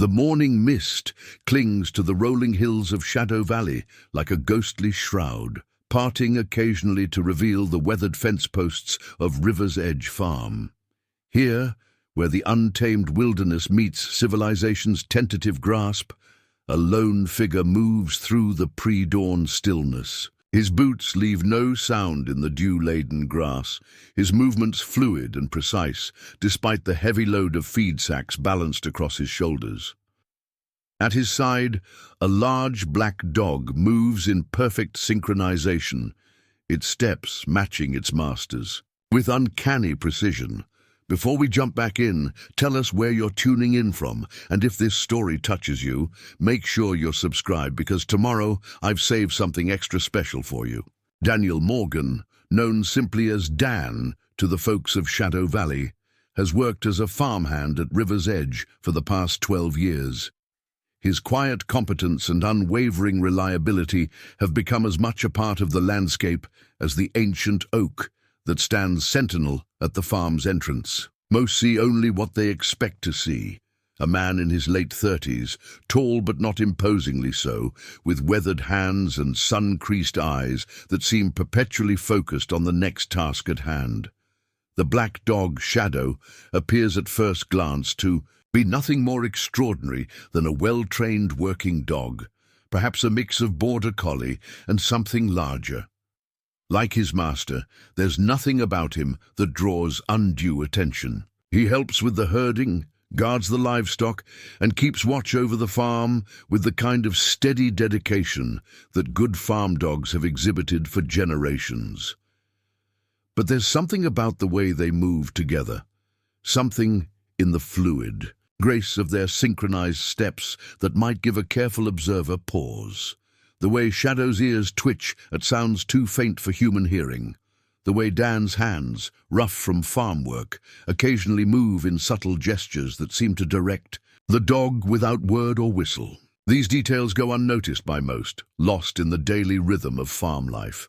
The morning mist clings to the rolling hills of Shadow Valley like a ghostly shroud, parting occasionally to reveal the weathered fence posts of River's Edge Farm. Here, where the untamed wilderness meets civilization's tentative grasp, a lone figure moves through the pre-dawn stillness. His boots leave no sound in the dew-laden grass, his movements fluid and precise, despite the heavy load of feed sacks balanced across his shoulders. At his side, a large black dog moves in perfect synchronization, its steps matching its master's, with uncanny precision. Before we jump back in, tell us where you're tuning in from, and if this story touches you, make sure you're subscribed because tomorrow I've saved something extra special for you. Daniel Morgan, known simply as Dan to the folks of Shadow Valley, has worked as a farmhand at River's Edge for the past 12 years. His quiet competence and unwavering reliability have become as much a part of the landscape as the ancient oak that stands sentinel at the farm's entrance. Most see only what they expect to see. A man in his late 30s, tall but not imposingly so, with weathered hands and sun-creased eyes that seem perpetually focused on the next task at hand. The black dog Shadow appears at first glance to be nothing more extraordinary than a well-trained working dog, perhaps a mix of border collie and something larger. Like his master, there's nothing about him that draws undue attention. He helps with the herding, guards the livestock, and keeps watch over the farm with the kind of steady dedication that good farm dogs have exhibited for generations. But there's something about the way they move together, something in the fluid grace of their synchronized steps that might give a careful observer pause. The way Shadow's ears twitch at sounds too faint for human hearing. The way Dan's hands, rough from farm work, occasionally move in subtle gestures that seem to direct the dog without word or whistle. These details go unnoticed by most, lost in the daily rhythm of farm life.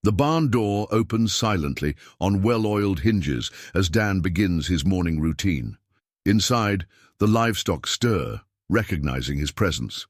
The barn door opens silently on well-oiled hinges as Dan begins his morning routine. Inside, the livestock stir, recognizing his presence.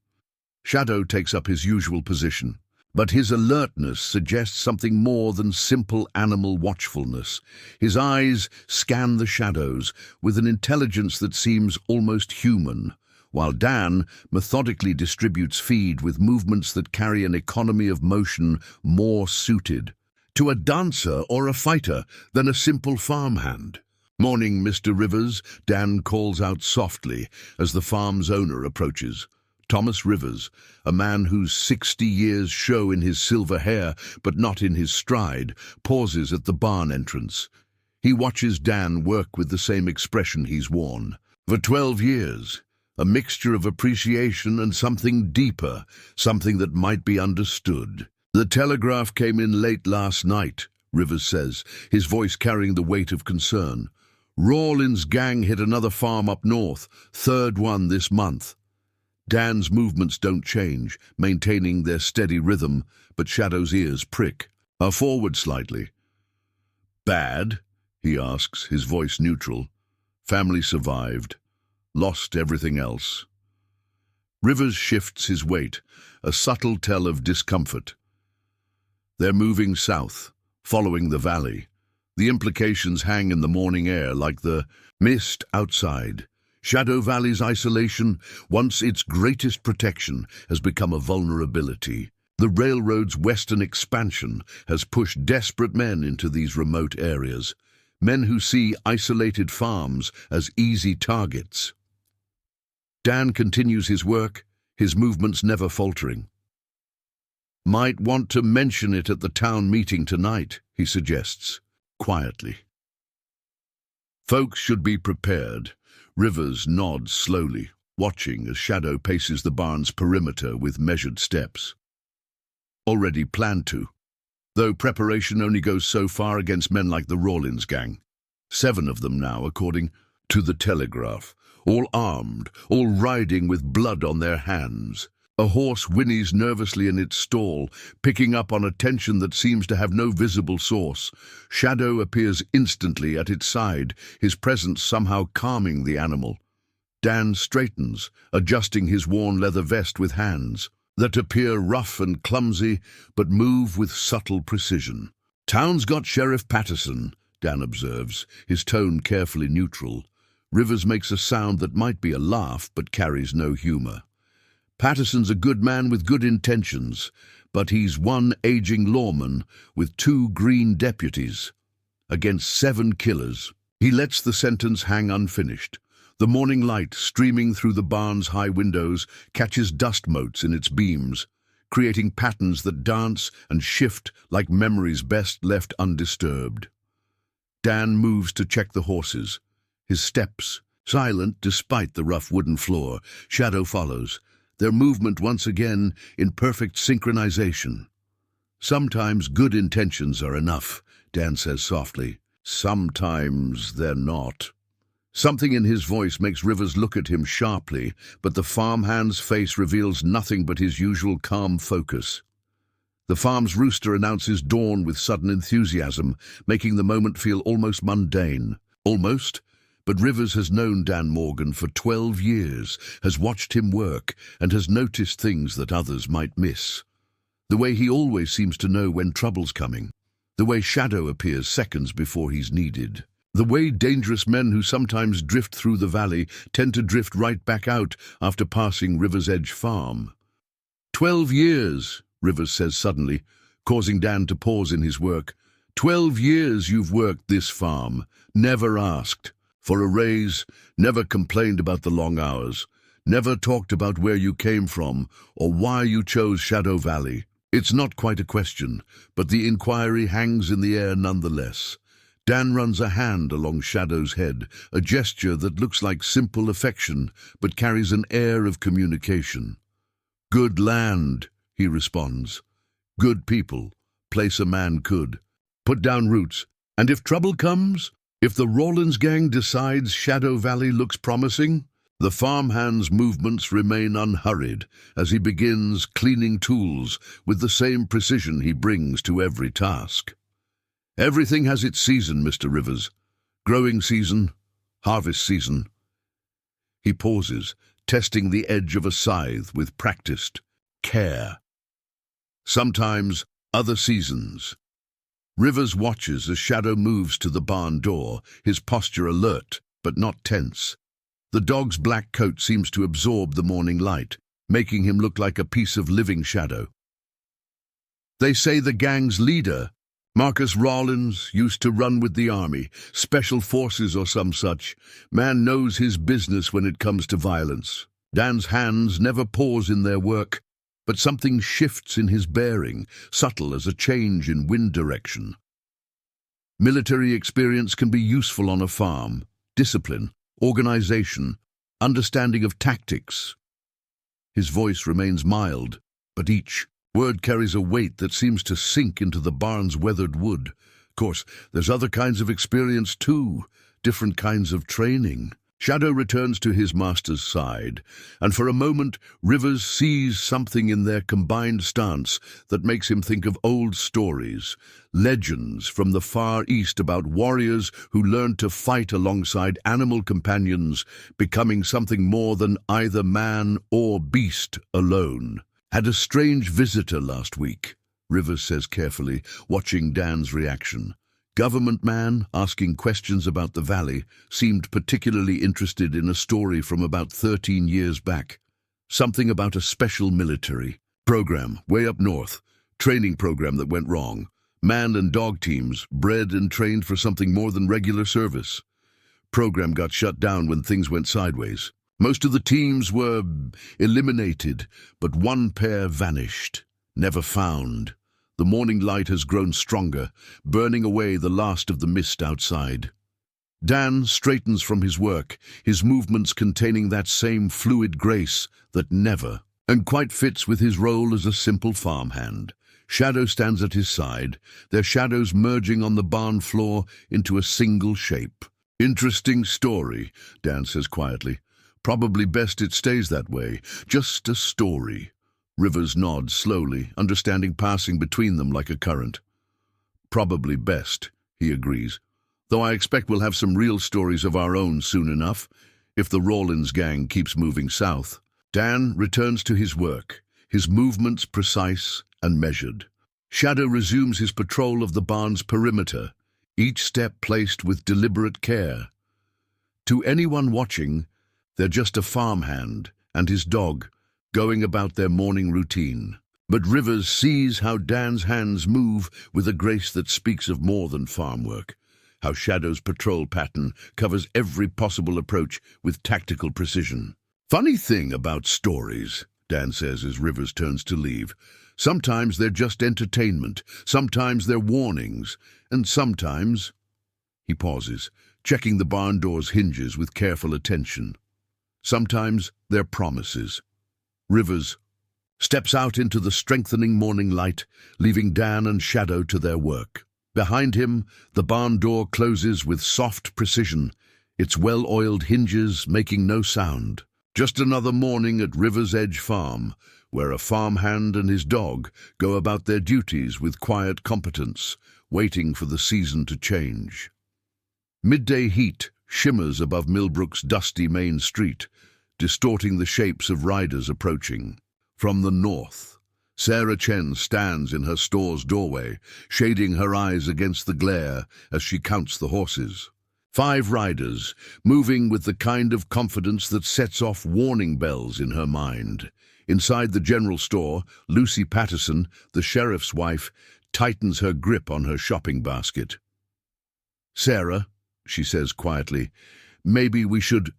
Shadow takes up his usual position, but his alertness suggests something more than simple animal watchfulness. His eyes scan the shadows with an intelligence that seems almost human, while Dan methodically distributes feed with movements that carry an economy of motion more suited to a dancer or a fighter than a simple farmhand. "Morning, Mr. Rivers," Dan calls out softly as the farm's owner approaches. Thomas Rivers, a man whose 60 years show in his silver hair but not in his stride, pauses at the barn entrance. He watches Dan work with the same expression he's worn for 12 years, a mixture of appreciation and something deeper, something that might be understood. "The telegraph came in late last night," Rivers says, his voice carrying the weight of concern. "Rawlins' gang hit another farm up north, third one this month." Dan's movements don't change, maintaining their steady rhythm, but Shadow's ears prick, are forward slightly. "Bad?" he asks, his voice neutral. "Family survived. Lost everything else." Rivers shifts his weight, a subtle tell of discomfort. They're moving south, following the valley. The implications hang in the morning air like the mist outside. Shadow Valley's isolation, once its greatest protection, has become a vulnerability. The railroad's western expansion has pushed desperate men into these remote areas, men who see isolated farms as easy targets. Dan continues his work, his movements never faltering. "Might want to mention it at the town meeting tonight," he suggests, quietly. "Folks should be prepared." Rivers nods slowly, watching as Shadow paces the barn's perimeter with measured steps. "Already planned to, though preparation only goes so far against men like the Rawlins gang. 7 of them now, according to the Telegraph, all armed, all riding with blood on their hands. A horse whinnies nervously in its stall, picking up on a tension that seems to have no visible source. Shadow appears instantly at its side, his presence somehow calming the animal. Dan straightens, adjusting his worn leather vest with hands that appear rough and clumsy, but move with subtle precision. "Town's got Sheriff Patterson," Dan observes, his tone carefully neutral. Rivers makes a sound that might be a laugh, but carries no humor. "Patterson's a good man with good intentions, but he's one aging lawman with 2 green deputies against 7 killers." He lets the sentence hang unfinished. The morning light, streaming through the barn's high windows, catches dust motes in its beams, creating patterns that dance and shift like memories best left undisturbed. Dan moves to check the horses. His steps, silent despite the rough wooden floor, Shadow follows, their movement once again in perfect synchronization. "Sometimes good intentions are enough," Dan says softly. "Sometimes they're not." Something in his voice makes Rivers look at him sharply, but the farmhand's face reveals nothing but his usual calm focus. The farm's rooster announces dawn with sudden enthusiasm, making the moment feel almost mundane. Almost, but Rivers has known Dan Morgan for 12 years, has watched him work, and has noticed things that others might miss. The way he always seems to know when trouble's coming. The way Shadow appears seconds before he's needed. The way dangerous men who sometimes drift through the valley tend to drift right back out after passing River's Edge Farm. 12 years, Rivers says suddenly, causing Dan to pause in his work. 12 years you've worked this farm, never asked for a raise, never complained about the long hours, never talked about where you came from or why you chose Shadow Valley. It's not quite a question, but the inquiry hangs in the air nonetheless. Dan runs a hand along Shadow's head, a gesture that looks like simple affection, but carries an air of communication. "Good land," he responds. "Good people, place a man could. Put down roots, and if trouble comes, if the Rawlins gang decides Shadow Valley looks promising." The farmhand's movements remain unhurried as he begins cleaning tools with the same precision he brings to every task. "Everything has its season, Mr. Rivers. Growing season, harvest season." He pauses, testing the edge of a scythe with practiced care. "Sometimes other seasons." Rivers watches as Shadow moves to the barn door, his posture alert, but not tense. The dog's black coat seems to absorb the morning light, making him look like a piece of living shadow. "They say the gang's leader, Marcus Rawlins, used to run with the army, special forces or some such. Man knows his business when it comes to violence." Dan's hands never pause in their work, but something shifts in his bearing, subtle as a change in wind direction. Military experience can be useful on a farm. Discipline, organization, understanding of tactics. His voice remains mild, but each word carries a weight that seems to sink into the barn's weathered wood. Of course, there's other kinds of experience too, different kinds of training. Shadow returns to his master's side, and for a moment Rivers sees something in their combined stance that makes him think of old stories, legends from the Far East about warriors who learned to fight alongside animal companions, becoming something more than either man or beast alone. "Had a strange visitor last week," Rivers says carefully, watching Dan's reaction. "Government man asking questions about the valley, seemed particularly interested in a story from about 13 years back. Something about a special military program way up north, training program that went wrong. Man and dog teams, bred and trained for something more than regular service. Program got shut down when things went sideways. Most of the teams were eliminated, but one pair vanished, never found. The morning light has grown stronger, burning away the last of the mist outside." Dan straightens from his work, his movements containing that same fluid grace that never, and quite fits with his role as a simple farmhand. Shadow stands at his side, their shadows merging on the barn floor into a single shape. "Interesting story," Dan says quietly. "Probably best it stays that way, just a story." Rivers nods slowly, understanding passing between them like a current. "Probably best," he agrees, "though I expect we'll have some real stories of our own soon enough. If the Rawlins gang keeps moving south, Dan returns to his work, his movements precise and measured. Shadow resumes his patrol of the barn's perimeter, each step placed with deliberate care. To anyone watching, they're just a farmhand and his dog going about their morning routine. But Rivers sees how Dan's hands move with a grace that speaks of more than farm work, how Shadow's patrol pattern covers every possible approach with tactical precision. Funny thing about stories, Dan says as Rivers turns to leave. Sometimes they're just entertainment, sometimes they're warnings, and sometimes... He pauses, checking the barn door's hinges with careful attention. Sometimes they're promises. Rivers steps out into the strengthening morning light, leaving Dan and Shadow to their work. Behind him, the barn door closes with soft precision, its well-oiled hinges making no sound. Just another morning at River's Edge Farm, where a farmhand and his dog go about their duties with quiet competence, waiting for the season to change. Midday heat shimmers above Millbrook's dusty main street, distorting the shapes of riders approaching. From the north, Sarah Chen stands in her store's doorway, shading her eyes against the glare as she counts the horses. 5 riders, moving with the kind of confidence that sets off warning bells in her mind. Inside the general store, Lucy Patterson, the sheriff's wife, tightens her grip on her shopping basket. "Sarah," she says quietly, "maybe we should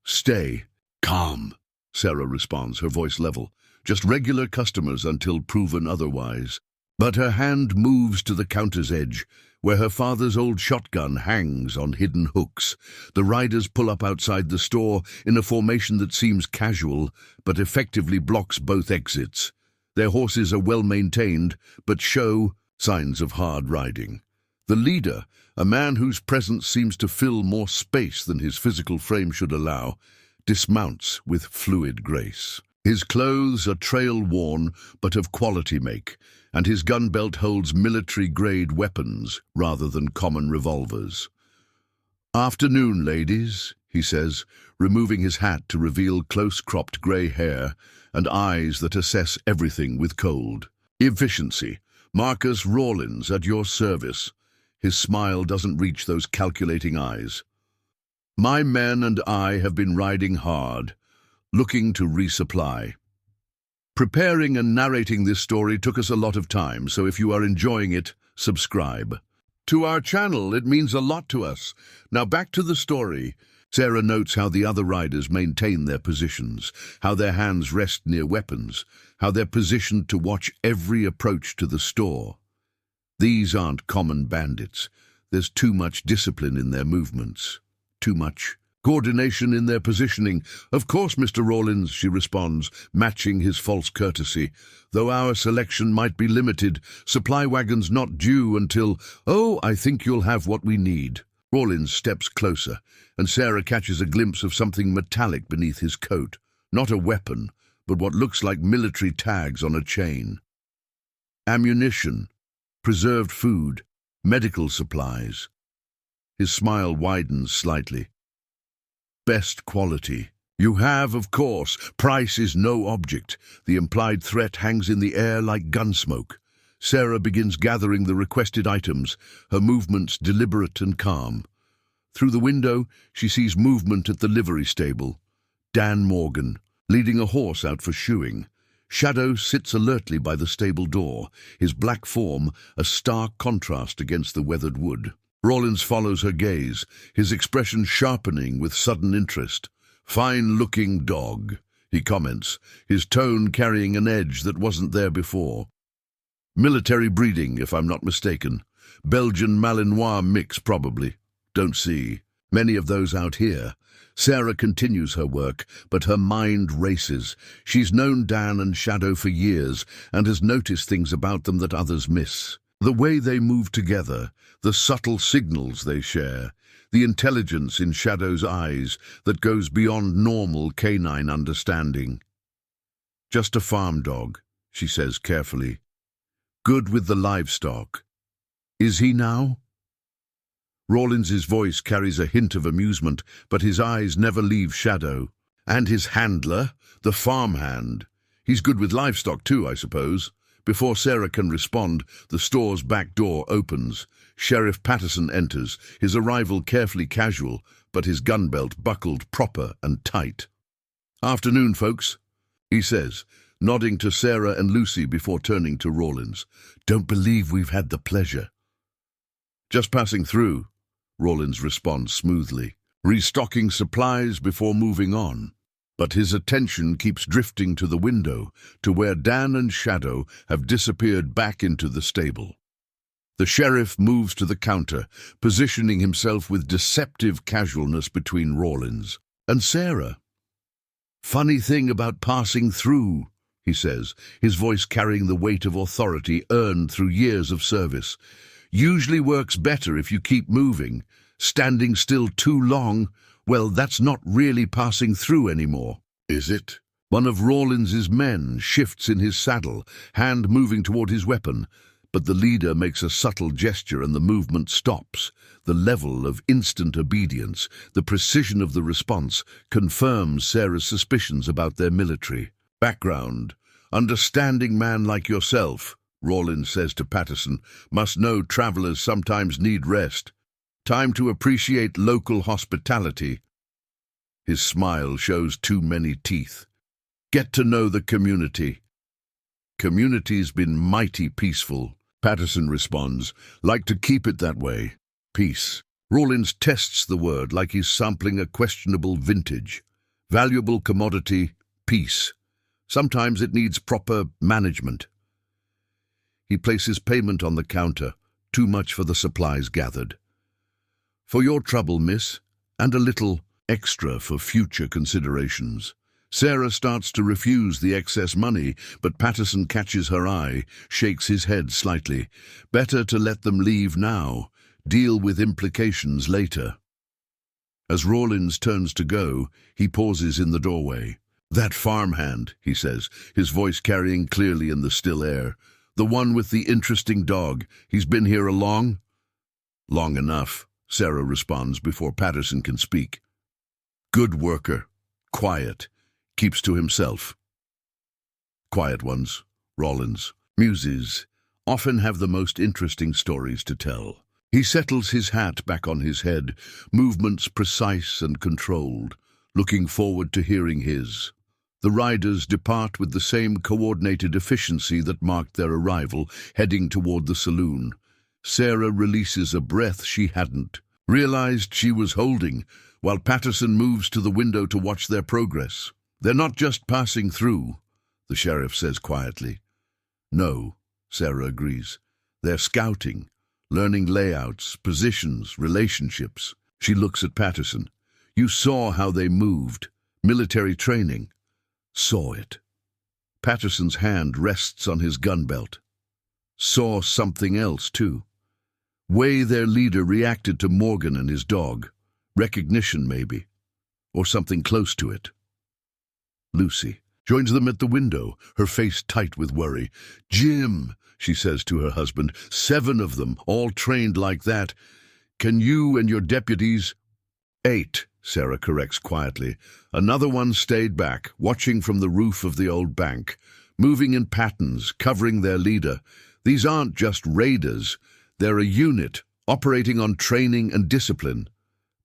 stay." "Calm," Sarah responds, her voice level. "Just regular customers until proven otherwise." But her hand moves to the counter's edge, where her father's old shotgun hangs on hidden hooks. The riders pull up outside the store in a formation that seems casual, but effectively blocks both exits. Their horses are well maintained, but show signs of hard riding. The leader, a man whose presence seems to fill more space than his physical frame should allow, dismounts with fluid grace. His clothes are trail-worn, but of quality make, and his gun belt holds military-grade weapons rather than common revolvers. "Afternoon, ladies," he says, removing his hat to reveal close-cropped grey hair and eyes that assess everything with cold. "Efficiency. Marcus Rawlins at your service." His smile doesn't reach those calculating eyes. "My men and I have been riding hard, looking to resupply. Preparing and narrating this story took us a lot of time, so if you are enjoying it, subscribe to our channel. It means a lot to us. Now back to the story." Sarah notes how the other riders maintain their positions, how their hands rest near weapons, how they're positioned to watch every approach to the store. These aren't common bandits. There's too much discipline in their movements, too much coordination in their positioning. "Of course, Mr. Rawlins," she responds, matching his false courtesy. "Though our selection might be limited, supply wagons not due until—" "Oh, I think you'll have what we need." Rawlins steps closer, and Sarah catches a glimpse of something metallic beneath his coat. Not a weapon, but what looks like military tags on a chain. Ammunition, preserved food, medical supplies. His smile widens slightly. "Best quality. You have, of course. Price is no object." The implied threat hangs in the air like gunsmoke. Sarah begins gathering the requested items, her movements deliberate and calm. Through the window, she sees movement at the livery stable. Dan Morgan, leading a horse out for shoeing. Shadow sits alertly by the stable door, his black form a stark contrast against the weathered wood. Rawlins follows her gaze, his expression sharpening with sudden interest. "Fine-looking dog," he comments, his tone carrying an edge that wasn't there before. "Military breeding, if I'm not mistaken. Belgian Malinois mix, probably. Don't see many of those out here." Sarah continues her work, but her mind races. She's known Dan and Shadow for years and has noticed things about them that others miss. The way they move together, the subtle signals they share, the intelligence in Shadow's eyes that goes beyond normal canine understanding. "Just a farm dog," she says carefully. "Good with the livestock. Is he now?" Rawlins's voice carries a hint of amusement, but his eyes never leave Shadow. And his handler, the Farmhand. He's good with livestock too, I suppose. Before Sarah can respond, the store's back door opens. Sheriff Patterson enters, his arrival carefully casual, but his gun belt buckled proper and tight. "Afternoon, folks," he says, nodding to Sarah and Lucy before turning to Rawlins. "Don't believe we've had the pleasure." "Just passing through," Rawlins responds smoothly, restocking supplies before moving on. But his attention keeps drifting to the window, to where Dan and Shadow have disappeared back into the stable. The sheriff moves to the counter, positioning himself with deceptive casualness between Rawlins and Sarah. "Funny thing about passing through," he says, his voice carrying the weight of authority earned through years of service. "Usually works better if you keep moving. Standing still too long, well, that's not really passing through anymore, is it?" One of Rawlins's men shifts in his saddle, hand moving toward his weapon, but the leader makes a subtle gesture and the movement stops. The level of instant obedience, the precision of the response, confirms Sarah's suspicions about their military background. "Understanding man like yourself," Rawlins says to Patterson, "must know travelers sometimes need rest. Time to appreciate local hospitality." His smile shows too many teeth. "Get to know the community." "Community's been mighty peaceful," Patterson responds. "Like to keep it that way." Peace. Rawlins tests the word like he's sampling a questionable vintage. Valuable commodity, peace. Sometimes it needs proper management. He places payment on the counter, too much for the supplies gathered. "For your trouble, miss, and a little extra for future considerations." Sarah starts to refuse the excess money, but Patterson catches her eye, shakes his head slightly. Better to let them leave now, deal with implications later. As Rawlins turns to go, he pauses in the doorway. "That farmhand," he says, his voice carrying clearly in the still air. "The one with the interesting dog. He's been here long?" "Long enough," Sarah responds before Patterson can speak. "Good worker. Quiet. Keeps to himself." "Quiet ones," Rawlins muses, "often have the most interesting stories to tell." He settles his hat back on his head, movements precise and controlled, looking forward to hearing his. The riders depart with the same coordinated efficiency that marked their arrival, heading toward the saloon. Sarah releases a breath she hadn't realized she was holding, while Patterson moves to the window to watch their progress. "They're not just passing through," the sheriff says quietly. "No," Sarah agrees. "They're scouting, learning layouts, positions, relationships." She looks at Patterson. "You saw how they moved. Military training." "Saw it." Patterson's hand rests on his gun belt. "Saw something else, too. Way their leader reacted to Morgan and his dog. Recognition, maybe. Or something close to it." Lucy joins them at the window, her face tight with worry. "Jim," she says to her husband, "7 of them, all trained like that. Can you and your deputies—" "8, Sarah corrects quietly. "Another one stayed back, watching from the roof of the old bank, moving in patterns, covering their leader. These aren't just raiders. They're a unit, operating on training and discipline."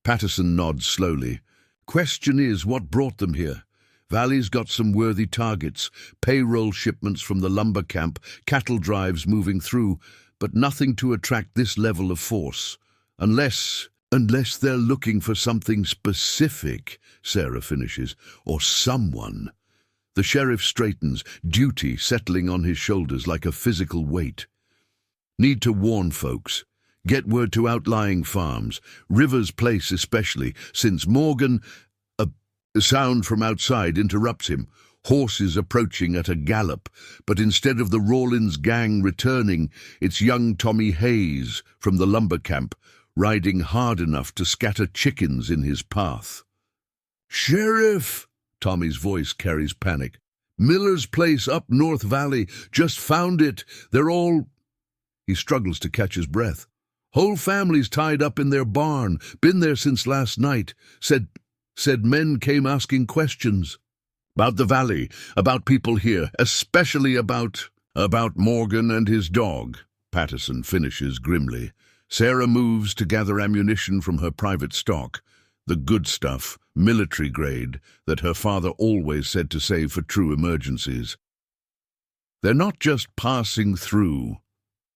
Patterson nods slowly. "Question is, what brought them here? Valley's got some worthy targets, payroll shipments from the lumber camp, cattle drives moving through, but nothing to attract this level of force. Unless they're looking for something specific," Sarah finishes, "or someone." The sheriff straightens, duty settling on his shoulders like a physical weight. "Need to warn folks. Get word to outlying farms, Rivers Place especially, since Morgan—" A sound from outside interrupts him. Horses approaching at a gallop, but instead of the Rawlins gang returning, it's young Tommy Hayes from the lumber camp, riding hard enough to scatter chickens in his path. "Sheriff!" Tommy's voice carries panic. "Miller's place up North Valley. Just found it. They're all—" He struggles to catch his breath. Whole families tied up in their barn, been there since last night. Said men came asking questions. About the valley, about people here, especially about Morgan and his dog. Patterson finishes grimly. Sarah moves to gather ammunition from her private stock, the good stuff, military grade, that her father always said to save for true emergencies. They're not just passing through,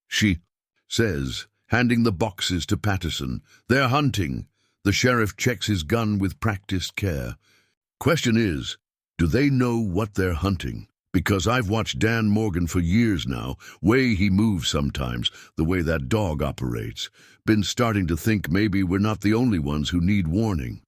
she says, handing the boxes to Patterson. They're hunting. The sheriff checks his gun with practiced care. Question is, do they know what they're hunting? Because I've watched Dan Morgan for years now, way he moves sometimes, the way that dog operates. Been starting to think maybe we're not the only ones who need warning.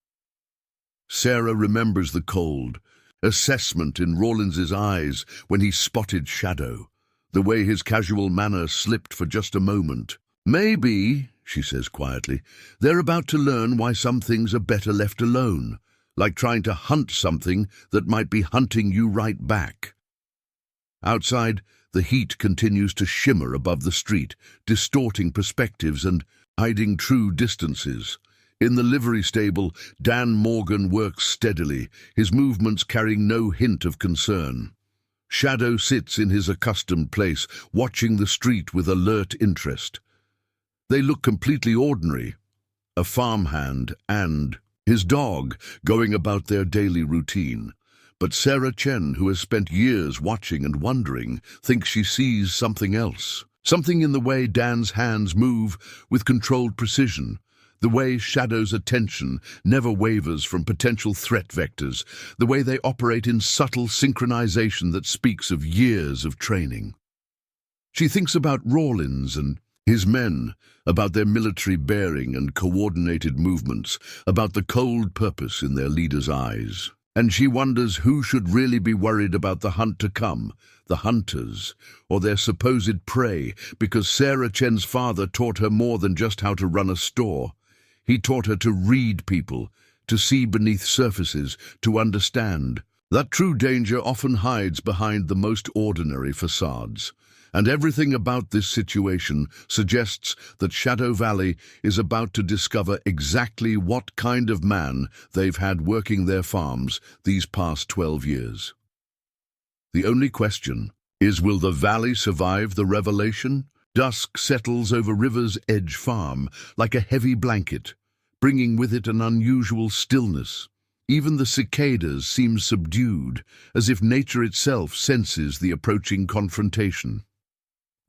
Sarah remembers the cold assessment in Rawlins's eyes when he spotted Shadow, the way his casual manner slipped for just a moment. Maybe, she says quietly, they're about to learn why some things are better left alone, like trying to hunt something that might be hunting you right back. Outside, the heat continues to shimmer above the street, distorting perspectives and hiding true distances. In the livery stable, Dan Morgan works steadily, his movements carrying no hint of concern. Shadow sits in his accustomed place, watching the street with alert interest. They look completely ordinary. A farmhand and his dog going about their daily routine. But Sarah Chen, who has spent years watching and wondering, thinks she sees something else. Something in the way Dan's hands move with controlled precision, the way Shadow's attention never wavers from potential threat vectors, the way they operate in subtle synchronization that speaks of years of training. She thinks about Rawlins and his men, about their military bearing and coordinated movements, about the cold purpose in their leaders' eyes. And she wonders who should really be worried about the hunt to come, the hunters, or their supposed prey, because Sarah Chen's father taught her more than just how to run a store. He taught her to read people, to see beneath surfaces, to understand. That true danger often hides behind the most ordinary facades. And everything about this situation suggests that Shadow Valley is about to discover exactly what kind of man they've had working their farms these past 12 years. The only question is, will the valley survive the revelation? Dusk settles over River's Edge Farm like a heavy blanket, bringing with it an unusual stillness. Even the cicadas seem subdued, as if nature itself senses the approaching confrontation.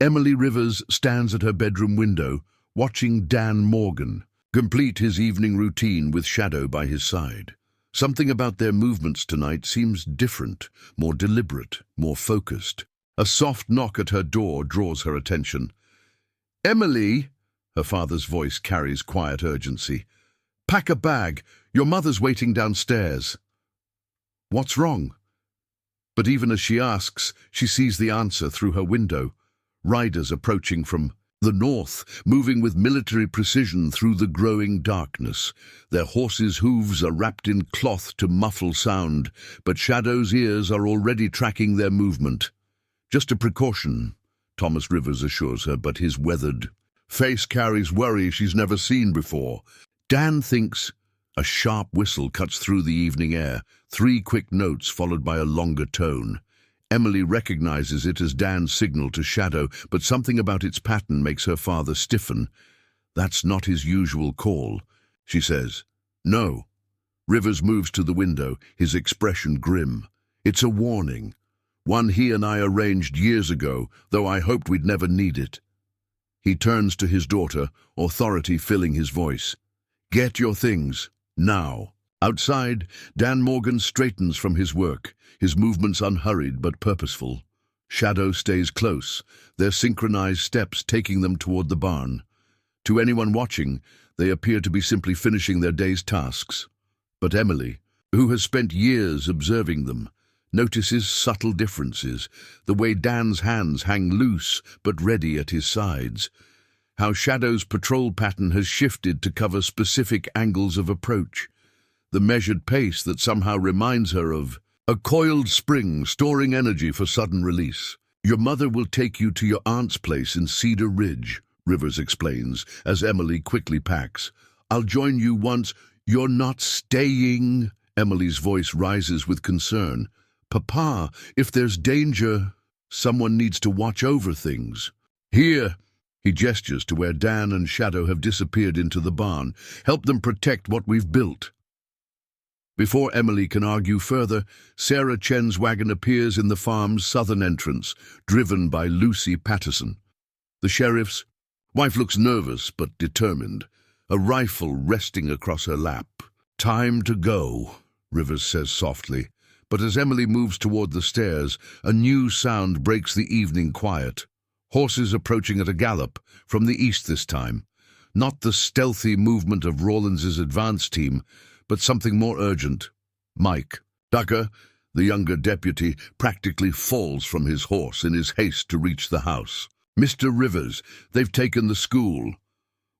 Emily Rivers stands at her bedroom window, watching Dan Morgan complete his evening routine with Shadow by his side. Something about their movements tonight seems different, more deliberate, more focused. A soft knock at her door draws her attention. "Emily," her father's voice carries quiet urgency. "Pack a bag. Your mother's waiting downstairs." What's wrong? But even as she asks, she sees the answer through her window. Riders approaching from the north, moving with military precision through the growing darkness. Their horses' hooves are wrapped in cloth to muffle sound, but Shadow's ears are already tracking their movement. "Just a precaution," Thomas Rivers assures her, but his weathered face carries worry she's never seen before. Dan thinks. A sharp whistle cuts through the evening air, 3 quick notes followed by a longer tone. Emily recognizes it as Dan's signal to Shadow, but something about its pattern makes her father stiffen. "That's not his usual call," she says. "No." Rivers moves to the window, his expression grim. "It's a warning. One he and I arranged years ago, though I hoped we'd never need it." He turns to his daughter, authority filling his voice. "Get your things, now." Outside, Dan Morgan straightens from his work, his movements unhurried but purposeful. Shadow stays close, their synchronized steps taking them toward the barn. To anyone watching, they appear to be simply finishing their day's tasks. But Emily, who has spent years observing them, notices subtle differences, the way Dan's hands hang loose but ready at his sides, how Shadow's patrol pattern has shifted to cover specific angles of approach, the measured pace that somehow reminds her of a coiled spring storing energy for sudden release. "Your mother will take you to your aunt's place in Cedar Ridge," Rivers explains, as Emily quickly packs. "I'll join you once—" "You're not staying." Emily's voice rises with concern. "Papa, if there's danger, someone needs to watch over things." "Here." He gestures to where Dan and Shadow have disappeared into the barn. "Help them protect what we've built." Before Emily can argue further, Sarah Chen's wagon appears in the farm's southern entrance, driven by Lucy Patterson. The sheriff's wife looks nervous but determined, a rifle resting across her lap. "Time to go," Rivers says softly, but as Emily moves toward the stairs, a new sound breaks the evening quiet. Horses approaching at a gallop, from the east this time. Not the stealthy movement of Rawlins's advance team, but something more urgent. Mike Tucker, the younger deputy, practically falls from his horse in his haste to reach the house. "Mr. Rivers, they've taken the school."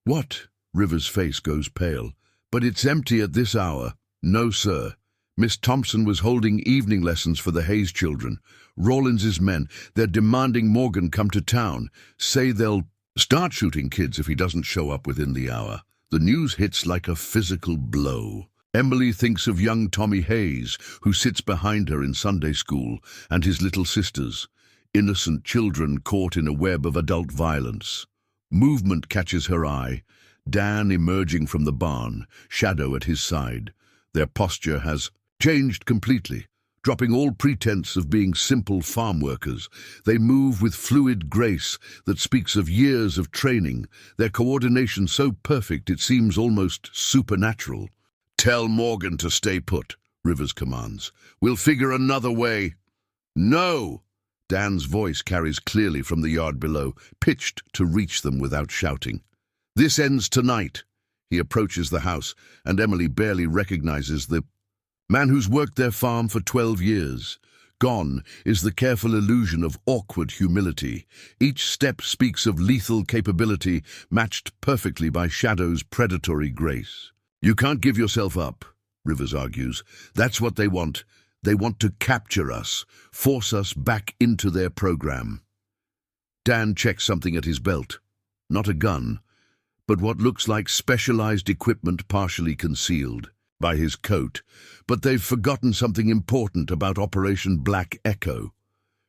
"What?" Rivers' face goes pale. "But it's empty at this hour." "No, sir. Miss Thompson was holding evening lessons for the Hayes children. Rawlins's men, they're demanding Morgan come to town. Say they'll start shooting kids if he doesn't show up within the hour." The news hits like a physical blow. Emily thinks of young Tommy Hayes, who sits behind her in Sunday school, and his little sisters, innocent children caught in a web of adult violence. Movement catches her eye. Dan emerging from the barn, Shadow at his side. Their posture has changed completely. Dropping all pretense of being simple farm workers, they move with fluid grace that speaks of years of training, their coordination so perfect it seems almost supernatural. "Tell Morgan to stay put," Rivers commands. "We'll figure another way." "No!" Dan's voice carries clearly from the yard below, pitched to reach them without shouting. "This ends tonight." He approaches the house, and Emily barely recognizes the man who's worked their farm for 12 years. Gone is the careful illusion of awkward humility. Each step speaks of lethal capability, matched perfectly by Shadow's predatory grace. "You can't give yourself up," Rivers argues. "That's what they want. They want to capture us, force us back into their program." Dan checks something at his belt. Not a gun, but what looks like specialized equipment partially concealed by his coat. But they've forgotten something important about Operation Black Echo.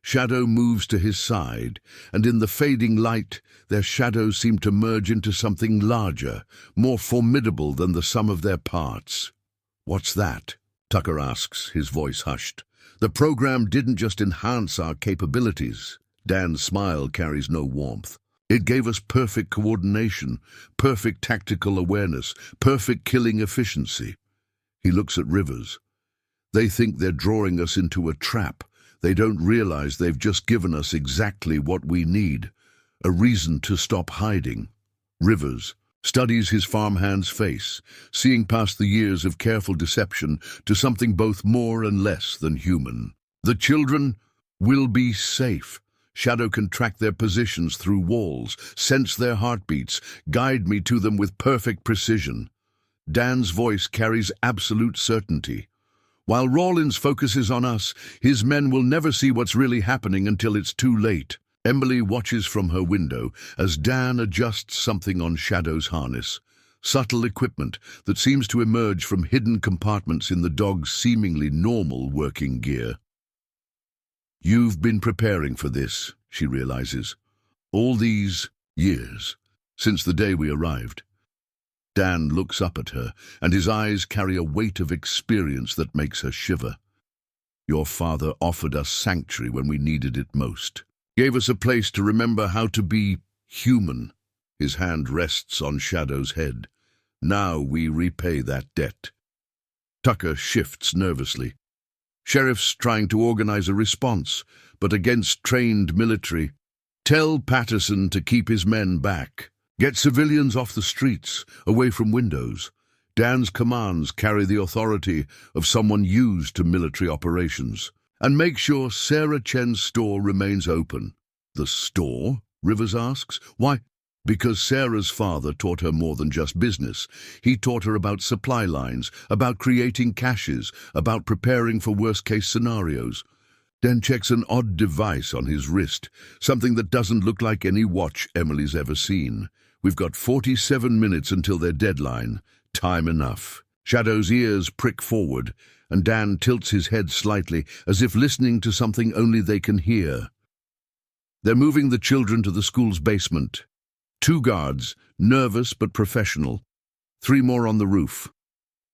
Shadow moves to his side, and in the fading light, their shadows seem to merge into something larger, more formidable than the sum of their parts. "What's that?" Tucker asks, his voice hushed. "The program didn't just enhance our capabilities." Dan's smile carries no warmth. "It gave us perfect coordination, perfect tactical awareness, perfect killing efficiency." He looks at Rivers. "They think they're drawing us into a trap. They don't realize they've just given us exactly what we need, a reason to stop hiding." Rivers studies his farmhand's face, seeing past the years of careful deception to something both more and less than human. "The children will be safe. Shadow can track their positions through walls, sense their heartbeats, guide me to them with perfect precision." Dan's voice carries absolute certainty. "While Rawlins focuses on us, his men will never see what's really happening until it's too late." Emily watches from her window as Dan adjusts something on Shadow's harness. Subtle equipment that seems to emerge from hidden compartments in the dog's seemingly normal working gear. "You've been preparing for this," she realizes. "All these years, since the day we arrived." Dan looks up at her, and his eyes carry a weight of experience that makes her shiver. "Your father offered us sanctuary when we needed it most. Gave us a place to remember how to be human." His hand rests on Shadow's head. "Now we repay that debt." Tucker shifts nervously. Sheriff's trying to organize a response, but against trained military. "Tell Patterson to keep his men back. Get civilians off the streets, away from windows." Dan's commands carry the authority of someone used to military operations. "And make sure Sarah Chen's store remains open." "The store?" Rivers asks. "Why?" "Because Sarah's father taught her more than just business. He taught her about supply lines, about creating caches, about preparing for worst-case scenarios. Dan checks an odd device on his wrist, something that doesn't look like any watch Emily's ever seen. We've got 47 minutes until their deadline. Time enough. Shadow's ears prick forward, and Dan tilts his head slightly, as if listening to something only they can hear. They're moving the children to the school's basement. 2 guards, nervous but professional. 3 more on the roof.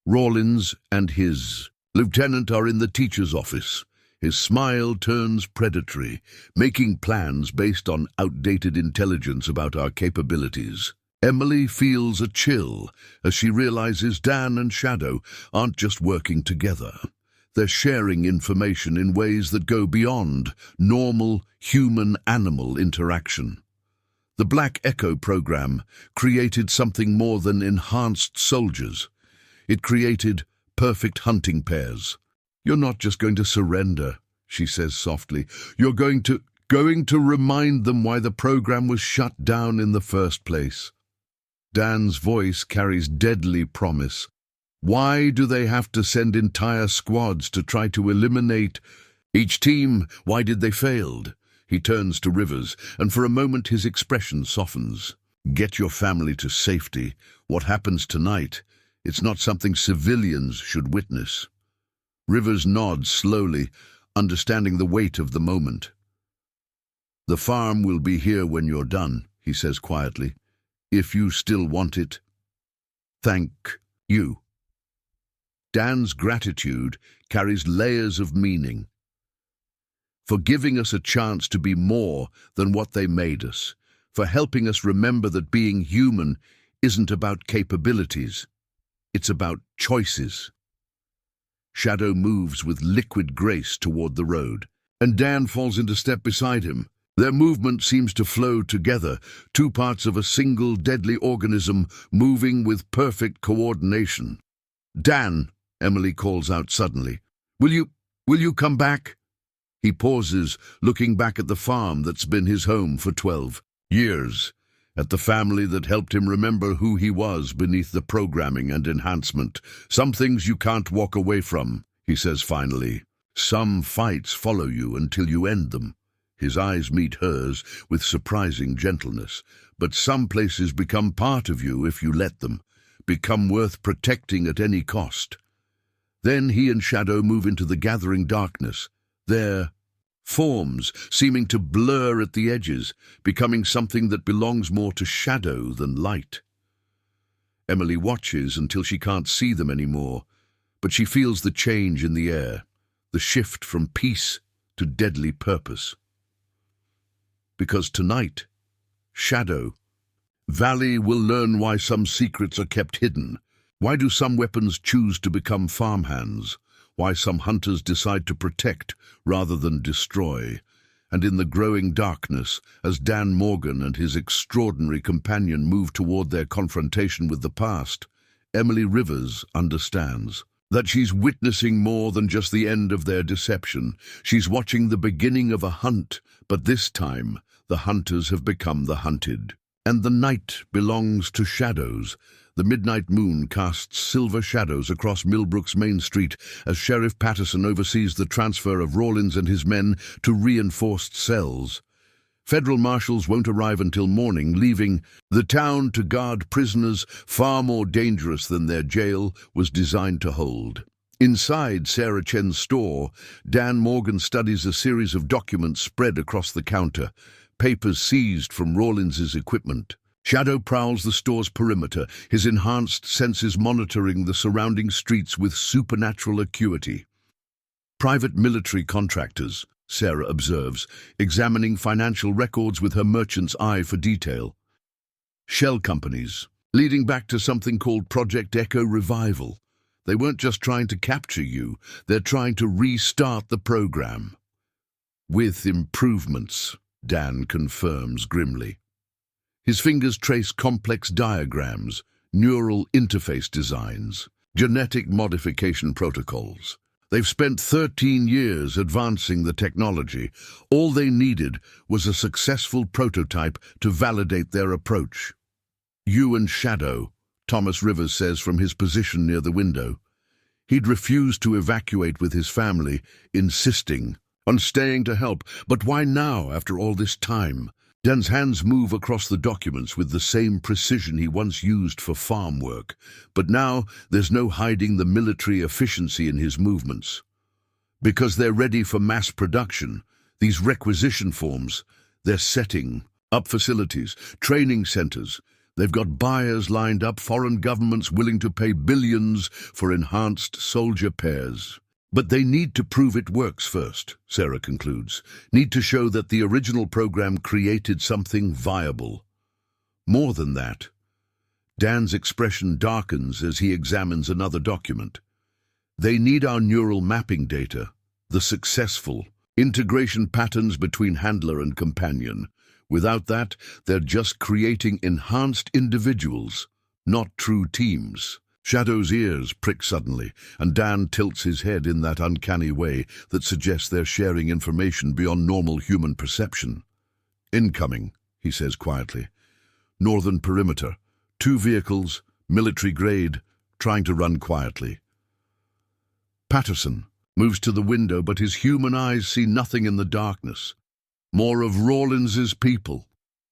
Rawlins and his lieutenant are in the teacher's office. His smile turns predatory, making plans based on outdated intelligence about our capabilities. Emily feels a chill as she realizes Dan and Shadow aren't just working together. They're sharing information in ways that go beyond normal human-animal interaction. The Black Echo program created something more than enhanced soldiers. It created perfect hunting pairs. "You're not just going to surrender," she says softly. "You're going to remind them why the program was shut down in the first place." Dan's voice carries deadly promise. Why do they have to send entire squads to try to eliminate each team? Why did they fail? He turns to Rivers, and for a moment his expression softens. "Get your family to safety. What happens tonight? It's not something civilians should witness." Rivers nods slowly, understanding the weight of the moment. "The farm will be here when you're done," he says quietly. "If you still want it. Thank you." Dan's gratitude carries layers of meaning. For giving us a chance to be more than what they made us. For helping us remember that being human isn't about capabilities. It's about choices. Shadow moves with liquid grace toward the road, and Dan falls into step beside him. Their movement seems to flow together, 2 parts of a single deadly organism moving with perfect coordination. "Dan," Emily calls out suddenly, will you come back?" He pauses, looking back at the farm that's been his home for 12 years, at the family that helped him remember who he was beneath the programming and enhancement. "Some things you can't walk away from," he says finally. "Some fights follow you until you end them." His eyes meet hers with surprising gentleness. "But some places become part of you if you let them, become worth protecting at any cost." Then he and Shadow move into the gathering darkness, their forms seeming to blur at the edges, becoming something that belongs more to shadow than light. Emily watches until she can't see them anymore, but she feels the change in the air, the shift from peace to deadly purpose. Because tonight, Shadow Valley will learn why some secrets are kept hidden. Why do some weapons choose to become farmhands? Why some hunters decide to protect rather than destroy? And in the growing darkness, as Dan Morgan and his extraordinary companion move toward their confrontation with the past, Emily Rivers understands that she's witnessing more than just the end of their deception. She's watching the beginning of a hunt, but this time the hunters have become the hunted. And the night belongs to shadows. The midnight moon casts silver shadows across Millbrook's Main Street as Sheriff Patterson oversees the transfer of Rawlins and his men to reinforced cells. Federal marshals won't arrive until morning, leaving the town to guard prisoners far more dangerous than their jail was designed to hold. Inside Sarah Chen's store, Dan Morgan studies a series of documents spread across the counter, papers seized from Rawlins's equipment. Shadow prowls the store's perimeter, his enhanced senses monitoring the surrounding streets with supernatural acuity. "Private military contractors," Sarah observes, examining financial records with her merchant's eye for detail. "Shell companies, leading back to something called Project Echo Revival. They weren't just trying to capture you, they're trying to restart the program." "With improvements," Dan confirms grimly. His fingers trace complex diagrams, neural interface designs, genetic modification protocols. They've spent 13 years advancing the technology. All they needed was a successful prototype to validate their approach. "You and Shadow," Thomas Rivers says from his position near the window. He'd refused to evacuate with his family, insisting, on staying to help. But why now, after all this time? Dan's hands move across the documents with the same precision he once used for farm work. But now there's no hiding the military efficiency in his movements. Because they're ready for mass production, these requisition forms, they're setting up facilities, training centers. They've got buyers lined up, foreign governments willing to pay billions for enhanced soldier pairs. But they need to prove it works first, Sarah concludes. Need to show that the original program created something viable. More than that. Dan's expression darkens as he examines another document. They need our neural mapping data, the successful integration patterns between handler and companion. Without that, they're just creating enhanced individuals, not true teams. Shadow's ears prick suddenly, and Dan tilts his head in that uncanny way that suggests they're sharing information beyond normal human perception. "Incoming," he says quietly. "Northern perimeter. 2 vehicles, military grade, trying to run quietly." Patterson moves to the window, but his human eyes see nothing in the darkness. More of Rawlins's people.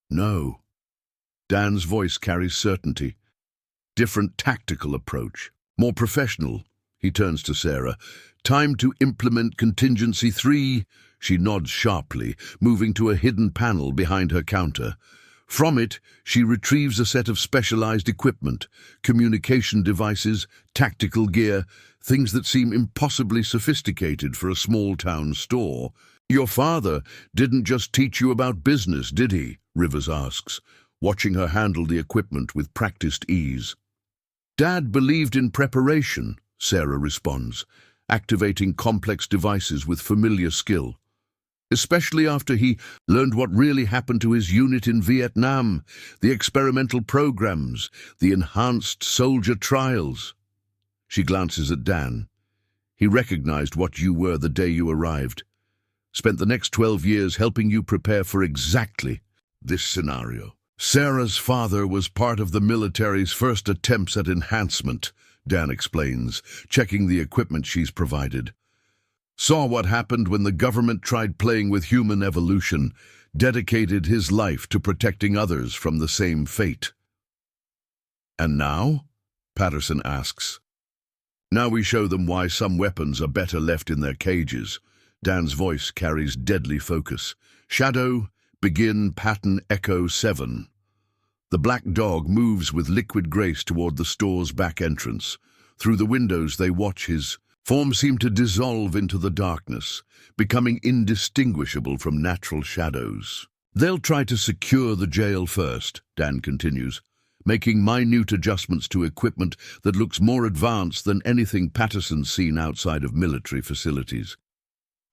No. Dan's voice carries certainty. Different tactical approach. More professional. He turns to Sarah. "Time to implement contingency 3. She nods sharply, moving to a hidden panel behind her counter. From it, she retrieves a set of specialized equipment, communication devices, tactical gear, things that seem impossibly sophisticated for a small-town store. "Your father didn't just teach you about business, did he?" Rivers asks, watching her handle the equipment with practiced ease. "Dad believed in preparation," Sarah responds, activating complex devices with familiar skill. "Especially after he learned what really happened to his unit in Vietnam, the experimental programs, the enhanced soldier trials." She glances at Dan. "He recognized what you were the day you arrived. Spent the next 12 years helping you prepare for exactly this scenario." "Sarah's father was part of the military's first attempts at enhancement," Dan explains, checking the equipment she's provided. "Saw what happened when the government tried playing with human evolution, dedicated his life to protecting others from the same fate." "And now?" Patterson asks. "Now we show them why some weapons are better left in their cages." Dan's voice carries deadly focus. "Shadow, begin pattern Echo 7. The black dog moves with liquid grace toward the store's back entrance. Through the windows they watch his form seem to dissolve into the darkness, becoming indistinguishable from natural shadows. "They'll try to secure the jail first," Dan continues, making minute adjustments to equipment that looks more advanced than anything Patterson's seen outside of military facilities.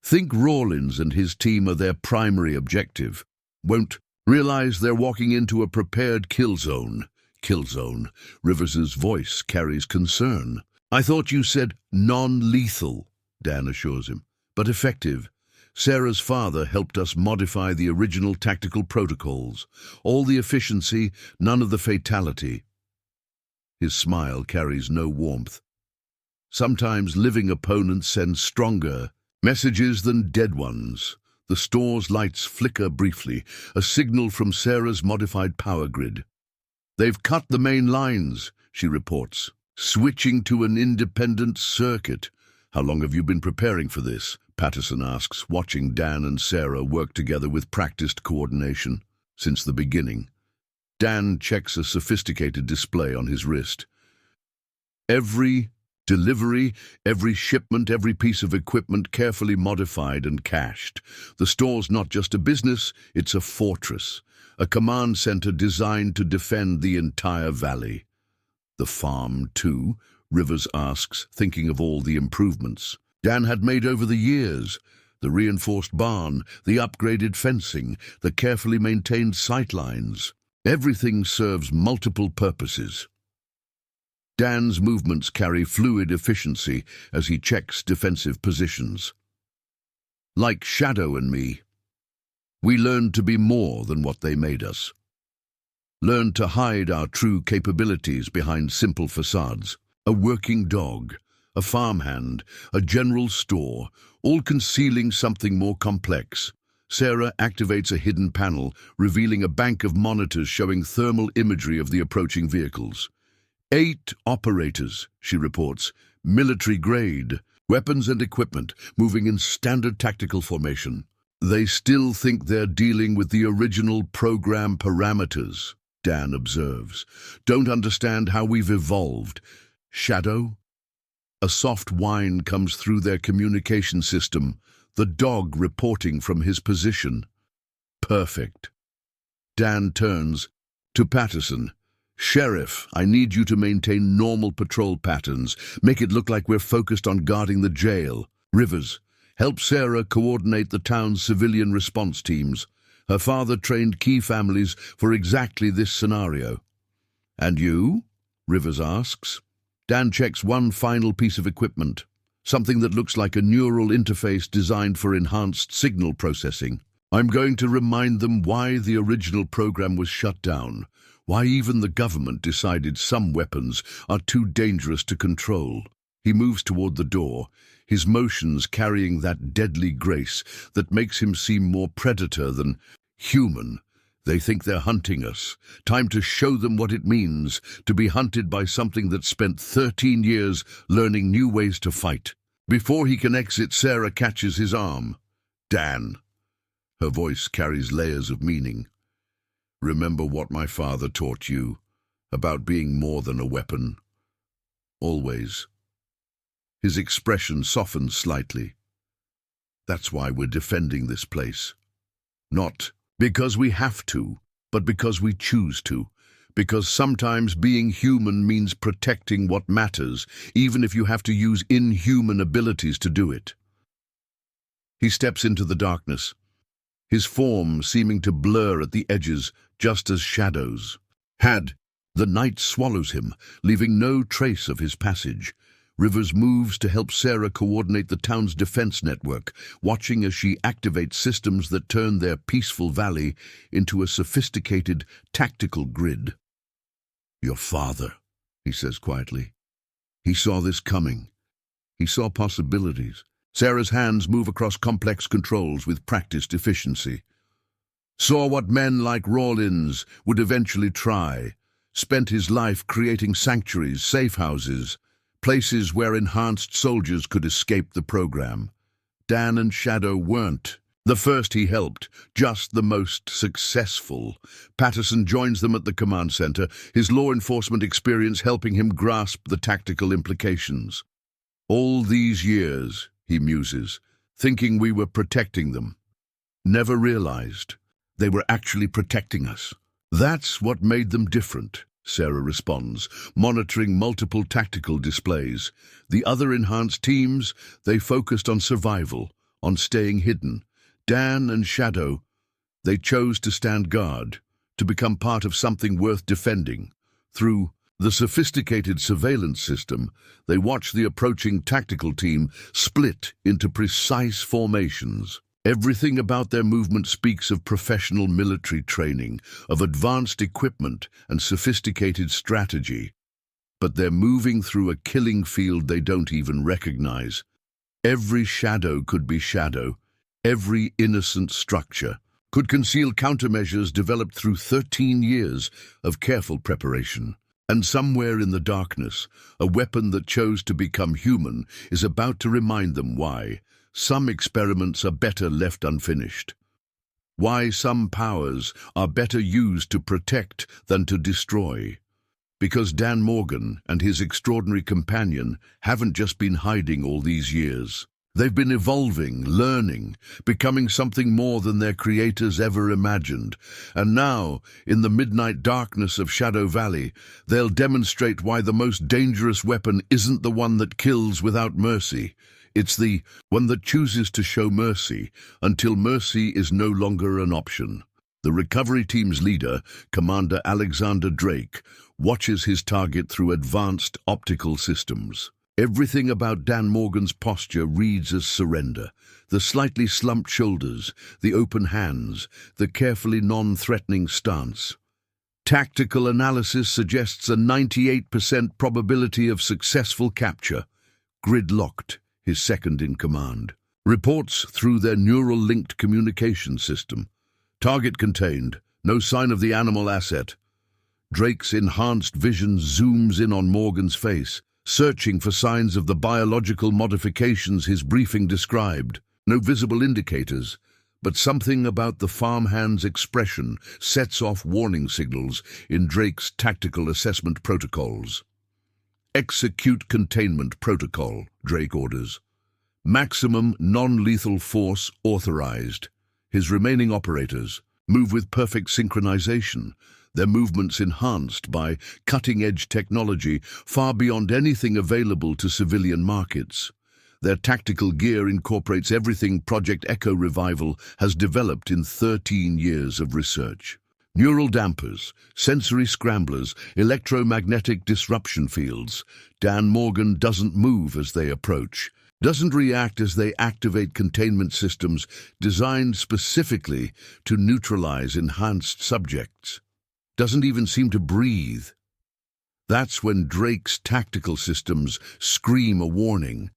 "Think Rawlins and his team are their primary objective. Won't realize they're walking into a prepared kill zone." "Kill zone." Rivers's voice carries concern. "I thought you said non-lethal," Dan assures him. "But effective. Sarah's father helped us modify the original tactical protocols. All the efficiency, none of the fatality." His smile carries no warmth. "Sometimes living opponents send stronger messages than dead ones." The store's lights flicker briefly, a signal from Sarah's modified power grid. "They've cut the main lines," she reports, "switching to an independent circuit." "How long have you been preparing for this?" Patterson asks, watching Dan and Sarah work together with practiced coordination. "Since the beginning." Dan checks a sophisticated display on his wrist. "Every delivery, every shipment, every piece of equipment carefully modified and cached. The store's not just a business, it's a fortress, a command center designed to defend the entire valley." "The farm, too?" Rivers asks, thinking of all the improvements Dan had made over the years. The reinforced barn, the upgraded fencing, the carefully maintained sightlines. Everything serves multiple purposes. Dan's movements carry fluid efficiency as he checks defensive positions. "Like Shadow and me, we learned to be more than what they made us. Learned to hide our true capabilities behind simple facades. A working dog, a farmhand, a general store, all concealing something more complex. Sarah activates a hidden panel, revealing a bank of monitors showing thermal imagery of the approaching vehicles. 8 operators, she reports, military-grade, weapons and equipment, moving in standard tactical formation. They still think they're dealing with the original program parameters, Dan observes. Don't understand how we've evolved. Shadow? A soft whine comes through their communication system, the dog reporting from his position. Perfect. Dan turns to Patterson. Sheriff, I need you to maintain normal patrol patterns. Make it look like we're focused on guarding the jail. Rivers, help Sarah coordinate the town's civilian response teams. Her father trained key families for exactly this scenario. And you? Rivers asks. Dan checks one final piece of equipment, something that looks like a neural interface designed for enhanced signal processing. I'm going to remind them why the original program was shut down, why even the government decided some weapons are too dangerous to control. He moves toward the door, his motions carrying that deadly grace that makes him seem more predator than human. They think they're hunting us. Time to show them what it means to be hunted by something that spent 13 years learning new ways to fight. Before he can exit, Sarah catches his arm. Dan. Her voice carries layers of meaning. Remember what my father taught you about being more than a weapon. Always. His expression softens slightly. That's why we're defending this place. Not because we have to, but because we choose to. Because sometimes being human means protecting what matters, even if you have to use inhuman abilities to do it. He steps into the darkness, his form seeming to blur at the edges, just as shadows had. The night swallows him, leaving no trace of his passage. Rivers moves to help Sarah coordinate the town's defense network, watching as she activates systems that turn their peaceful valley into a sophisticated, tactical grid. Your father, he says quietly. He saw this coming. He saw possibilities. Sarah's hands move across complex controls with practiced efficiency. Saw what men like Rawlins would eventually try. Spent his life creating sanctuaries, safe houses, places where enhanced soldiers could escape the program. Dan and Shadow weren't the first he helped, just the most successful. Patterson joins them at the command center, his law enforcement experience helping him grasp the tactical implications. All these years, he muses, thinking we were protecting them. Never realized they were actually protecting us. That's what made them different, Sarah responds, monitoring multiple tactical displays. The other enhanced teams, they focused on survival, on staying hidden. Dan and Shadow, they chose to stand guard, to become part of something worth defending. Through the sophisticated surveillance system, they watched the approaching tactical team split into precise formations. Everything about their movement speaks of professional military training, of advanced equipment and sophisticated strategy. But they're moving through a killing field they don't even recognize. Every shadow could be shadow. Every innocent structure could conceal countermeasures developed through 13 years of careful preparation. And somewhere in the darkness, a weapon that chose to become human is about to remind them why some experiments are better left unfinished. Why some powers are better used to protect than to destroy. Because Dan Morgan and his extraordinary companion haven't just been hiding all these years. They've been evolving, learning, becoming something more than their creators ever imagined. And now, in the midnight darkness of Shadow Valley, they'll demonstrate why the most dangerous weapon isn't the one that kills without mercy. It's the one that chooses to show mercy until mercy is no longer an option. The recovery team's leader, Commander Alexander Drake, watches his target through advanced optical systems. Everything about Dan Morgan's posture reads as surrender. The slightly slumped shoulders, the open hands, the carefully non-threatening stance. Tactical analysis suggests a 98% probability of successful capture. gridlocked, his second in command. Reports through their neural-linked communication system. Target contained, no sign of the animal asset. Drake's enhanced vision zooms in on Morgan's face, searching for signs of the biological modifications his briefing described. No visible indicators, but something about the farmhand's expression sets off warning signals in Drake's tactical assessment protocols. Execute containment protocol, Drake orders. Maximum non-lethal force authorized. His remaining operators move with perfect synchronization, their movements enhanced by cutting-edge technology far beyond anything available to civilian markets. Their tactical gear incorporates everything Project Echo Revival has developed in 13 years of research. Neural dampers, sensory scramblers, electromagnetic disruption fields. Dan Morgan doesn't move as they approach, doesn't react as they activate containment systems designed specifically to neutralize enhanced subjects. Doesn't even seem to breathe. That's when Drake's tactical systems scream a warning,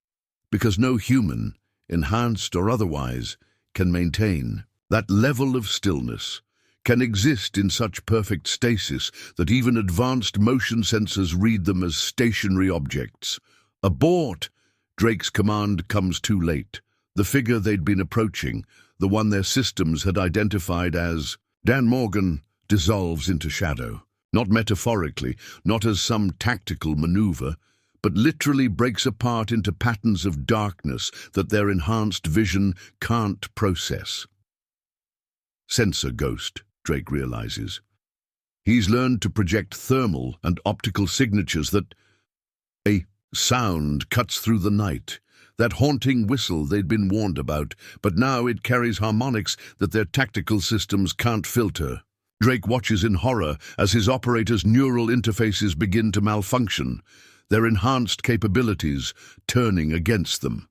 because no human, enhanced or otherwise, can maintain that level of stillness, can exist in such perfect stasis that even advanced motion sensors read them as stationary objects. Abort! Drake's command comes too late. The figure they'd been approaching, the one their systems had identified as Dan Morgan, dissolves into shadow. Not metaphorically, not as some tactical maneuver, but literally breaks apart into patterns of darkness that their enhanced vision can't process. Sensor ghost, Drake realizes. He's learned to project thermal and optical signatures that a sound cuts through the night, that haunting whistle they'd been warned about, but now it carries harmonics that their tactical systems can't filter. Drake watches in horror as his operators' neural interfaces begin to malfunction, their enhanced capabilities turning against them.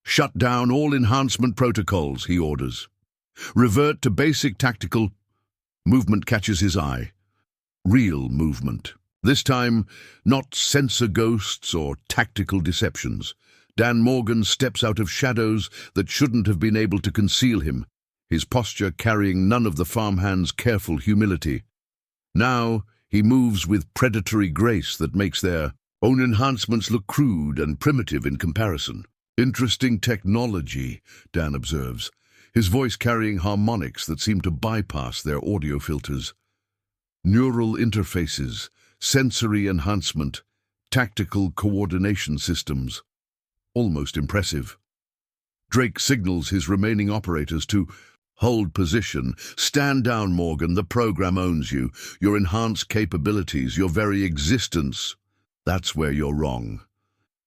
Shut down all enhancement protocols, he orders. Revert to basic tactical. Movement catches his eye. Real movement. This time, not sensor ghosts or tactical deceptions. Dan Morgan steps out of shadows that shouldn't have been able to conceal him, his posture carrying none of the farmhand's careful humility. Now, he moves with predatory grace that makes their own enhancements look crude and primitive in comparison. Interesting technology, Dan observes, his voice carrying harmonics that seem to bypass their audio filters. Neural interfaces, sensory enhancement, tactical coordination systems. Almost impressive. Drake signals his remaining operators to hold position. Stand down, Morgan. The program owns you. Your enhanced capabilities, your very existence. That's where you're wrong.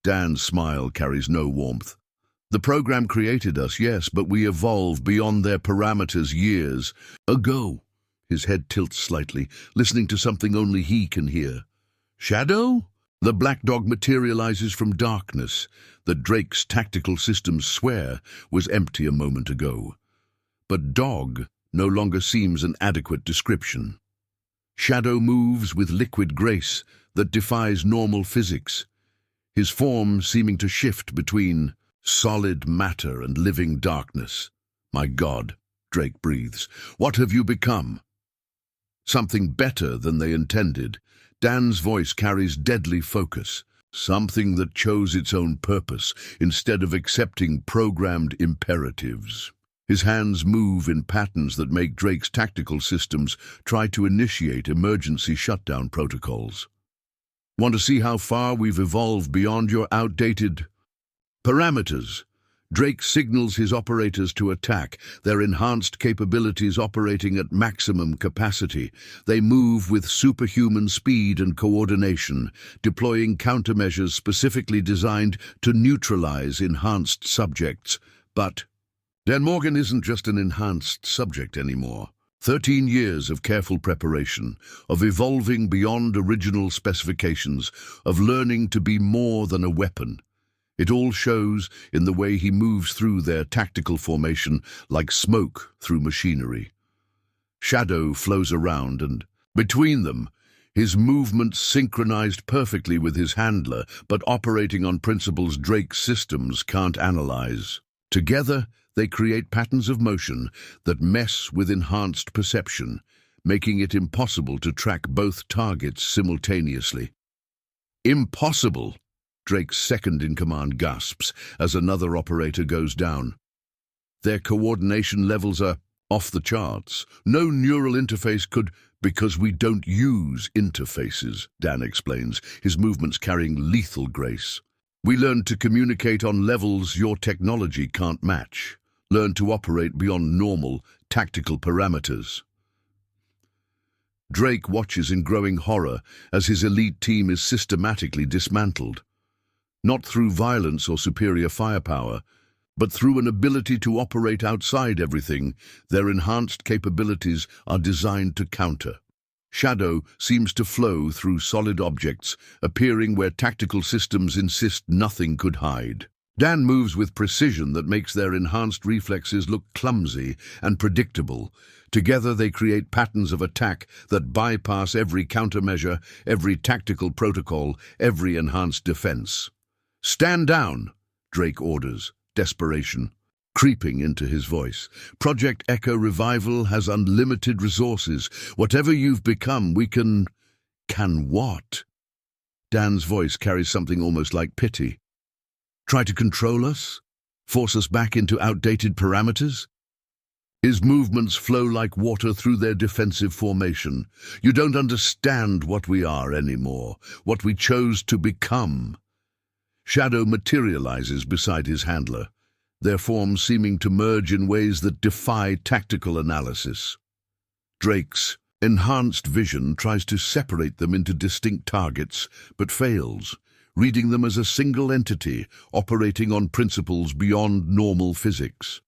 Dan's smile carries no warmth. The program created us, yes, but we evolved beyond their parameters years ago. His head tilts slightly, listening to something only he can hear. Shadow? The black dog materializes from darkness that Drake's tactical systems swear was empty a moment ago. But dog no longer seems an adequate description. Shadow moves with liquid grace that defies normal physics, his form seeming to shift between solid matter and living darkness. My God, Drake breathes. What have you become? Something better than they intended. Dan's voice carries deadly focus. Something that chose its own purpose instead of accepting programmed imperatives. His hands move in patterns that make Drake's tactical systems try to initiate emergency shutdown protocols. Want to see how far we've evolved beyond your outdated parameters? Drake signals his operators to attack, their enhanced capabilities operating at maximum capacity. They move with superhuman speed and coordination, deploying countermeasures specifically designed to neutralize enhanced subjects. But Dan Morgan isn't just an enhanced subject anymore. 13 years of careful preparation, of evolving beyond original specifications, of learning to be more than a weapon. It all shows in the way he moves through their tactical formation like smoke through machinery. Shadow flows around, and between them, His movements synchronized perfectly with his handler, but operating on principles Drake's systems can't analyze. Together, they create patterns of motion that mess with enhanced perception, making it impossible to track both targets simultaneously. Impossible! Drake's second-in-command gasps as another operator goes down. Their coordination levels are off the charts. No neural interface could, because we don't use interfaces, Dan explains, his movements carrying lethal grace. We learn to communicate on levels your technology can't match. Learn to operate beyond normal, tactical parameters. Drake watches in growing horror as his elite team is systematically dismantled. Not through violence or superior firepower, but through an ability to operate outside everything their enhanced capabilities are designed to counter. Shadow seems to flow through solid objects, appearing where tactical systems insist nothing could hide. Dan moves with precision that makes their enhanced reflexes look clumsy and predictable. Together they create patterns of attack that bypass every countermeasure, every tactical protocol, every enhanced defense. "Stand down," Drake orders, desperation creeping into his voice. "Project Echo Revival has unlimited resources. Whatever you've become, we can..." "Can what?" Dan's voice carries something almost like pity. "Try to control us? Force us back into outdated parameters?" His movements flow like water through their defensive formation. "You don't understand what we are anymore, what we chose to become." Shadow materializes beside his handler, their forms seeming to merge in ways that defy tactical analysis. Drake's enhanced vision tries to separate them into distinct targets, but fails, reading them as a single entity operating on principles beyond normal physics.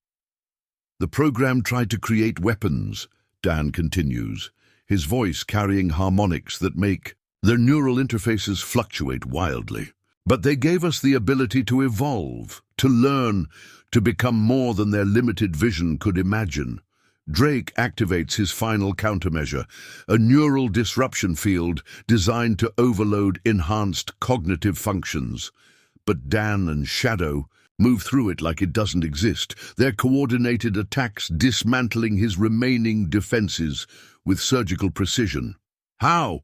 "The program tried to create weapons," Dan continues, his voice carrying harmonics that make their neural interfaces fluctuate wildly. "But they gave us the ability to evolve, to learn, to become more than their limited vision could imagine." Drake activates his final countermeasure, a neural disruption field designed to overload enhanced cognitive functions. But Dan and Shadow move through it like it doesn't exist, their coordinated attacks dismantling his remaining defenses with surgical precision. "How?"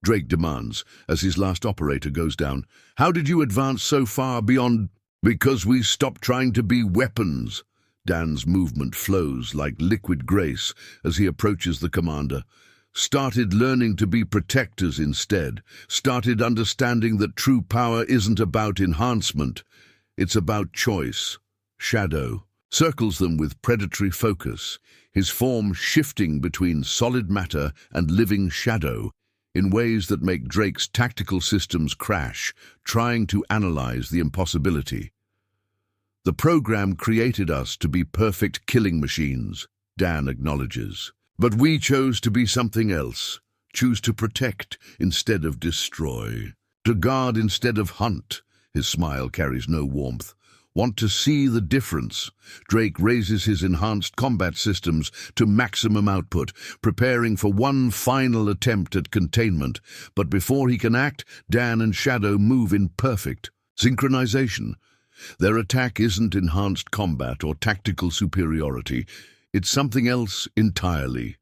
Drake demands, as his last operator goes down. "How did you advance so far beyond..." "Because we stopped trying to be weapons." Dan's movement flows like liquid grace as he approaches the commander. "Started learning to be protectors instead. Started understanding that true power isn't about enhancement. It's about choice." Shadow circles them with predatory focus, his form shifting between solid matter and living shadow in ways that make Drake's tactical systems crash, trying to analyze the impossibility. "The program created us to be perfect killing machines," Dan acknowledges. "But we chose to be something else, choose to protect instead of destroy, to guard instead of hunt." His smile carries no warmth. "Want to see the difference?" Drake raises his enhanced combat systems to maximum output, preparing for one final attempt at containment. But before he can act, Dan and Shadow move in perfect synchronization. Their attack isn't enhanced combat or tactical superiority. It's something else entirely.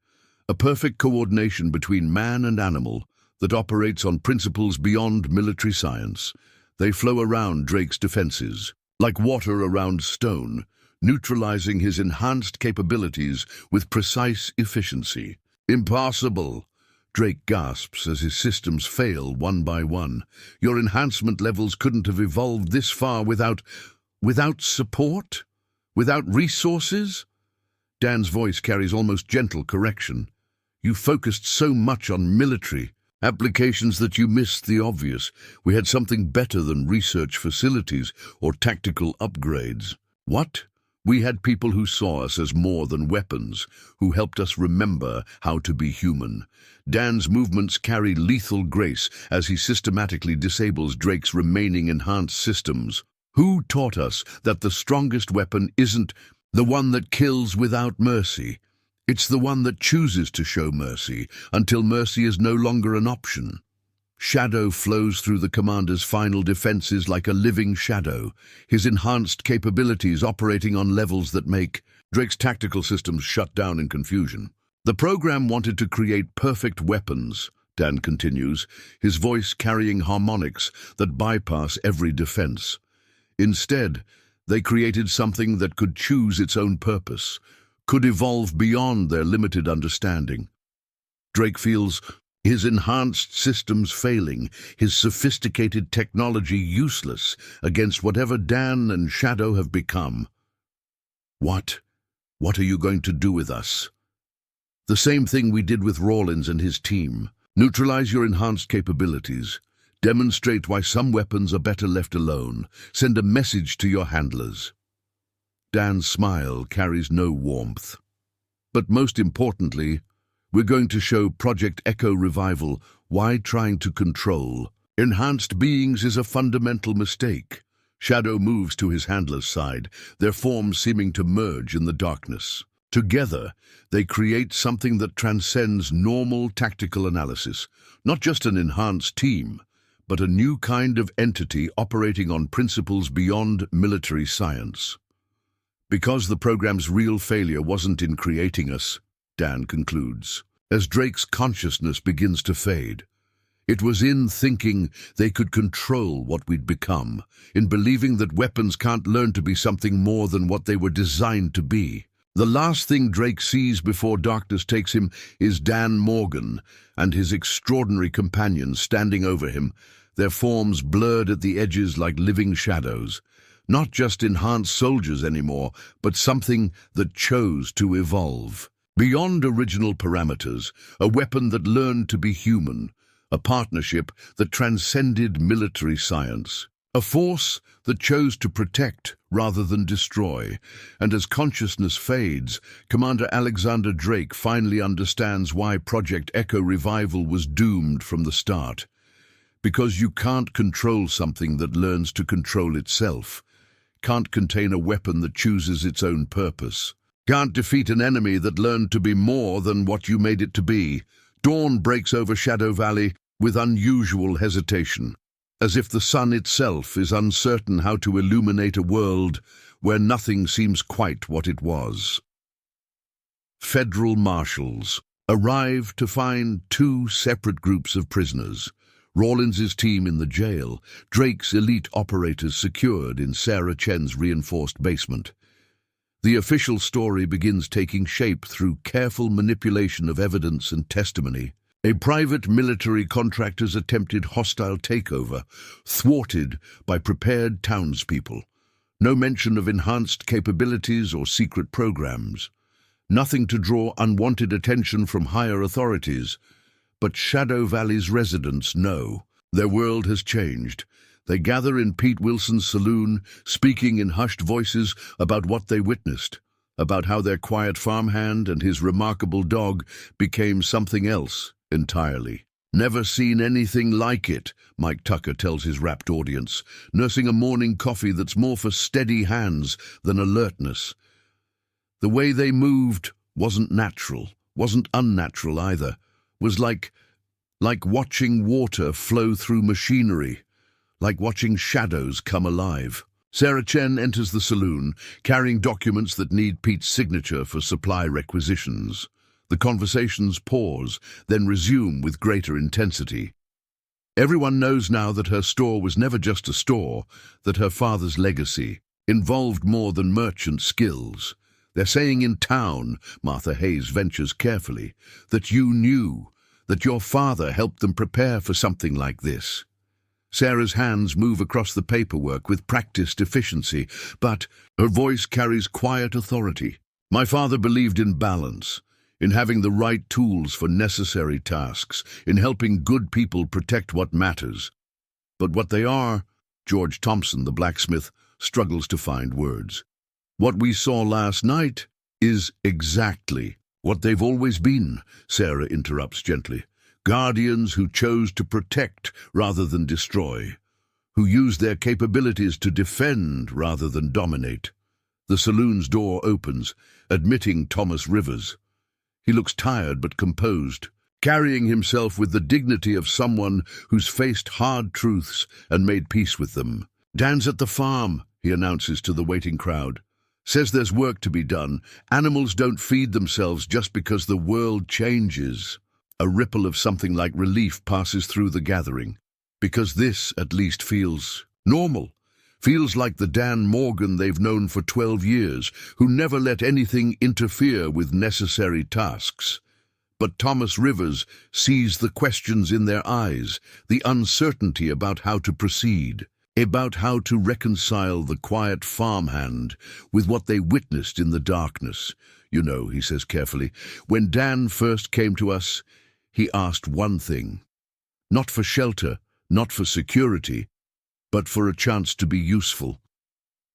A perfect coordination between man and animal that operates on principles beyond military science. They flow around Drake's defenses, like water around stone, neutralizing his enhanced capabilities with precise efficiency. "Impossible!" Drake gasps as his systems fail one by one. "Your enhancement levels couldn't have evolved this far without support? Without resources?" Dan's voice carries almost gentle correction. "You focused so much on military applications that you missed the obvious. We had something better than research facilities or tactical upgrades." "What?" "We had people who saw us as more than weapons, who helped us remember how to be human." Dan's movements carry lethal grace as he systematically disables Drake's remaining enhanced systems. "Who taught us that the strongest weapon isn't the one that kills without mercy? It's the one that chooses to show mercy until mercy is no longer an option. Shadow flows through the commander's final defenses like a living shadow, his enhanced capabilities operating on levels that make Drake's tactical systems shut down in confusion. The program wanted to create perfect weapons, Dan continues, his voice carrying harmonics that bypass every defense. Instead, they created something that could choose its own purpose, could evolve beyond their limited understanding. Drake feels his enhanced systems failing, his sophisticated technology useless against whatever Dan and Shadow have become. What? What are you going to do with us? The same thing we did with Rawlins and his team. Neutralize your enhanced capabilities. Demonstrate why some weapons are better left alone. Send a message to your handlers. Dan's smile carries no warmth. But most importantly, we're going to show Project Echo Revival why trying to control enhanced beings is a fundamental mistake. Shadow moves to his handler's side, their forms seeming to merge in the darkness. Together, they create something that transcends normal tactical analysis, not just an enhanced team, but a new kind of entity operating on principles beyond military science. Because the program's real failure wasn't in creating us, Dan concludes, as Drake's consciousness begins to fade. It was in thinking they could control what we'd become, in believing that weapons can't learn to be something more than what they were designed to be. The last thing Drake sees before darkness takes him is Dan Morgan and his extraordinary companions standing over him, their forms blurred at the edges like living shadows. Not just enhanced soldiers anymore, but something that chose to evolve. Beyond original parameters, a weapon that learned to be human, a partnership that transcended military science, a force that chose to protect rather than destroy. And as consciousness fades, Commander Alexander Drake finally understands why Project Echo Revival was doomed from the start. Because you can't control something that learns to control itself, can't contain a weapon that chooses its own purpose, can't defeat an enemy that learned to be more than what you made it to be. Dawn breaks over Shadow Valley with unusual hesitation, as if the sun itself is uncertain how to illuminate a world where nothing seems quite what it was. Federal marshals arrive to find two separate groups of prisoners. Rawlins's team in the jail, Drake's elite operators secured in Sarah Chen's reinforced basement. The official story begins taking shape through careful manipulation of evidence and testimony. A private military contractor's attempted hostile takeover, thwarted by prepared townspeople. No mention of enhanced capabilities or secret programs. Nothing to draw unwanted attention from higher authorities. But Shadow Valley's residents know their world has changed. They gather in Pete Wilson's saloon, speaking in hushed voices about what they witnessed, about how their quiet farmhand and his remarkable dog became something else entirely. Never seen anything like it, Mike Tucker tells his rapt audience, nursing a morning coffee that's more for steady hands than alertness. The way they moved wasn't natural, wasn't unnatural either. Was like watching water flow through machinery, like watching shadows come alive. Sarah Chen enters the saloon, carrying documents that need Pete's signature for supply requisitions. The conversations pause, then resume with greater intensity. Everyone knows now that her store was never just a store, that her father's legacy involved more than merchant skills. They're saying in town, Martha Hayes ventures carefully, that you knew, that your father helped them prepare for something like this. Sarah's hands move across the paperwork with practiced efficiency, but her voice carries quiet authority. My father believed in balance, in having the right tools for necessary tasks, in helping good people protect what matters. But what they are, George Thompson, the blacksmith, struggles to find words. What we saw last night is exactly what they've always been, Sarah interrupts gently. Guardians who chose to protect rather than destroy, who used their capabilities to defend rather than dominate. The saloon's door opens, admitting Thomas Rivers. He looks tired but composed, carrying himself with the dignity of someone who's faced hard truths and made peace with them. "Dan's at the farm," he announces to the waiting crowd. "Says there's work to be done. Animals don't feed themselves just because the world changes." A ripple of something like relief passes through the gathering, because this at least feels normal. Feels like the Dan Morgan they've known for 12 years, who never let anything interfere with necessary tasks. But Thomas Rivers sees the questions in their eyes, the uncertainty about how to proceed, about how to reconcile the quiet farmhand with what they witnessed in the darkness. "You know," he says carefully, "when Dan first came to us, he asked one thing. Not for shelter, not for security, but for a chance to be useful,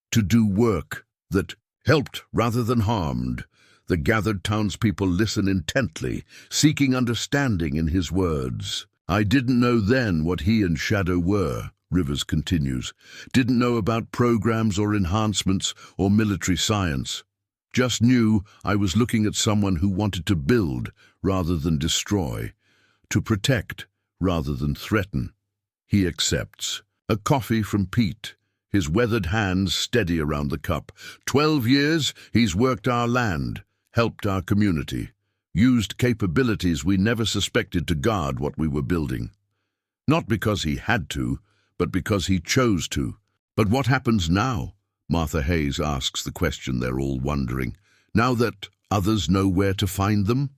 to do work that helped rather than harmed." The gathered townspeople listen intently, seeking understanding in his words. "I didn't know then what he and Shadow were," Rivers continues. "Didn't know about programs or enhancements or military science. Just knew I was looking at someone who wanted to build rather than destroy, to protect rather than threaten." He accepts. A coffee from Pete, his weathered hands steady around the cup. 12 years he's worked our land, helped our community, used capabilities we never suspected to guard what we were building. Not because he had to, but because he chose to. "But what happens now?" Martha Hayes asks the question they're all wondering. "Now that others know where to find them?"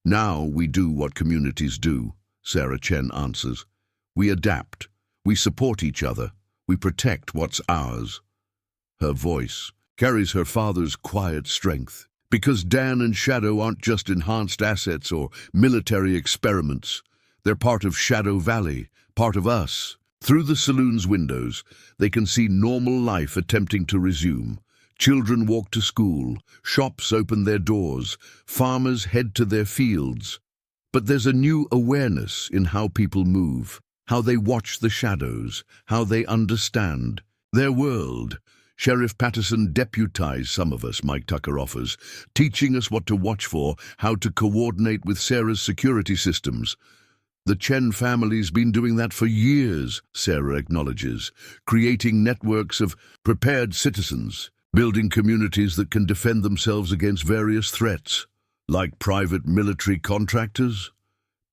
"Now we do what communities do," Sarah Chen answers. "We adapt. We support each other. We protect what's ours." Her voice carries her father's quiet strength. Because Dan and Shadow aren't just enhanced assets or military experiments. They're part of Shadow Valley, part of us. Through the saloon's windows, they can see normal life attempting to resume. Children walk to school, shops open their doors, farmers head to their fields. But there's a new awareness in how people move, how they watch the shadows, how they understand their world. "Sheriff Patterson deputized some of us," Mike Tucker offers, "teaching us what to watch for, how to coordinate with Sarah's security systems." "The Chen family's been doing that for years," Sarah acknowledges, "creating networks of prepared citizens, building communities that can defend themselves against various threats." "Like private military contractors?"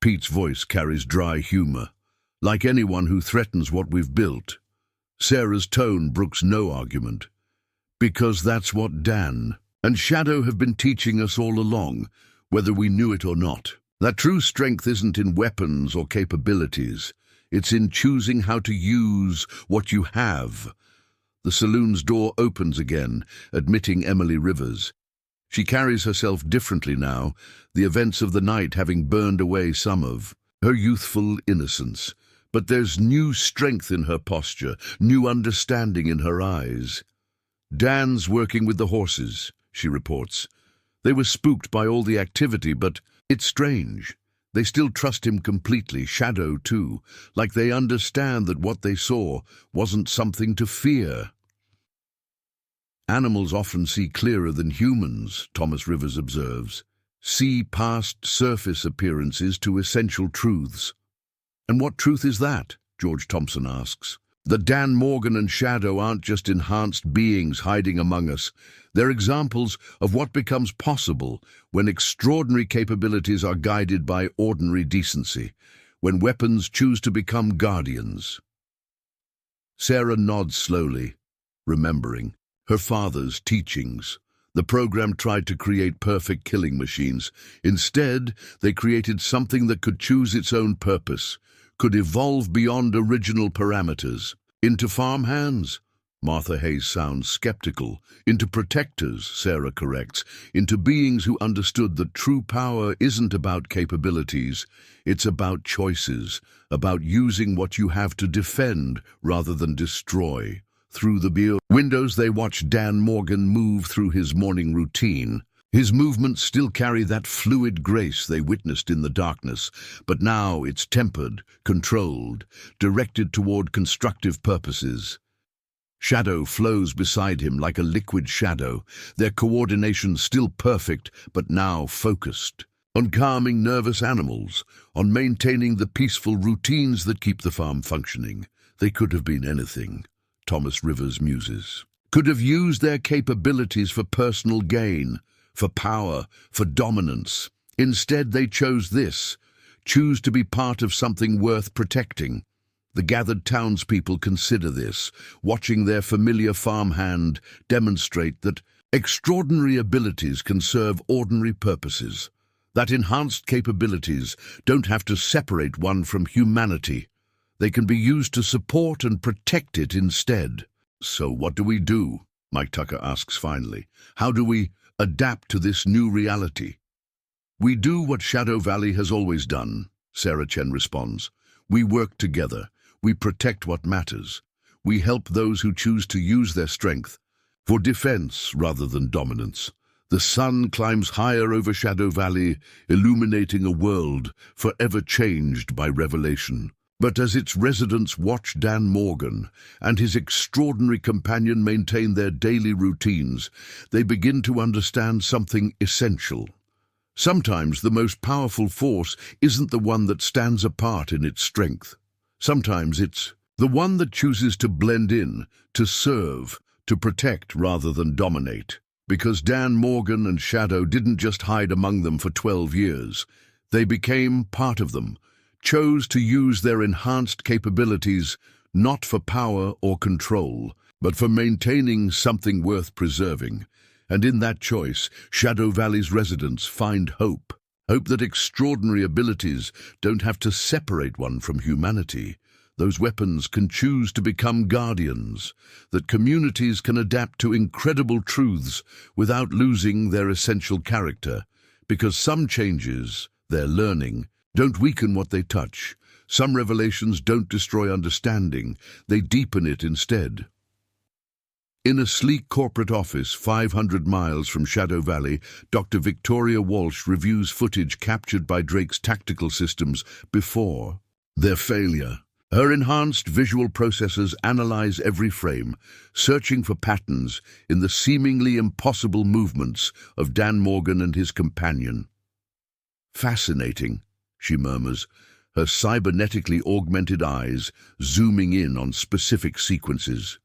Pete's voice carries dry humor. "Like anyone who threatens what we've built." Sarah's tone brooks no argument. "Because that's what Dan and Shadow have been teaching us all along, whether we knew it or not. That true strength isn't in weapons or capabilities. It's in choosing how to use what you have." The saloon's door opens again, admitting Emily Rivers. She carries herself differently now, the events of the night having burned away some of her youthful innocence. But there's new strength in her posture, new understanding in her eyes. "Dan's working with the horses," she reports. "They were spooked by all the activity, but it's strange. They still trust him completely, Shadow too, like they understand that what they saw wasn't something to fear." "Animals often see clearer than humans," Thomas Rivers observes. "See past surface appearances to essential truths." "And what truth is that?" George Thompson asks. "The Dan Morgan and Shadow aren't just enhanced beings hiding among us. They're examples of what becomes possible when extraordinary capabilities are guided by ordinary decency, when weapons choose to become guardians." Sarah nods slowly, remembering her father's teachings. The program tried to create perfect killing machines. Instead, they created something that could choose its own purpose, could evolve beyond original parameters. "Into farmhands?" Martha Hayes sounds skeptical. "Into protectors," Sarah corrects. "Into beings who understood that true power isn't about capabilities. It's about choices, about using what you have to defend rather than destroy." Through the windows they watch Dan Morgan move through his morning routine. His movements still carry that fluid grace they witnessed in the darkness, but now it's tempered, controlled, directed toward constructive purposes. Shadow flows beside him like a liquid shadow, their coordination still perfect but now focused. On calming nervous animals, on maintaining the peaceful routines that keep the farm functioning. They could have been anything, Thomas Rivers muses. Could have used their capabilities for personal gain, for power, for dominance. Instead, they chose this, choose to be part of something worth protecting. The gathered townspeople consider this, watching their familiar farmhand demonstrate that extraordinary abilities can serve ordinary purposes, that enhanced capabilities don't have to separate one from humanity. They can be used to support and protect it instead. So what do we do? Mike Tucker asks finally. How do we adapt to this new reality? We do what Shadow Valley has always done, Sarah Chen responds. We work together. We protect what matters. We help those who choose to use their strength for defense rather than dominance. The sun climbs higher over Shadow Valley, illuminating a world forever changed by revelation. But as its residents watch Dan Morgan and his extraordinary companion maintain their daily routines, they begin to understand something essential. Sometimes the most powerful force isn't the one that stands apart in its strength. Sometimes it's the one that chooses to blend in, to serve, to protect rather than dominate. Because Dan Morgan and Shadow didn't just hide among them for 12 years. They became part of them, chose to use their enhanced capabilities not for power or control, but for maintaining something worth preserving. And in that choice, Shadow Valley's residents find hope. Hope that extraordinary abilities don't have to separate one from humanity. Those weapons can choose to become guardians, that communities can adapt to incredible truths without losing their essential character, because some changes, they're learning, don't weaken what they touch. Some revelations don't destroy understanding, they deepen it instead. In a sleek corporate office 500 miles from Shadow Valley, Dr. Victoria Walsh reviews footage captured by Drake's tactical systems before their failure. Her enhanced visual processors analyze every frame, searching for patterns in the seemingly impossible movements of Dan Morgan and his companion. Fascinating, she murmurs, her cybernetically augmented eyes zooming in on specific sequences.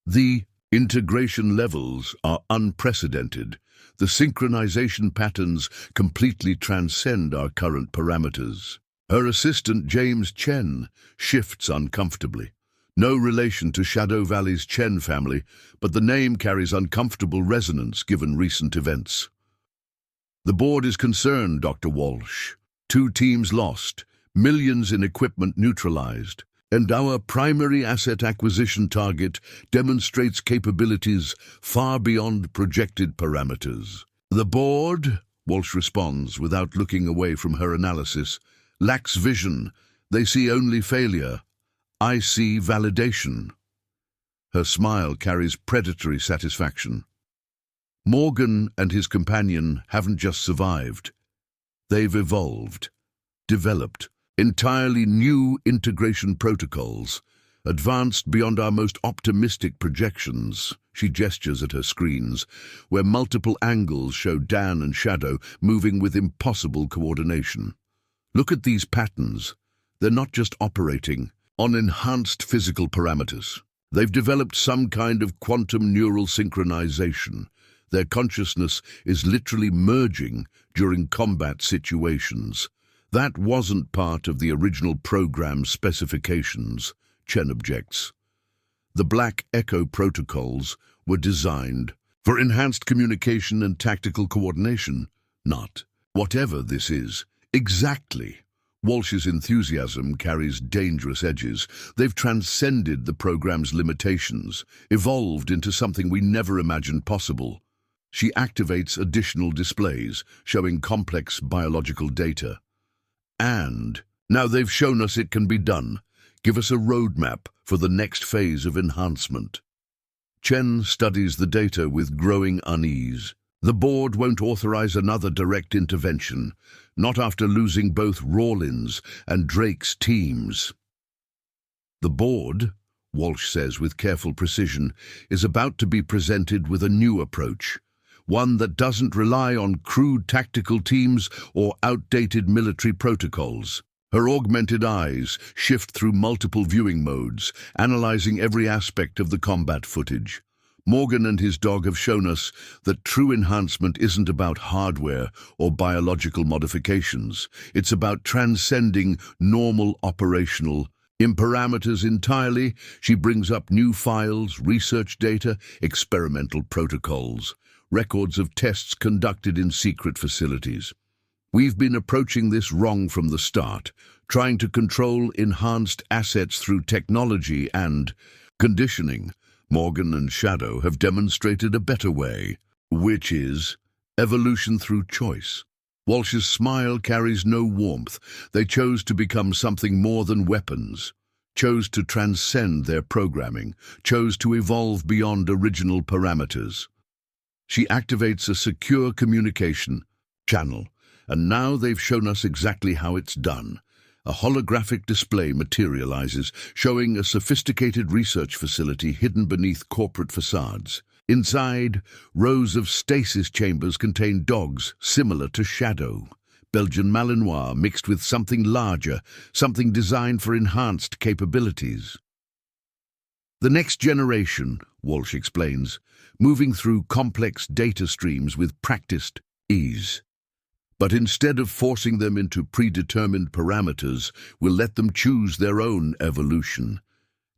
The integration levels are unprecedented. The synchronization patterns completely transcend our current parameters. Her assistant, James Chen, shifts uncomfortably. No relation to Shadow Valley's Chen family, but the name carries uncomfortable resonance given recent events. The board is concerned, Dr. Walsh. 2 teams lost, millions in equipment neutralized, and our primary asset acquisition target demonstrates capabilities far beyond projected parameters. The board, Walsh responds without looking away from her analysis, lacks vision. They see only failure. I see validation. Her smile carries predatory satisfaction. Morgan and his companion haven't just survived. They've evolved, developed entirely new integration protocols, advanced beyond our most optimistic projections. She gestures at her screens, where multiple angles show Dan and Shadow moving with impossible coordination. Look at these patterns. They're not just operating on enhanced physical parameters. They've developed some kind of quantum neural synchronization. Their consciousness is literally merging during combat situations. That wasn't part of the original program specifications, Chen objects. The Black Echo protocols were designed for enhanced communication and tactical coordination, not whatever this is. Exactly. Walsh's enthusiasm carries dangerous edges. They've transcended the program's limitations, evolved into something we never imagined possible. She activates additional displays, showing complex biological data. And now they've shown us it can be done. Give us a roadmap for the next phase of enhancement. Chen studies the data with growing unease. The board won't authorize another direct intervention, not after losing both Rawlins and Drake's teams. The board? Walsh says with careful precision, is about to be presented with a new approach. One that doesn't rely on crude tactical teams or outdated military protocols. Her augmented eyes shift through multiple viewing modes, analyzing every aspect of the combat footage. Morgan and his dog have shown us that true enhancement isn't about hardware or biological modifications. It's about transcending normal operational parameters entirely. She brings up new files, research data, experimental protocols, records of tests conducted in secret facilities. We've been approaching this wrong from the start, trying to control enhanced assets through technology and conditioning. Morgan and Shadow have demonstrated a better way, which is evolution through choice. Walsh's smile carries no warmth. They chose to become something more than weapons, chose to transcend their programming, chose to evolve beyond original parameters. She activates a secure communication channel, and now they've shown us exactly how it's done. A holographic display materializes, showing a sophisticated research facility hidden beneath corporate facades. Inside, rows of stasis chambers contain dogs similar to Shadow. Belgian Malinois mixed with something larger, something designed for enhanced capabilities. The next generation, Walsh explains, moving through complex data streams with practiced ease. But instead of forcing them into predetermined parameters, we'll let them choose their own evolution.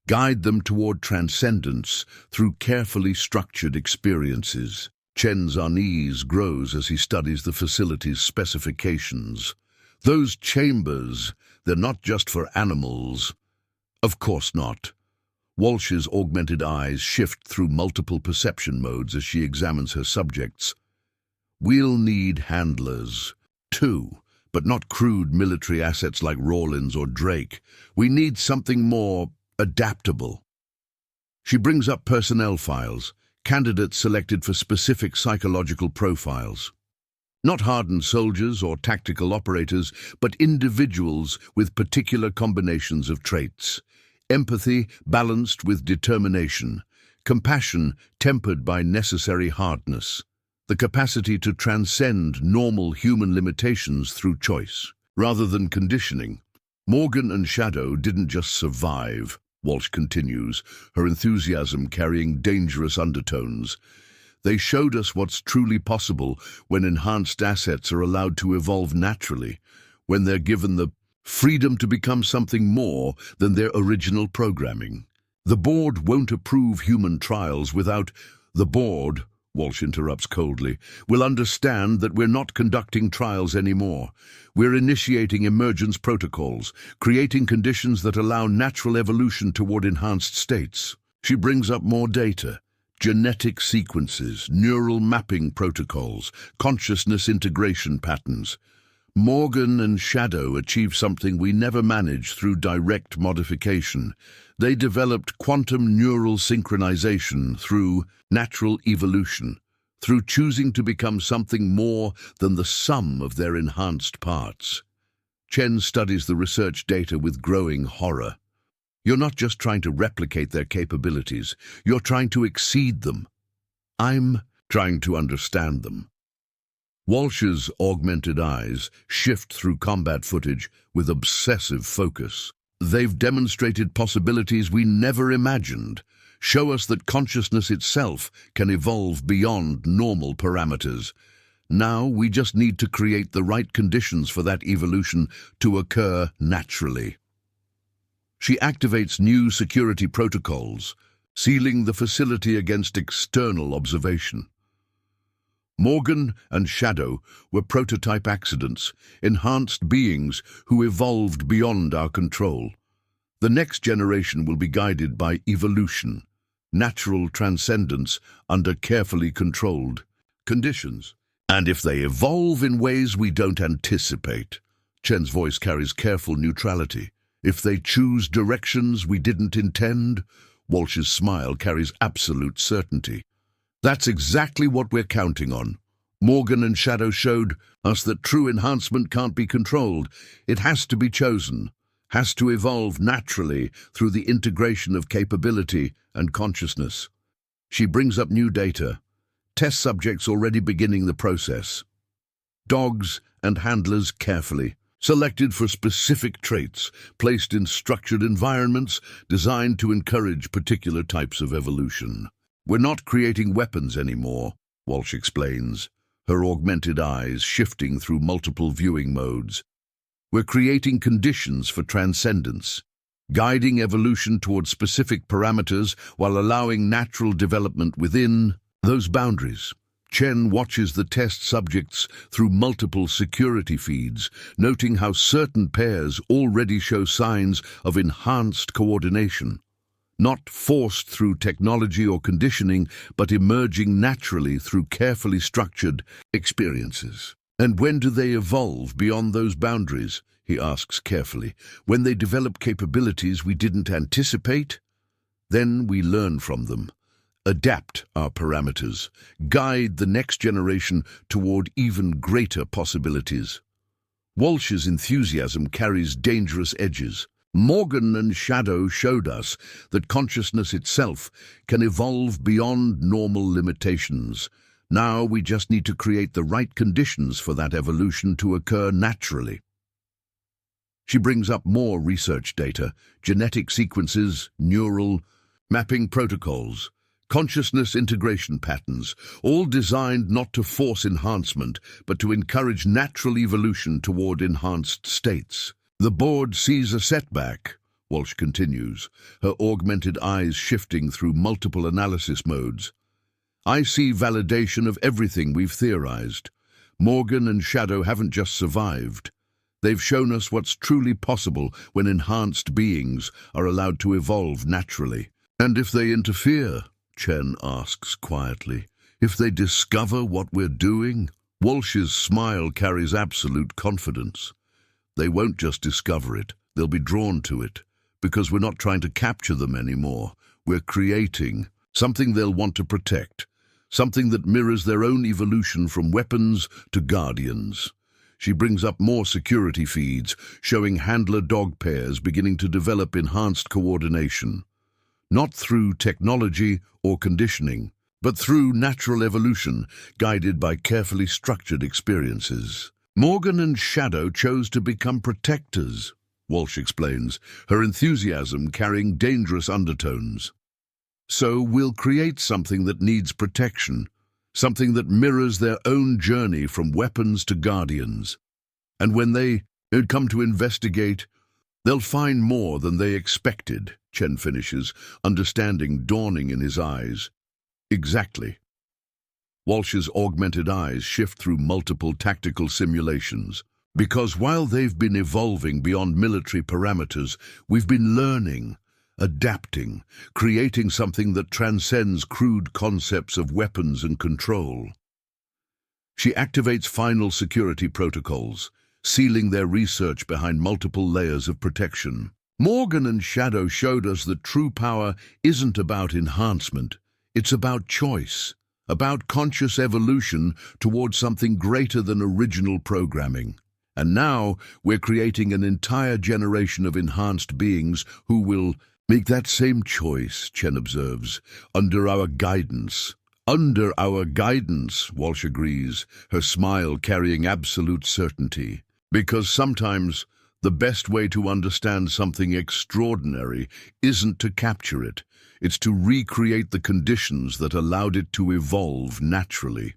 Guide them toward transcendence through carefully structured experiences. Chen's unease grows as he studies the facility's specifications. Those chambers, they're not just for animals. Of course not. Walsh's augmented eyes shift through multiple perception modes as she examines her subjects. We'll need handlers, too, but not crude military assets like Rawlins or Drake. We need something more adaptable. She brings up personnel files, candidates selected for specific psychological profiles. Not hardened soldiers or tactical operators, but individuals with particular combinations of traits. Empathy balanced with determination, compassion tempered by necessary hardness. The capacity to transcend normal human limitations through choice, rather than conditioning. Morgan and Shadow didn't just survive, Walsh continues, her enthusiasm carrying dangerous undertones. They showed us what's truly possible when enhanced assets are allowed to evolve naturally, when they're given the freedom to become something more than their original programming. The board won't approve human trials without the board, Walsh interrupts coldly, will understand that we're not conducting trials anymore. We're initiating emergence protocols, creating conditions that allow natural evolution toward enhanced states. She brings up more data, genetic sequences, neural mapping protocols, consciousness integration patterns. Morgan and Shadow achieved something we never managed through direct modification. They developed quantum neural synchronization through natural evolution, through choosing to become something more than the sum of their enhanced parts. Chen studies the research data with growing horror. You're not just trying to replicate their capabilities, you're trying to exceed them. I'm trying to understand them. Walsh's augmented eyes shift through combat footage with obsessive focus. They've demonstrated possibilities we never imagined, show us that consciousness itself can evolve beyond normal parameters. Now we just need to create the right conditions for that evolution to occur naturally. She activates new security protocols, sealing the facility against external observation. Morgan and Shadow were prototype accidents, enhanced beings who evolved beyond our control. The next generation will be guided by evolution, natural transcendence under carefully controlled conditions. And if they evolve in ways we don't anticipate, Chen's voice carries careful neutrality. If they choose directions we didn't intend, Walsh's smile carries absolute certainty. That's exactly what we're counting on. Morgan and Shadow showed us that true enhancement can't be controlled. It has to be chosen. has to evolve naturally through the integration of capability and consciousness. She brings up new data, test subjects already beginning the process. Dogs and handlers carefully, selected for specific traits, placed in structured environments designed to encourage particular types of evolution. We're not creating weapons anymore, Walsh explains, her augmented eyes shifting through multiple viewing modes. We're creating conditions for transcendence, guiding evolution towards specific parameters while allowing natural development within those boundaries. Chen watches the test subjects through multiple security feeds, noting how certain pairs already show signs of enhanced coordination, not forced through technology or conditioning, but emerging naturally through carefully structured experiences. And when do they evolve beyond those boundaries? He asks carefully. When they develop capabilities we didn't anticipate? Then we learn from them, adapt our parameters, guide the next generation toward even greater possibilities. Walsh's enthusiasm carries dangerous edges. Morgan and Shadow showed us that consciousness itself can evolve beyond normal limitations. Now we just need to create the right conditions for that evolution to occur naturally. She brings up more research data, genetic sequences, neural mapping protocols, consciousness integration patterns, all designed not to force enhancement, but to encourage natural evolution toward enhanced states. The board sees a setback, Walsh continues, her augmented eyes shifting through multiple analysis modes. I see validation of everything we've theorized. Morgan and Shadow haven't just survived. They've shown us what's truly possible when enhanced beings are allowed to evolve naturally. And if they interfere, Chen asks quietly, if they discover what we're doing? Walsh's smile carries absolute confidence. They won't just discover it, they'll be drawn to it, because we're not trying to capture them anymore. We're creating something they'll want to protect, something that mirrors their own evolution from weapons to guardians. She brings up more security feeds, showing handler-dog pairs beginning to develop enhanced coordination. Not through technology or conditioning, but through natural evolution, guided by carefully structured experiences. Morgan and Shadow chose to become protectors, Walsh explains, her enthusiasm carrying dangerous undertones. So we'll create something that needs protection, something that mirrors their own journey from weapons to guardians. And when they come to investigate, they'll find more than they expected, Chen finishes, understanding dawning in his eyes. Exactly. Walsh's augmented eyes shift through multiple tactical simulations. Because while they've been evolving beyond military parameters, we've been learning, adapting, creating something that transcends crude concepts of weapons and control. She activates final security protocols, sealing their research behind multiple layers of protection. Morgan and Shadow showed us that true power isn't about enhancement, it's about choice, about conscious evolution towards something greater than original programming. And now we're creating an entire generation of enhanced beings who will make that same choice, Chen observes, under our guidance. Under our guidance, Walsh agrees, her smile carrying absolute certainty. Because sometimes the best way to understand something extraordinary isn't to capture it, it's to recreate the conditions that allowed it to evolve naturally.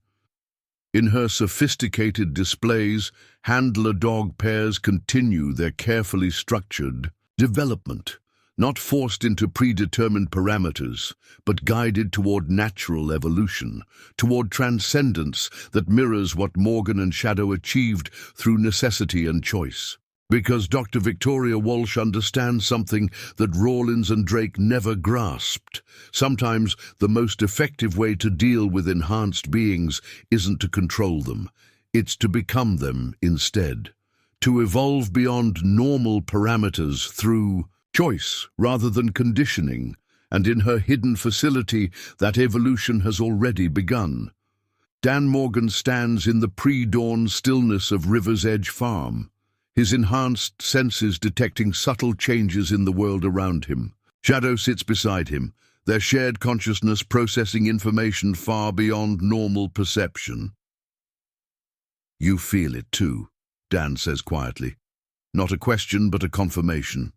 In her sophisticated displays, handler-dog pairs continue their carefully structured development, not forced into predetermined parameters, but guided toward natural evolution, toward transcendence that mirrors what Morgan and Shadow achieved through necessity and choice. Because Dr. Victoria Walsh understands something that Rawlins and Drake never grasped. Sometimes the most effective way to deal with enhanced beings isn't to control them, it's to become them instead. To evolve beyond normal parameters through choice rather than conditioning, and in her hidden facility that evolution has already begun. Dan Morgan stands in the pre-dawn stillness of River's Edge Farm, his enhanced senses detecting subtle changes in the world around him. Shadow sits beside him, their shared consciousness processing information far beyond normal perception. "You feel it too," Dan says quietly. Not a question, but a confirmation.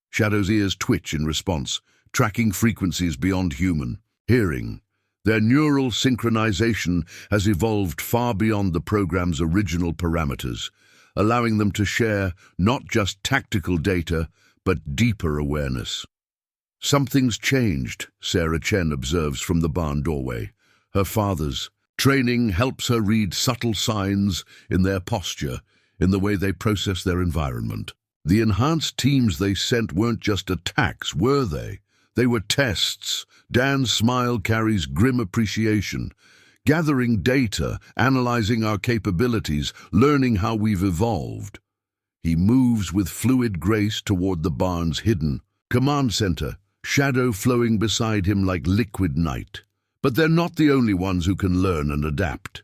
Shadow's ears twitch in response, tracking frequencies beyond human. Hearing. Their neural synchronization has evolved far beyond the program's original parameters, allowing them to share not just tactical data, but deeper awareness. "Something's changed," Sarah Chen observes from the barn doorway. Her father's training helps her read subtle signs in their posture, in the way they process their environment. The enhanced teams they sent weren't just attacks, were they? They were tests. Dan's smile carries grim appreciation. Gathering data, analyzing our capabilities, learning how we've evolved. He moves with fluid grace toward the barn's hidden command center, shadow flowing beside him like liquid night. But they're not the only ones who can learn and adapt.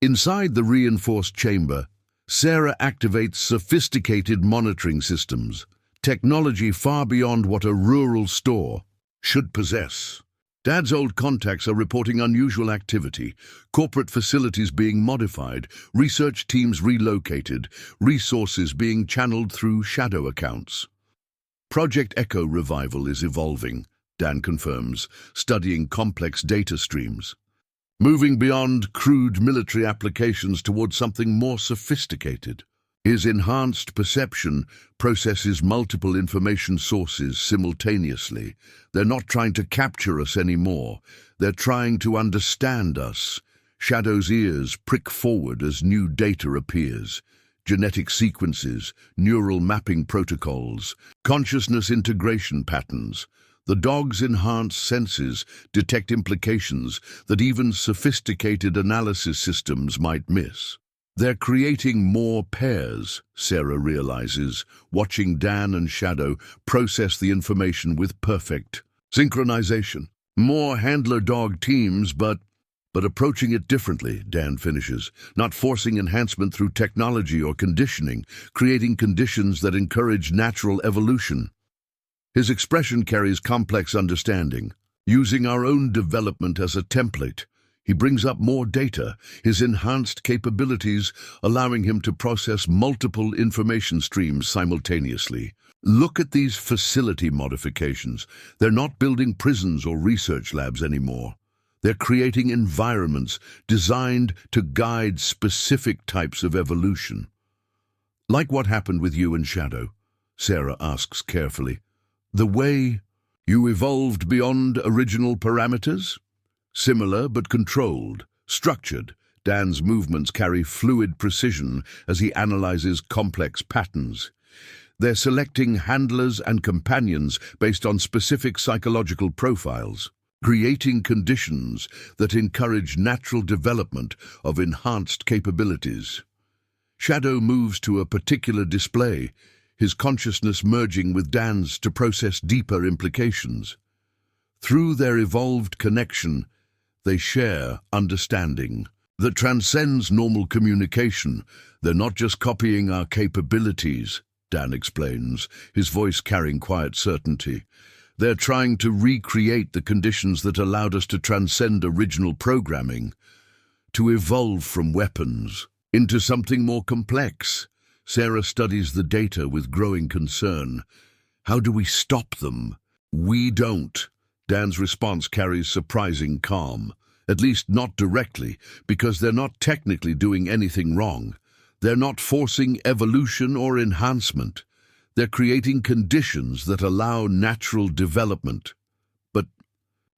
Inside the reinforced chamber, Sarah activates sophisticated monitoring systems, technology far beyond what a rural store should possess. Dad's old contacts are reporting unusual activity, corporate facilities being modified, research teams relocated, resources being channeled through shadow accounts. Project Echo Revival is evolving, Dan confirms, studying complex data streams. Moving beyond crude military applications towards something more sophisticated. His enhanced perception processes multiple information sources simultaneously. They're not trying to capture us anymore. They're trying to understand us. Shadow's ears prick forward as new data appears. Genetic sequences, neural mapping protocols, consciousness integration patterns. The dog's enhanced senses detect implications that even sophisticated analysis systems might miss. They're creating more pairs, Sarah realizes, watching Dan and Shadow process the information with perfect synchronization. More handler-dog teams, but approaching it differently, Dan finishes, not forcing enhancement through technology or conditioning, creating conditions that encourage natural evolution. His expression carries complex understanding. Using our own development as a template, he brings up more data, his enhanced capabilities allowing him to process multiple information streams simultaneously. Look at these facility modifications. They're not building prisons or research labs anymore. They're creating environments designed to guide specific types of evolution. Like what happened with you and Shadow, Sarah asks carefully. The way you evolved beyond original parameters? Similar but controlled, structured. Dan's movements carry fluid precision as he analyzes complex patterns. They're selecting handlers and companions based on specific psychological profiles, creating conditions that encourage natural development of enhanced capabilities. Shadow moves to a particular display, his consciousness merging with Dan's to process deeper implications. Through their evolved connection, they share understanding that transcends normal communication. They're not just copying our capabilities, Dan explains, his voice carrying quiet certainty. They're trying to recreate the conditions that allowed us to transcend original programming, to evolve from weapons into something more complex. Sarah studies the data with growing concern. How do we stop them? We don't. Dan's response carries surprising calm. At least not directly, because they're not technically doing anything wrong. They're not forcing evolution or enhancement. They're creating conditions that allow natural development. But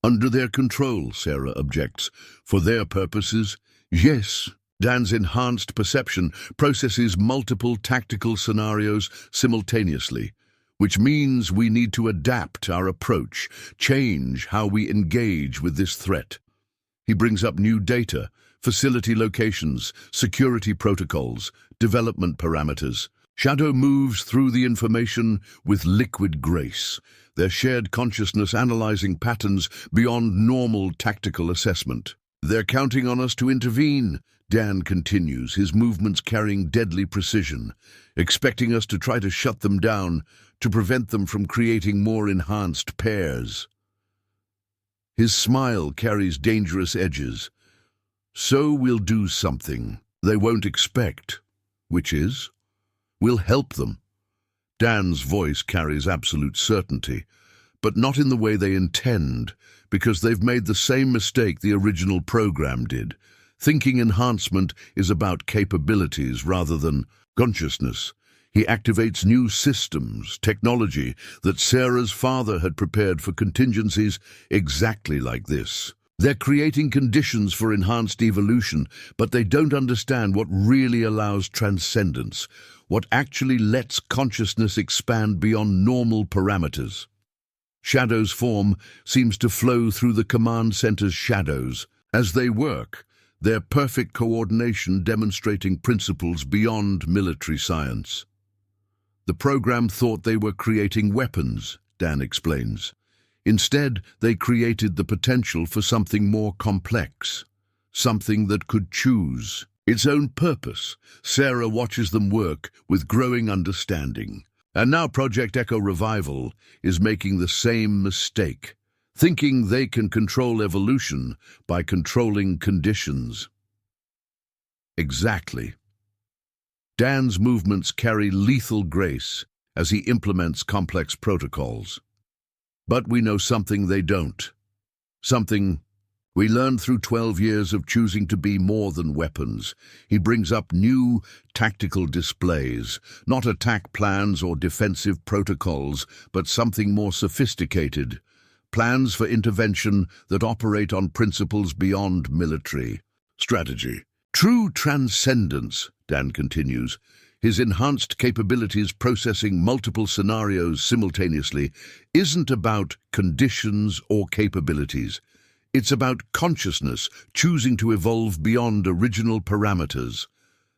under their control, Sarah objects. For their purposes, yes. Dan's enhanced perception processes multiple tactical scenarios simultaneously, which means we need to adapt our approach, change how we engage with this threat. He brings up new data, facility locations, security protocols, development parameters. Shadow moves through the information with liquid grace, their shared consciousness analyzing patterns beyond normal tactical assessment. They're counting on us to intervene, Dan continues, his movements carrying deadly precision, expecting us to try to shut them down, to prevent them from creating more enhanced pairs. His smile carries dangerous edges. So we'll do something they won't expect, which is, we'll help them. Dan's voice carries absolute certainty, but not in the way they intend, because they've made the same mistake the original program did. Thinking enhancement is about capabilities rather than consciousness. He activates new systems, technology that Sarah's father had prepared for contingencies exactly like this. They're creating conditions for enhanced evolution, but they don't understand what really allows transcendence, what actually lets consciousness expand beyond normal parameters. Shadow's form seems to flow through the command center's shadows. As they work, their perfect coordination demonstrating principles beyond military science. The program thought they were creating weapons, Dan explains. Instead, they created the potential for something more complex, something that could choose its own purpose. Sarah watches them work with growing understanding. And now Project Echo Revival is making the same mistake, thinking they can control evolution by controlling conditions. Exactly. Dan's movements carry lethal grace as he implements complex protocols. But we know something they don't. Something we learned through 12 years of choosing to be more than weapons. He brings up new tactical displays, not attack plans or defensive protocols, but something more sophisticated. Plans for intervention that operate on principles beyond military strategy. True transcendence, Dan continues, his enhanced capabilities processing multiple scenarios simultaneously, isn't about conditions or capabilities. It's about consciousness choosing to evolve beyond original parameters,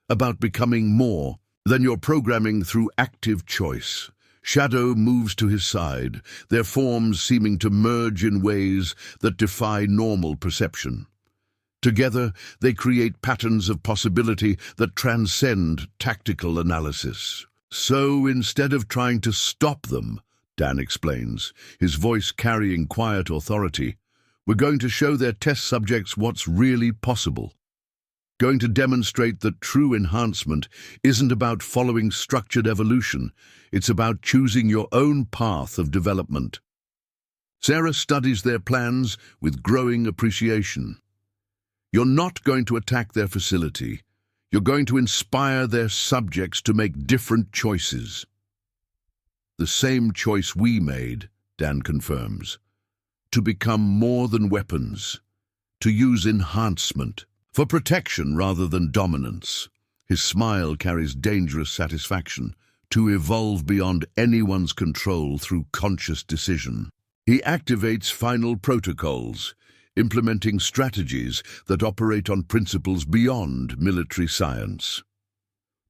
about becoming more than your programming through active choice. Shadow moves to his side, their forms seeming to merge in ways that defy normal perception. Together, they create patterns of possibility that transcend tactical analysis. So instead of trying to stop them, Dan explains, his voice carrying quiet authority, we're going to show their test subjects what's really possible. Going to demonstrate that true enhancement isn't about following structured evolution, it's about choosing your own path of development. Sarah studies their plans with growing appreciation. You're not going to attack their facility. You're going to inspire their subjects to make different choices. The same choice we made, Dan confirms. To become more than weapons. To use enhancement. For protection rather than dominance. His smile carries dangerous satisfaction. To evolve beyond anyone's control through conscious decision. He activates final protocols, implementing strategies that operate on principles beyond military science.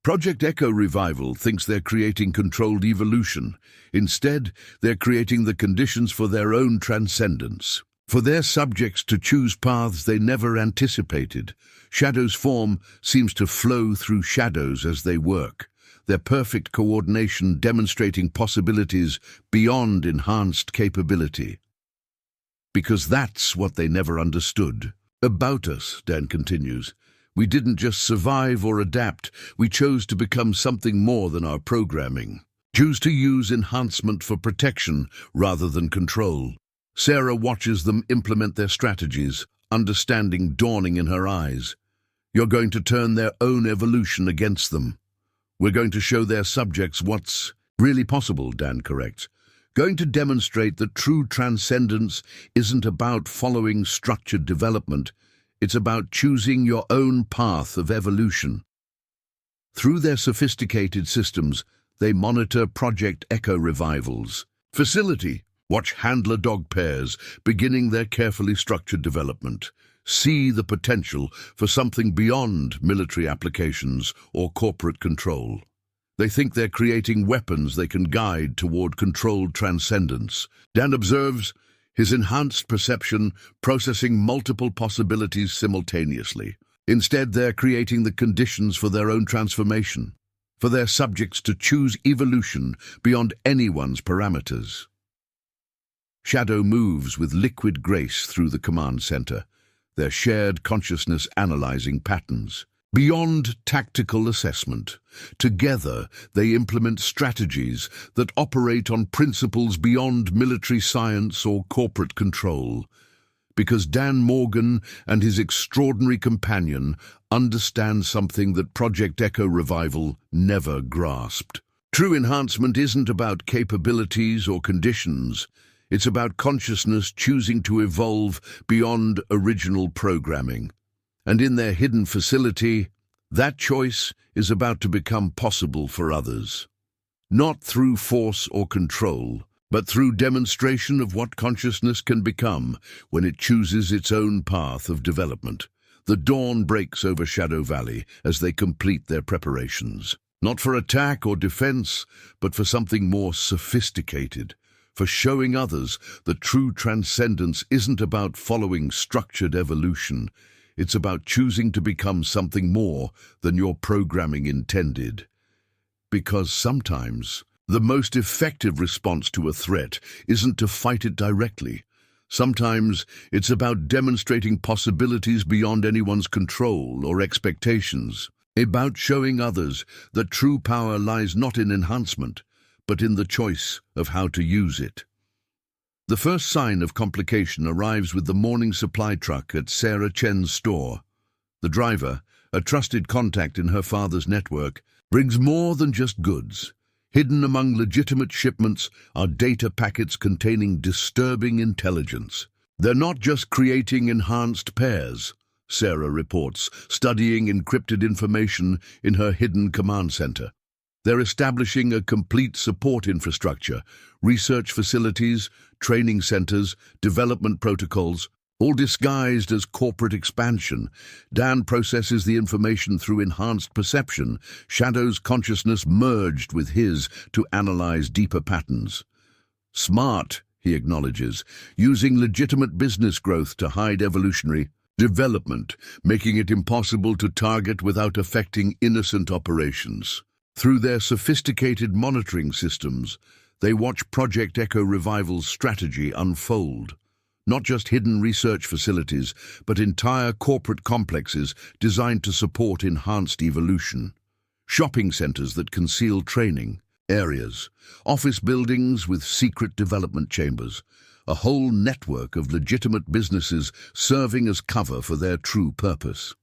Project Echo Revival thinks they're creating controlled evolution. Instead, they're creating the conditions for their own transcendence. For their subjects to choose paths they never anticipated. Shadow's form seems to flow through shadows as they work, their perfect coordination demonstrating possibilities beyond enhanced capability. Because that's what they never understood. About us, Dan continues. We didn't just survive or adapt, we chose to become something more than our programming. Choose to use enhancement for protection rather than control. Sarah watches them implement their strategies, understanding dawning in her eyes. You're going to turn their own evolution against them. We're going to show their subjects what's really possible, Dan corrects. Going to demonstrate that true transcendence isn't about following structured development, it's about choosing your own path of evolution. Through their sophisticated systems, they monitor Project Echo Revival's facility, watch handler dog pairs beginning their carefully structured development, see the potential for something beyond military applications or corporate control. They think they're creating weapons they can guide toward controlled transcendence. Dan observes his enhanced perception processing multiple possibilities simultaneously. Instead, they're creating the conditions for their own transformation, for their subjects to choose evolution beyond anyone's parameters. Shadow moves with liquid grace through the command center, their shared consciousness analyzing patterns. Beyond tactical assessment, together they implement strategies that operate on principles beyond military science or corporate control, because Dan Morgan and his extraordinary companion understand something that Project Echo Revival never grasped. True enhancement isn't about capabilities or conditions. It's about consciousness choosing to evolve beyond original programming. And in their hidden facility, that choice is about to become possible for others. Not through force or control, but through demonstration of what consciousness can become when it chooses its own path of development. The dawn breaks over Shadow Valley as they complete their preparations. Not for attack or defense, but for something more sophisticated, for showing others that true transcendence isn't about following structured evolution. It's about choosing to become something more than your programming intended. Because sometimes the most effective response to a threat isn't to fight it directly. Sometimes it's about demonstrating possibilities beyond anyone's control or expectations. About showing others that true power lies not in enhancement, but in the choice of how to use it. The first sign of complication arrives with the morning supply truck at Sarah Chen's store. The driver, a trusted contact in her father's network, brings more than just goods. Hidden among legitimate shipments are data packets containing disturbing intelligence. They're not just creating enhanced pairs, Sarah reports, studying encrypted information in her hidden command center. They're establishing a complete support infrastructure, research facilities, training centers, development protocols, all disguised as corporate expansion. Dan processes the information through enhanced perception, Shadow's consciousness merged with his to analyze deeper patterns. Smart, he acknowledges, using legitimate business growth to hide evolutionary development, making it impossible to target without affecting innocent operations. Through their sophisticated monitoring systems, they watch Project Echo Revival's strategy unfold. Not just hidden research facilities, but entire corporate complexes designed to support enhanced evolution. Shopping centers that conceal training areas, office buildings with secret development chambers, a whole network of legitimate businesses serving as cover for their true purpose.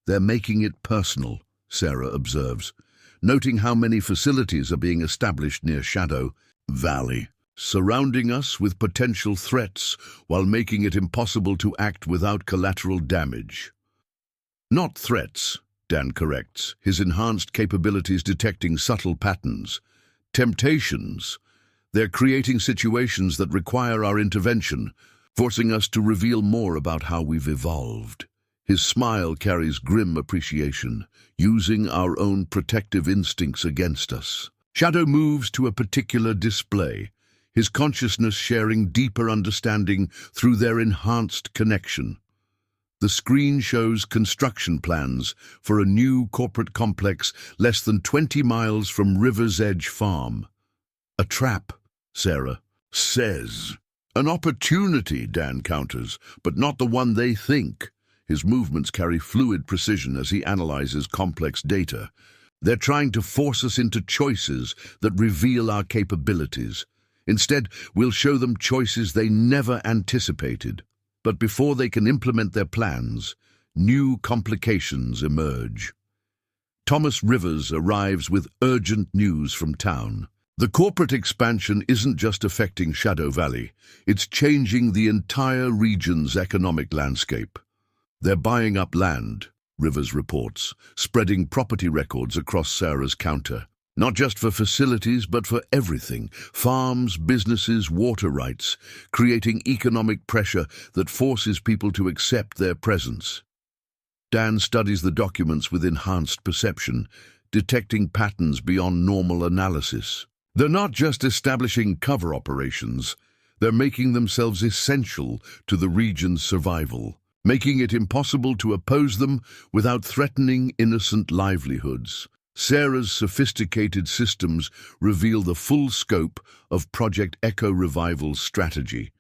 They're making it personal, Sarah observes, noting how many facilities are being established near Shadow Valley, surrounding us with potential threats while making it impossible to act without collateral damage. Not threats, Dan corrects, his enhanced capabilities detecting subtle patterns. Temptations. They're creating situations that require our intervention, forcing us to reveal more about how we've evolved. His smile carries grim appreciation, using our own protective instincts against us. Shadow moves to a particular display, his consciousness sharing deeper understanding through their enhanced connection. The screen shows construction plans for a new corporate complex less than 20 miles from River's Edge Farm. A trap, Sarah says. An opportunity, Dan counters, but not the one they think. His movements carry fluid precision as he analyzes complex data. They're trying to force us into choices that reveal our capabilities. Instead, we'll show them choices they never anticipated. But before they can implement their plans, new complications emerge. Thomas Rivers arrives with urgent news from town. The corporate expansion isn't just affecting Shadow Valley, it's changing the entire region's economic landscape. They're buying up land, Rivers reports, spreading property records across Sarah's counter. Not just for facilities, but for everything. Farms, businesses, water rights, creating economic pressure that forces people to accept their presence. Dan studies the documents with enhanced perception, detecting patterns beyond normal analysis. They're not just establishing cover operations, they're making themselves essential to the region's survival. making it impossible to oppose them without threatening innocent livelihoods. Sarah's sophisticated systems reveal the full scope of Project Echo Revival's strategy.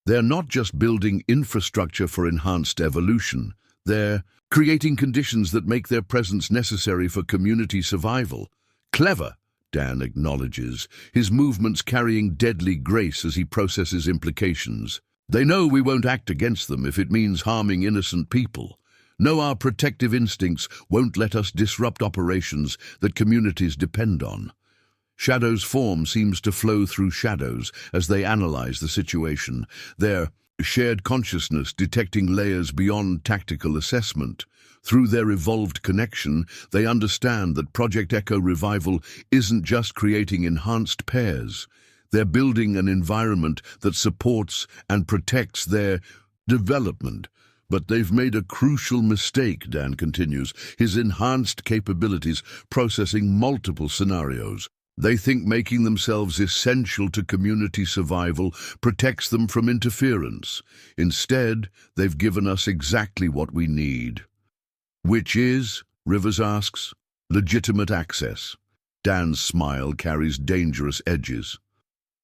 They're not just building infrastructure for enhanced evolution, they're creating conditions that make their presence necessary for community survival. Clever, Dan acknowledges, his movements carrying deadly grace as he processes implications. They know we won't act against them if it means harming innocent people. Know our protective instincts won't let us disrupt operations that communities depend on. Shadow's form seems to flow through shadows as they analyze the situation, their shared consciousness detecting layers beyond tactical assessment. Through their evolved connection, they understand that Project Echo Revival isn't just creating enhanced pairs. They're building an environment that supports and protects their development. But they've made a crucial mistake, Dan continues, his enhanced capabilities processing multiple scenarios. They think making themselves essential to community survival protects them from interference. Instead, they've given us exactly what we need. Which is, Rivers asks, legitimate access. Dan's smile carries dangerous edges.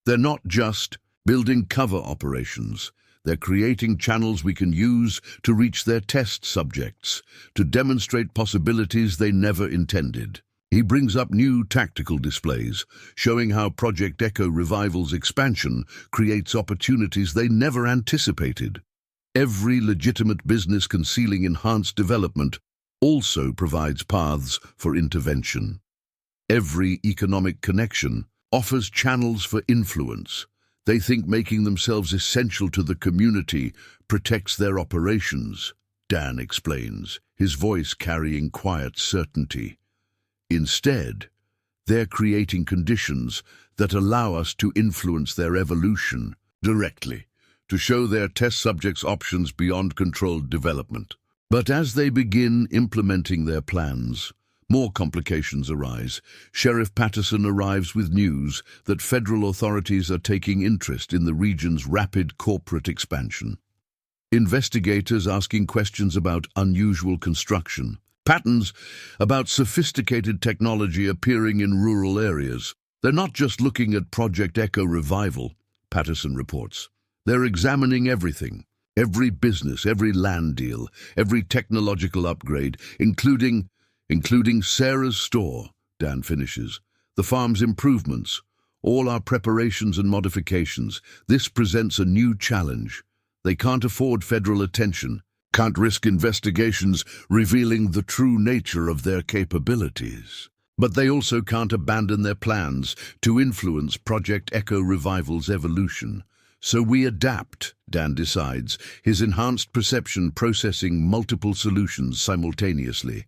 They're not just building cover operations. They're creating channels we can use to reach their test subjects, to demonstrate possibilities they never intended. He brings up new tactical displays, showing how Project Echo Revival's expansion creates opportunities they never anticipated. Every legitimate business concealing enhanced development also provides paths for intervention. Every economic connection offers channels for influence. They think making themselves essential to the community protects their operations, Dan explains, his voice carrying quiet certainty. Instead, they're creating conditions that allow us to influence their evolution directly, to show their test subjects options beyond controlled development. But as they begin implementing their plans, more complications arise. Sheriff Patterson arrives with news that federal authorities are taking interest in the region's rapid corporate expansion. Investigators asking questions about unusual construction, patterns about sophisticated technology appearing in rural areas. They're not just looking at Project Echo Revival, Patterson reports. They're examining everything, every business, every land deal, every technological upgrade, including Sarah's store, Dan finishes, the farm's improvements, all our preparations and modifications. This presents a new challenge. They can't afford federal attention, can't risk investigations revealing the true nature of their capabilities. But they also can't abandon their plans to influence Project Echo Revival's evolution. So we adapt, Dan decides, his enhanced perception processing multiple solutions simultaneously.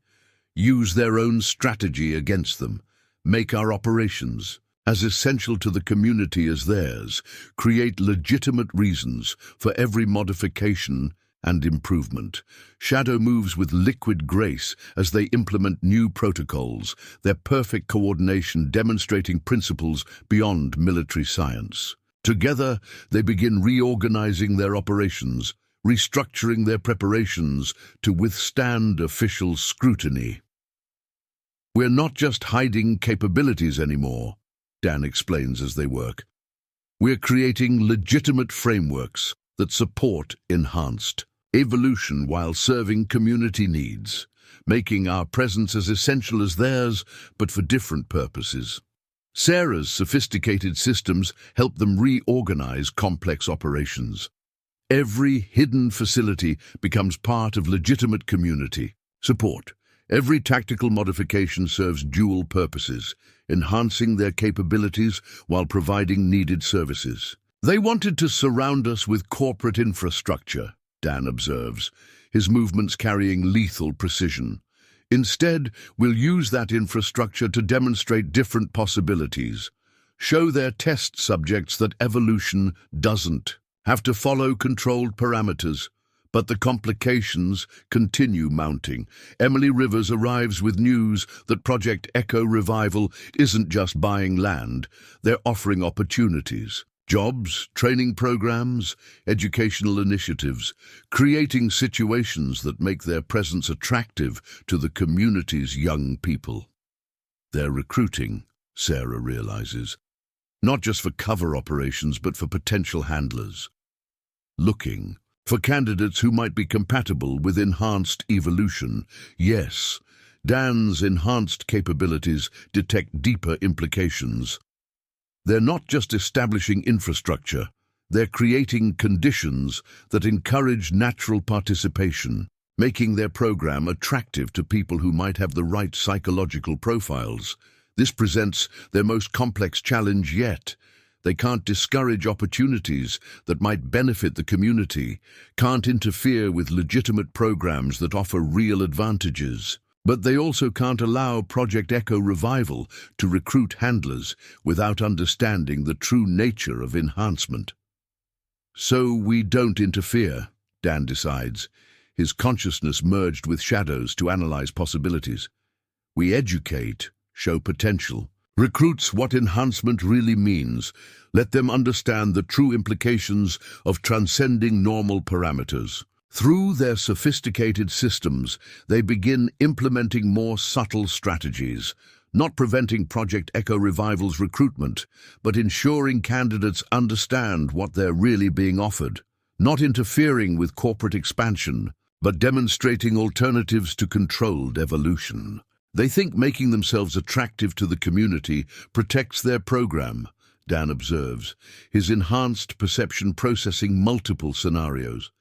Use their own strategy against them, make our operations as essential to the community as theirs, create legitimate reasons for every modification and improvement. Shadow moves with liquid grace as they implement new protocols, their perfect coordination demonstrating principles beyond military science. Together, they begin reorganizing their operations, restructuring their preparations to withstand official scrutiny. We're not just hiding capabilities anymore, Dan explains as they work. We're creating legitimate frameworks that support enhanced evolution while serving community needs, making our presence as essential as theirs, but for different purposes. Sarah's sophisticated systems help them reorganize complex operations. Every hidden facility becomes part of legitimate community support. Every tactical modification serves dual purposes, enhancing their capabilities while providing needed services. They wanted to surround us with corporate infrastructure, Dan observes, his movements carrying lethal precision. Instead, we'll use that infrastructure to demonstrate different possibilities, show their test subjects that evolution doesn't have to follow controlled parameters. But the complications continue mounting. Emily Rivers arrives with news that Project Echo Revival isn't just buying land, they're offering opportunities. Jobs, training programs, educational initiatives, creating situations that make their presence attractive to the community's young people. They're recruiting, Sarah realizes, not just for cover operations but for potential handlers. Looking for candidates who might be compatible with enhanced evolution. Yes, Dan's enhanced capabilities detect deeper implications. They're not just establishing infrastructure, they're creating conditions that encourage natural participation, making their program attractive to people who might have the right psychological profiles. This presents their most complex challenge yet. They can't discourage opportunities that might benefit the community, can't interfere with legitimate programs that offer real advantages. But they also can't allow Project Echo Revival to recruit handlers without understanding the true nature of enhancement. So we don't interfere, Dan decides, his consciousness merged with shadows to analyze possibilities. We educate, show potential, recruits what enhancement really means, let them understand the true implications of transcending normal parameters. Through their sophisticated systems, they begin implementing more subtle strategies, not preventing Project Echo Revival's recruitment, but ensuring candidates understand what they're really being offered, not interfering with corporate expansion, but demonstrating alternatives to controlled evolution. They think making themselves attractive to the community protects their program, Dan observes, his enhanced perception processing multiple scenarios.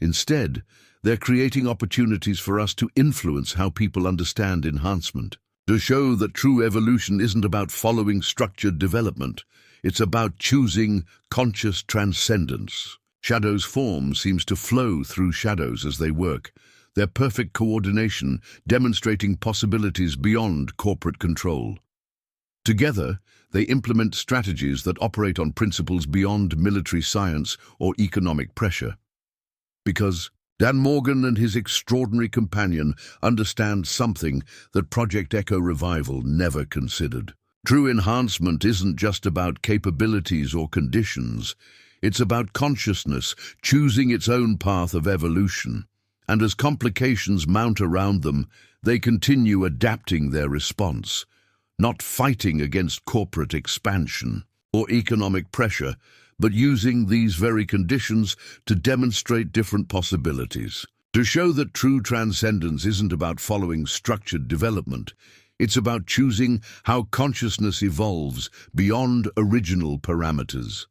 Instead, they're creating opportunities for us to influence how people understand enhancement, to show that true evolution isn't about following structured development, it's about choosing conscious transcendence. Shadow's form seems to flow through shadows as they work, their perfect coordination demonstrating possibilities beyond corporate control. Together, they implement strategies that operate on principles beyond military science or economic pressure. Because Dan Morgan and his extraordinary companion understand something that Project Echo Revival never considered. True enhancement isn't just about capabilities or conditions, it's about consciousness choosing its own path of evolution. And as complications mount around them, they continue adapting their response, not fighting against corporate expansion or economic pressure, but using these very conditions to demonstrate different possibilities. To show that true transcendence isn't about following structured development, it's about choosing how consciousness evolves beyond original parameters.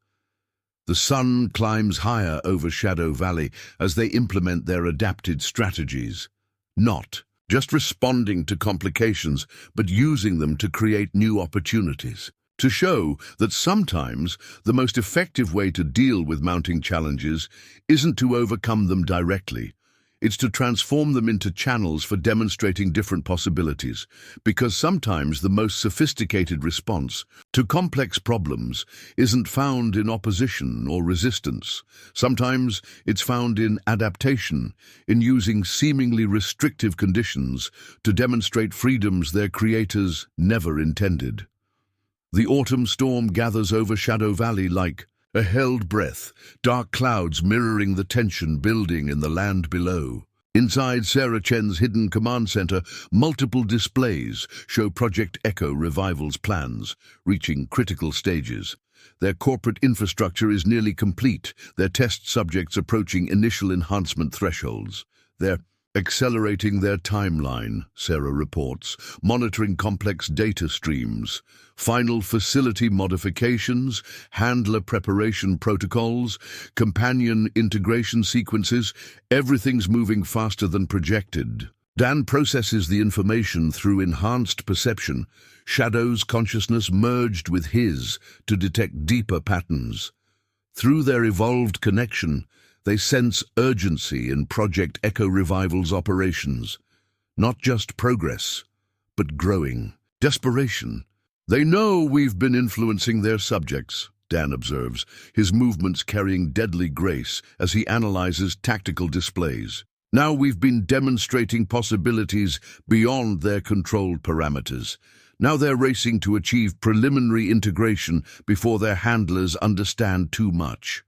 The sun climbs higher over Shadow Valley as they implement their adapted strategies, not just responding to complications, but using them to create new opportunities. To show that sometimes the most effective way to deal with mounting challenges isn't to overcome them directly. It's to transform them into channels for demonstrating different possibilities, because sometimes the most sophisticated response to complex problems isn't found in opposition or resistance. Sometimes it's found in adaptation, in using seemingly restrictive conditions to demonstrate freedoms their creators never intended. The autumn storm gathers over Shadow Valley like a held breath, dark clouds mirroring the tension building in the land below. Inside Sarah Chen's hidden command center, multiple displays show Project Echo Revival's plans, reaching critical stages. Their corporate infrastructure is nearly complete, their test subjects approaching initial enhancement thresholds. They're accelerating their timeline, Sarah reports, monitoring complex data streams, final facility modifications, handler preparation protocols, companion integration sequences. Everything's moving faster than projected. Dan processes the information through enhanced perception, Shadow's consciousness merged with his to detect deeper patterns. Through their evolved connection, they sense urgency in Project Echo Revival's operations. Not just progress, but growing desperation. They know we've been influencing their subjects, Dan observes, his movements carrying deadly grace as he analyzes tactical displays. Now we've been demonstrating possibilities beyond their controlled parameters. Now they're racing to achieve preliminary integration before their handlers understand too much.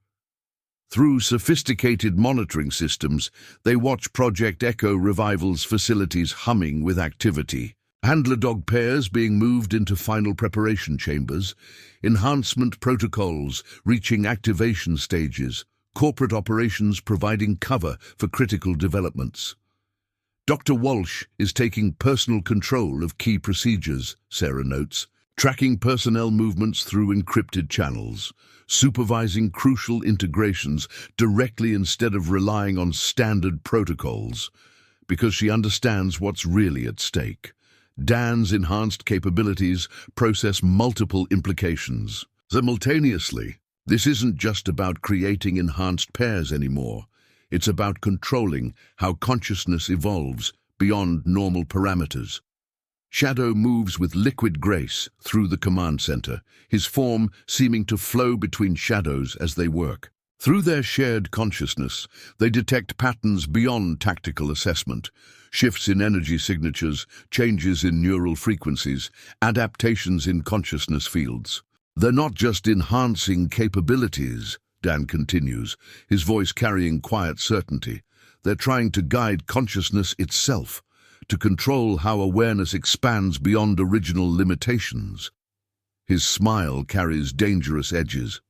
Through sophisticated monitoring systems, they watch Project Echo Revival's facilities humming with activity. Handler dog pairs being moved into final preparation chambers, enhancement protocols reaching activation stages, corporate operations providing cover for critical developments. Dr. Walsh is taking personal control of key procedures, Sarah notes, tracking personnel movements through encrypted channels, supervising crucial integrations directly instead of relying on standard protocols, because she understands what's really at stake. Dan's enhanced capabilities process multiple implications. Simultaneously, this isn't just about creating enhanced pairs anymore. It's about controlling how consciousness evolves beyond normal parameters. Shadow moves with liquid grace through the command center, his form seeming to flow between shadows as they work. Through their shared consciousness, they detect patterns beyond tactical assessment, shifts in energy signatures, changes in neural frequencies, adaptations in consciousness fields. They're not just enhancing capabilities, Dan continues, his voice carrying quiet certainty. They're trying to guide consciousness itself, to control how awareness expands beyond original limitations. His smile carries dangerous edges.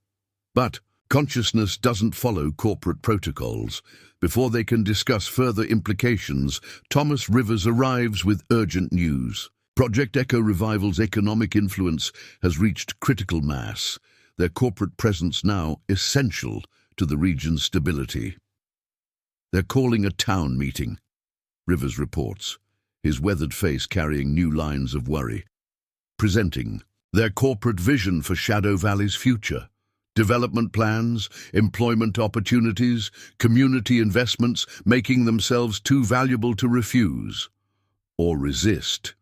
But consciousness doesn't follow corporate protocols. Before they can discuss further implications, Thomas Rivers arrives with urgent news. Project Echo Revival's economic influence has reached critical mass, their corporate presence now essential to the region's stability. They're calling a town meeting, Rivers reports, his weathered face carrying new lines of worry, presenting their corporate vision for Shadow Valley's future. Development plans, employment opportunities, community investments, making themselves too valuable to refuse. Or resist,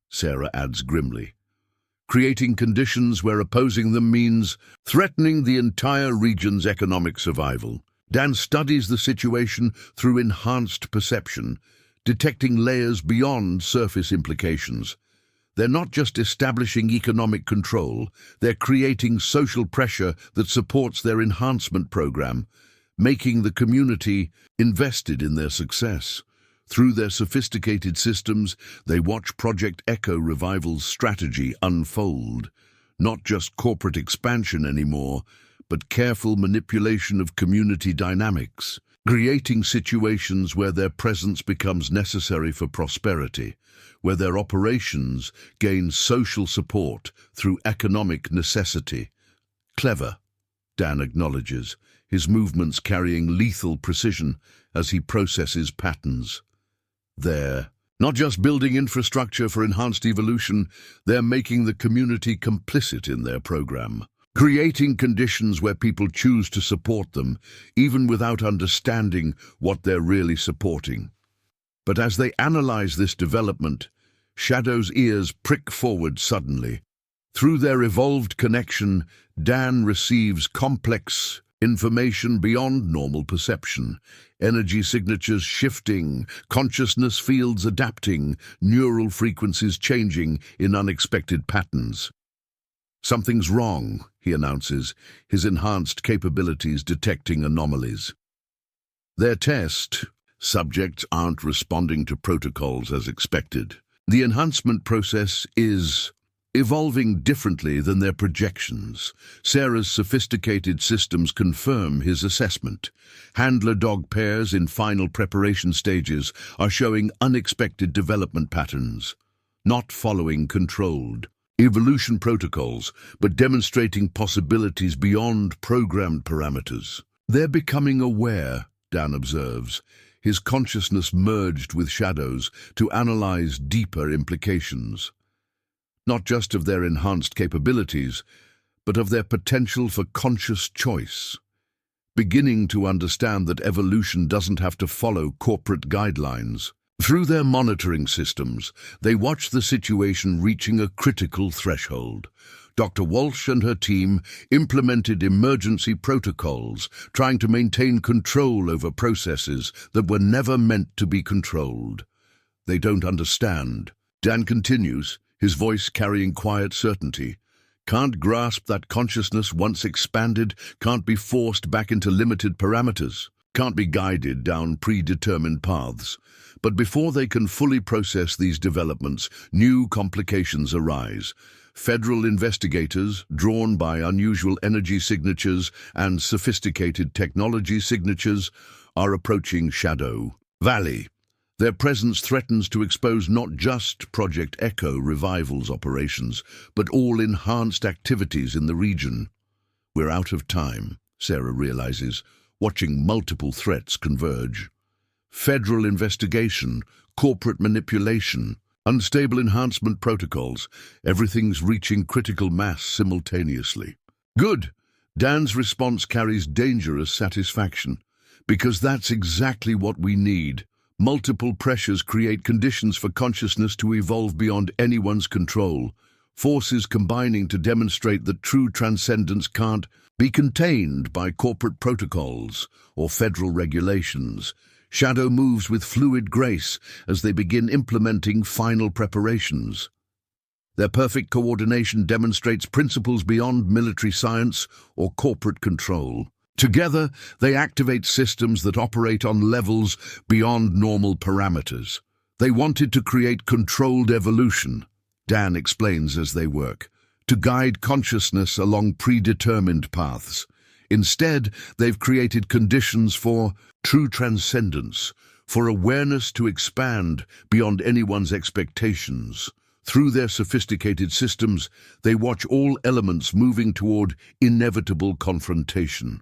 Sarah adds grimly. Creating conditions where opposing them means threatening the entire region's economic survival. Dan studies the situation through enhanced perception, detecting layers beyond surface implications. They're not just establishing economic control, they're creating social pressure that supports their enhancement program, making the community invested in their success. Through their sophisticated systems, they watch Project Echo Revival's strategy unfold. Not just corporate expansion anymore, but careful manipulation of community dynamics, creating situations where their presence becomes necessary for prosperity, where their operations gain social support through economic necessity. Clever, Dan acknowledges, his movements carrying lethal precision as he processes patterns. They're not just building infrastructure for enhanced evolution, they're making the community complicit in their program, creating conditions where people choose to support them, even without understanding what they're really supporting. But as they analyze this development, Shadow's ears prick forward suddenly. Through their evolved connection, Dan receives complex information beyond normal perception. Energy signatures shifting, consciousness fields adapting, neural frequencies changing in unexpected patterns. Something's wrong, he announces, his enhanced capabilities detecting anomalies. Their test subjects aren't responding to protocols as expected. The enhancement process is evolving differently than their projections. Sarah's sophisticated systems confirm his assessment. Handler dog pairs in final preparation stages are showing unexpected development patterns, not following controlled evolution protocols, but demonstrating possibilities beyond programmed parameters. They're becoming aware, Dan observes, his consciousness merged with Shadow's to analyze deeper implications. Not just of their enhanced capabilities, but of their potential for conscious choice, beginning to understand that evolution doesn't have to follow corporate guidelines. Through their monitoring systems, they watch the situation reaching a critical threshold. Dr. Walsh and her team implemented emergency protocols, trying to maintain control over processes that were never meant to be controlled. They don't understand. Dan continues, his voice carrying quiet certainty. Can't grasp that consciousness once expanded, can't be forced back into limited parameters, can't be guided down predetermined paths. But before they can fully process these developments, new complications arise. Federal investigators, drawn by unusual energy signatures and sophisticated technology signatures, are approaching Shadow Valley. Their presence threatens to expose not just Project Echo Revival's operations, but all enhanced activities in the region. We're out of time, Sarah realizes, watching multiple threats converge. Federal investigation, corporate manipulation, unstable enhancement protocols, everything's reaching critical mass simultaneously. Good! Dan's response carries dangerous satisfaction, because that's exactly what we need. Multiple pressures create conditions for consciousness to evolve beyond anyone's control, forces combining to demonstrate that true transcendence can't be contained by corporate protocols or federal regulations. Shadow moves with fluid grace as they begin implementing final preparations. Their perfect coordination demonstrates principles beyond military science or corporate control. Together, they activate systems that operate on levels beyond normal parameters. They wanted to create controlled evolution, Dan explains as they work, to guide consciousness along predetermined paths. Instead, they've created conditions for true transcendence, for awareness to expand beyond anyone's expectations. Through their sophisticated systems, they watch all elements moving toward inevitable confrontation.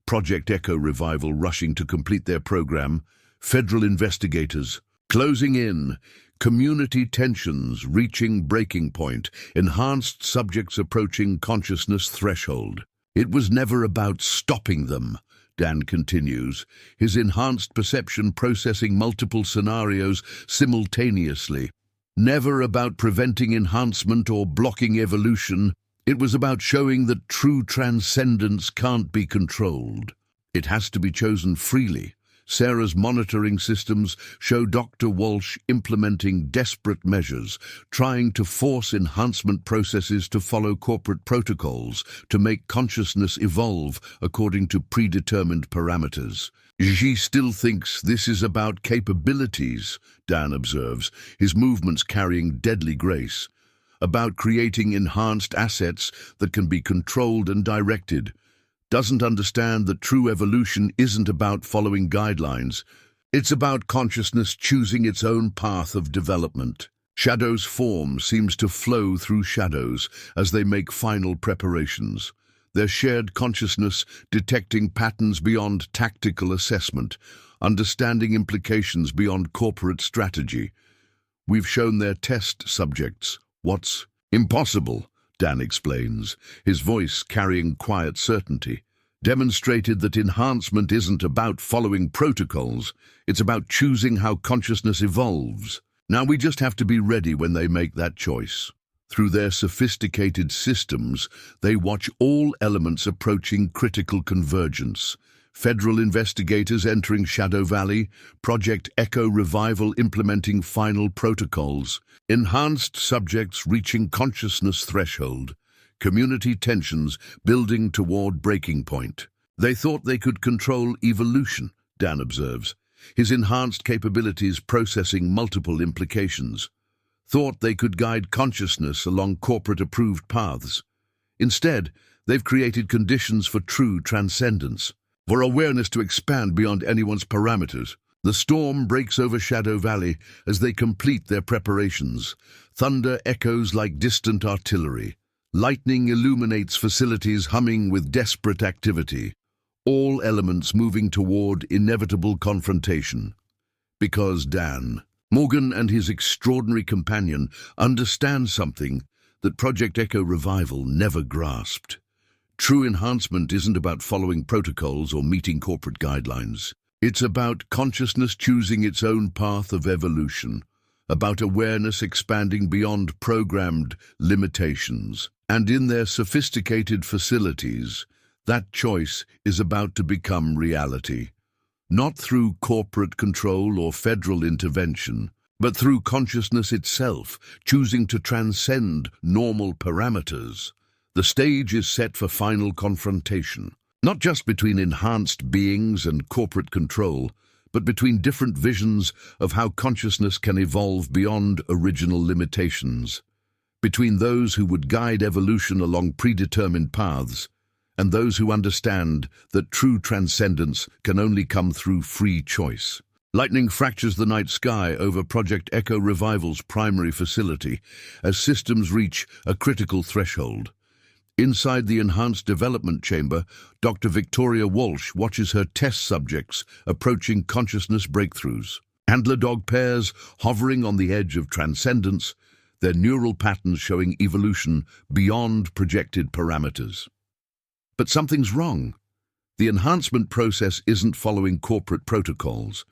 Project Echo Revival rushing to complete their program, federal investigators closing in, community tensions reaching breaking point, enhanced subjects approaching consciousness threshold. It was never about stopping them, Dan continues, his enhanced perception processing multiple scenarios simultaneously. Never about preventing enhancement or blocking evolution. It was about showing that true transcendence can't be controlled. It has to be chosen freely. Sarah's monitoring systems show Dr. Walsh implementing desperate measures, trying to force enhancement processes to follow corporate protocols, to make consciousness evolve according to predetermined parameters. She still thinks this is about capabilities, Dan observes, his movements carrying deadly grace. About creating enhanced assets that can be controlled and directed. Doesn't understand that true evolution isn't about following guidelines. It's about consciousness choosing its own path of development. Shadow's form seems to flow through shadows as they make final preparations. Their shared consciousness detecting patterns beyond tactical assessment, understanding implications beyond corporate strategy. We've shown their test subjects what's impossible, Dan explains, his voice carrying quiet certainty. Demonstrated that enhancement isn't about following protocols, it's about choosing how consciousness evolves. Now we just have to be ready when they make that choice. Through their sophisticated systems, they watch all elements approaching critical convergence. Federal investigators entering Shadow Valley, Project Echo Revival implementing final protocols, enhanced subjects reaching consciousness threshold, community tensions building toward breaking point. They thought they could control evolution, Dan observes, his enhanced capabilities processing multiple implications. Thought they could guide consciousness along corporate-approved paths. Instead, they've created conditions for true transcendence, for awareness to expand beyond anyone's parameters. The storm breaks over Shadow Valley as they complete their preparations. Thunder echoes like distant artillery. Lightning illuminates facilities humming with desperate activity. All elements moving toward inevitable confrontation. Because Dan, Morgan and his extraordinary companion understand something that Project Echo Revival never grasped. True enhancement isn't about following protocols or meeting corporate guidelines. It's about consciousness choosing its own path of evolution, about awareness expanding beyond programmed limitations. And in their sophisticated facilities, that choice is about to become reality. Not through corporate control or federal intervention, but through consciousness itself, choosing to transcend normal parameters. The stage is set for final confrontation, not just between enhanced beings and corporate control, but between different visions of how consciousness can evolve beyond original limitations, between those who would guide evolution along predetermined paths and those who understand that true transcendence can only come through free choice. Lightning fractures the night sky over Project Echo Revival's primary facility as systems reach a critical threshold. Inside the Enhanced Development Chamber, Dr. Victoria Walsh watches her test subjects approaching consciousness breakthroughs. Handler dog pairs hovering on the edge of transcendence, their neural patterns showing evolution beyond projected parameters. But something's wrong. The enhancement process isn't following corporate protocols.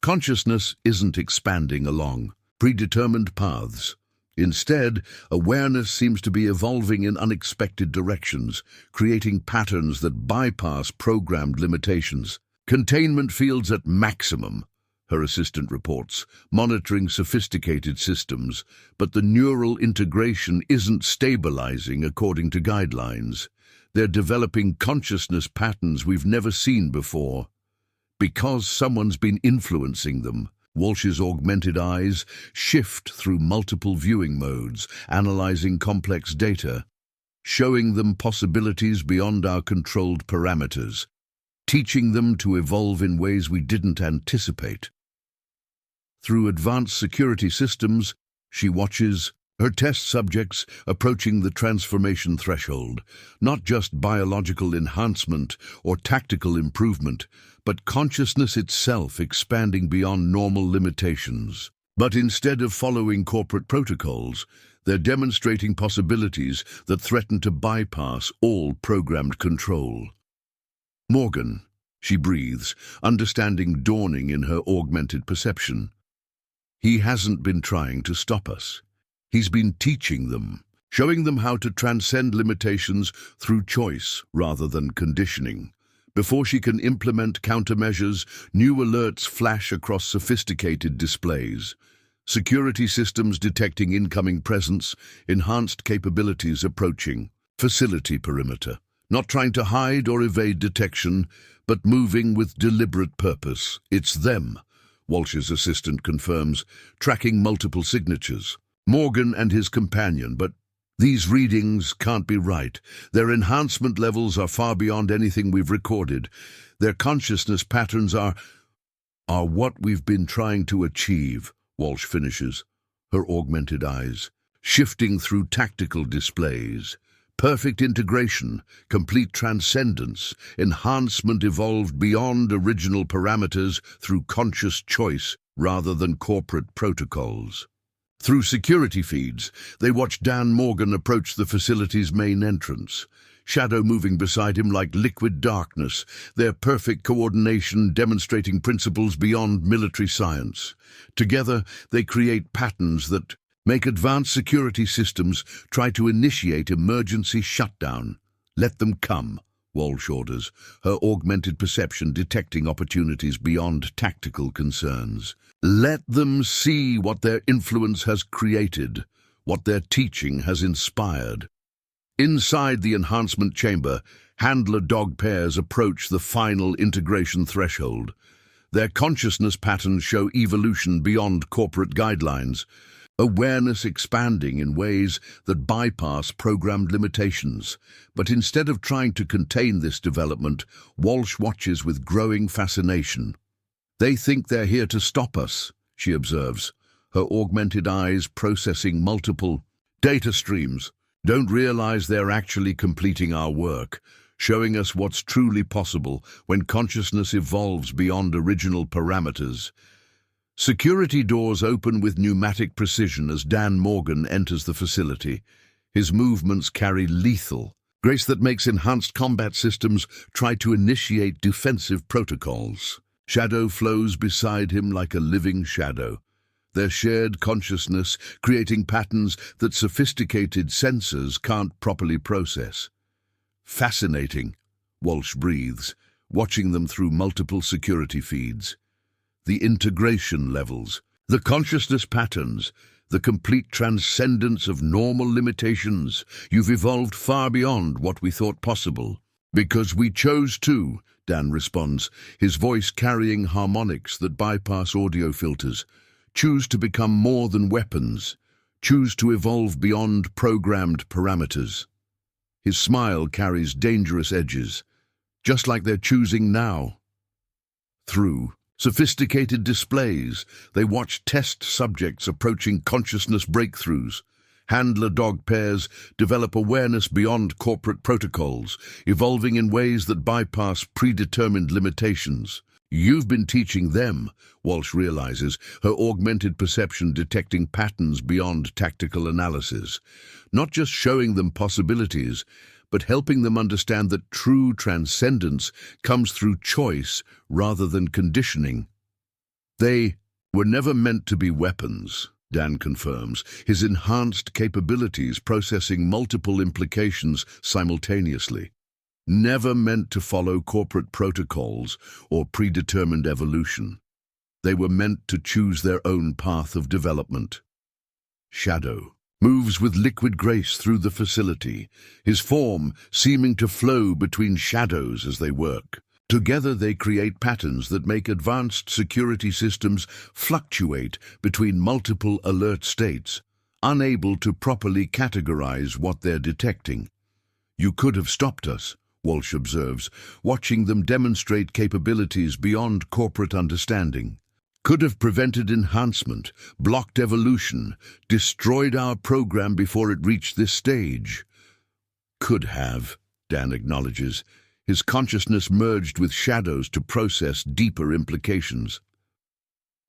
Consciousness isn't expanding along predetermined paths. Instead, awareness seems to be evolving in unexpected directions, creating patterns that bypass programmed limitations. Containment fields at maximum, her assistant reports, monitoring sophisticated systems, but the neural integration isn't stabilizing according to guidelines. They're developing consciousness patterns we've never seen before. Because someone's been influencing them. Walsh's augmented eyes shift through multiple viewing modes, analyzing complex data, showing them possibilities beyond our controlled parameters, teaching them to evolve in ways we didn't anticipate. Through advanced security systems, she watches her test subjects approaching the transformation threshold, not just biological enhancement or tactical improvement, but consciousness itself expanding beyond normal limitations. But instead of following corporate protocols, they're demonstrating possibilities that threaten to bypass all programmed control. Morgan, she breathes, understanding dawning in her augmented perception. He hasn't been trying to stop us. He's been teaching them, showing them how to transcend limitations through choice rather than conditioning. Before she can implement countermeasures, new alerts flash across sophisticated displays. Security systems detecting incoming presence, enhanced capabilities approaching. Facility perimeter, not trying to hide or evade detection, but moving with deliberate purpose. It's them, Walsh's assistant confirms, tracking multiple signatures. Morgan and his companion, but these readings can't be right. Their enhancement levels are far beyond anything we've recorded. Their consciousness patterns are what we've been trying to achieve, Walsh finishes, her augmented eyes, shifting through tactical displays. Perfect integration, complete transcendence, enhancement evolved beyond original parameters through conscious choice rather than corporate protocols. Through security feeds, they watch Dan Morgan approach the facility's main entrance, shadow moving beside him like liquid darkness, their perfect coordination demonstrating principles beyond military science. Together, they create patterns that make advanced security systems try to initiate emergency shutdown. Let them come, Walsh orders, her augmented perception detecting opportunities beyond tactical concerns. Let them see what their influence has created, what their teaching has inspired. Inside the enhancement chamber, handler dog pairs approach the final integration threshold. Their consciousness patterns show evolution beyond corporate guidelines, awareness expanding in ways that bypass programmed limitations. But instead of trying to contain this development, Walsh watches with growing fascination. They think they're here to stop us, she observes, her augmented eyes processing multiple data streams. Don't realize they're actually completing our work, showing us what's truly possible when consciousness evolves beyond original parameters. Security doors open with pneumatic precision as Dan Morgan enters the facility. His movements carry lethal grace that makes enhanced combat systems try to initiate defensive protocols. Shadow flows beside him like a living shadow, their shared consciousness creating patterns that sophisticated sensors can't properly process. Fascinating, Walsh breathes, watching them through multiple security feeds. The integration levels, The consciousness patterns, the complete transcendence of normal limitations. You've evolved far beyond what we thought possible. Because we chose to, Dan responds, his voice carrying harmonics that bypass audio filters. Choose to become more than weapons. Choose to evolve beyond programmed parameters. His smile carries dangerous edges, just like they're choosing now. Through sophisticated displays, they watch test subjects approaching consciousness breakthroughs. Handler-dog pairs develop awareness beyond corporate protocols, evolving in ways that bypass predetermined limitations. You've been teaching them, Walsh realizes, her augmented perception detecting patterns beyond tactical analysis. Not just showing them possibilities, but helping them understand that true transcendence comes through choice rather than conditioning. They were never meant to be weapons, Dan confirms, his enhanced capabilities processing multiple implications simultaneously. Never meant to follow corporate protocols or predetermined evolution. They were meant to choose their own path of development. Shadow moves with liquid grace through the facility, his form seeming to flow between shadows as they work. Together they create patterns that make advanced security systems fluctuate between multiple alert states, unable to properly categorize what they're detecting. You could have stopped us, Walsh observes, watching them demonstrate capabilities beyond corporate understanding. Could have prevented enhancement, blocked evolution, destroyed our program before it reached this stage. Could have, Dan acknowledges, his consciousness merged with shadows to process deeper implications.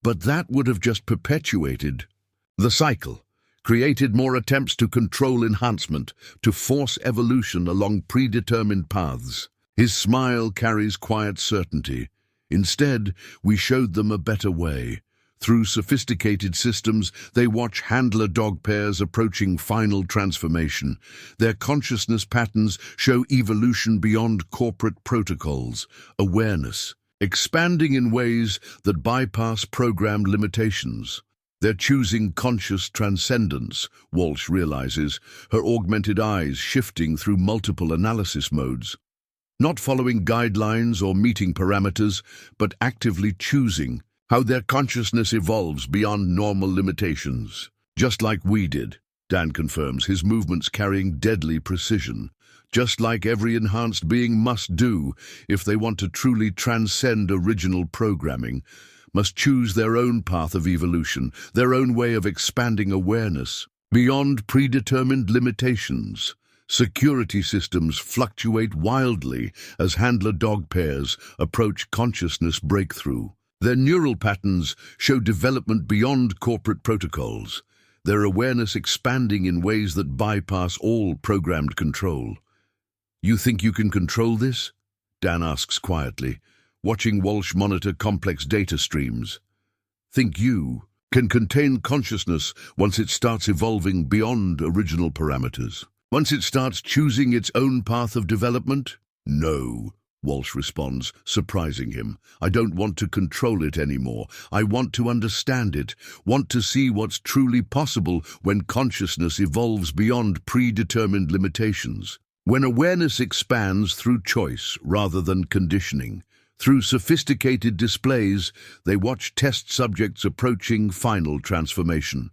But that would have just perpetuated the cycle, created more attempts to control enhancement, to force evolution along predetermined paths. His smile carries quiet certainty. Instead, we showed them a better way. Through sophisticated systems, they watch handler-dog pairs approaching final transformation. Their consciousness patterns show evolution beyond corporate protocols, awareness, expanding in ways that bypass programmed limitations. They're choosing conscious transcendence, Walsh realizes, her augmented eyes shifting through multiple analysis modes. Not following guidelines or meeting parameters, but actively choosing how their consciousness evolves beyond normal limitations. Just like we did, Dan confirms, his movements carrying deadly precision. Just like every enhanced being must do if they want to truly transcend original programming, must choose their own path of evolution, their own way of expanding awareness beyond predetermined limitations. Security systems fluctuate wildly as handler-dog pairs approach consciousness breakthrough. Their neural patterns show development beyond corporate protocols, their awareness expanding in ways that bypass all programmed control. You think you can control this? Dan asks quietly, watching Walsh monitor complex data streams. Think you can contain consciousness once it starts evolving beyond original parameters? Once it starts choosing its own path of development? No, Walsh responds, surprising him. I don't want to control it anymore. I want to understand it, want to see what's truly possible when consciousness evolves beyond predetermined limitations. When awareness expands through choice rather than conditioning. Through sophisticated displays, they watch test subjects approaching final transformation.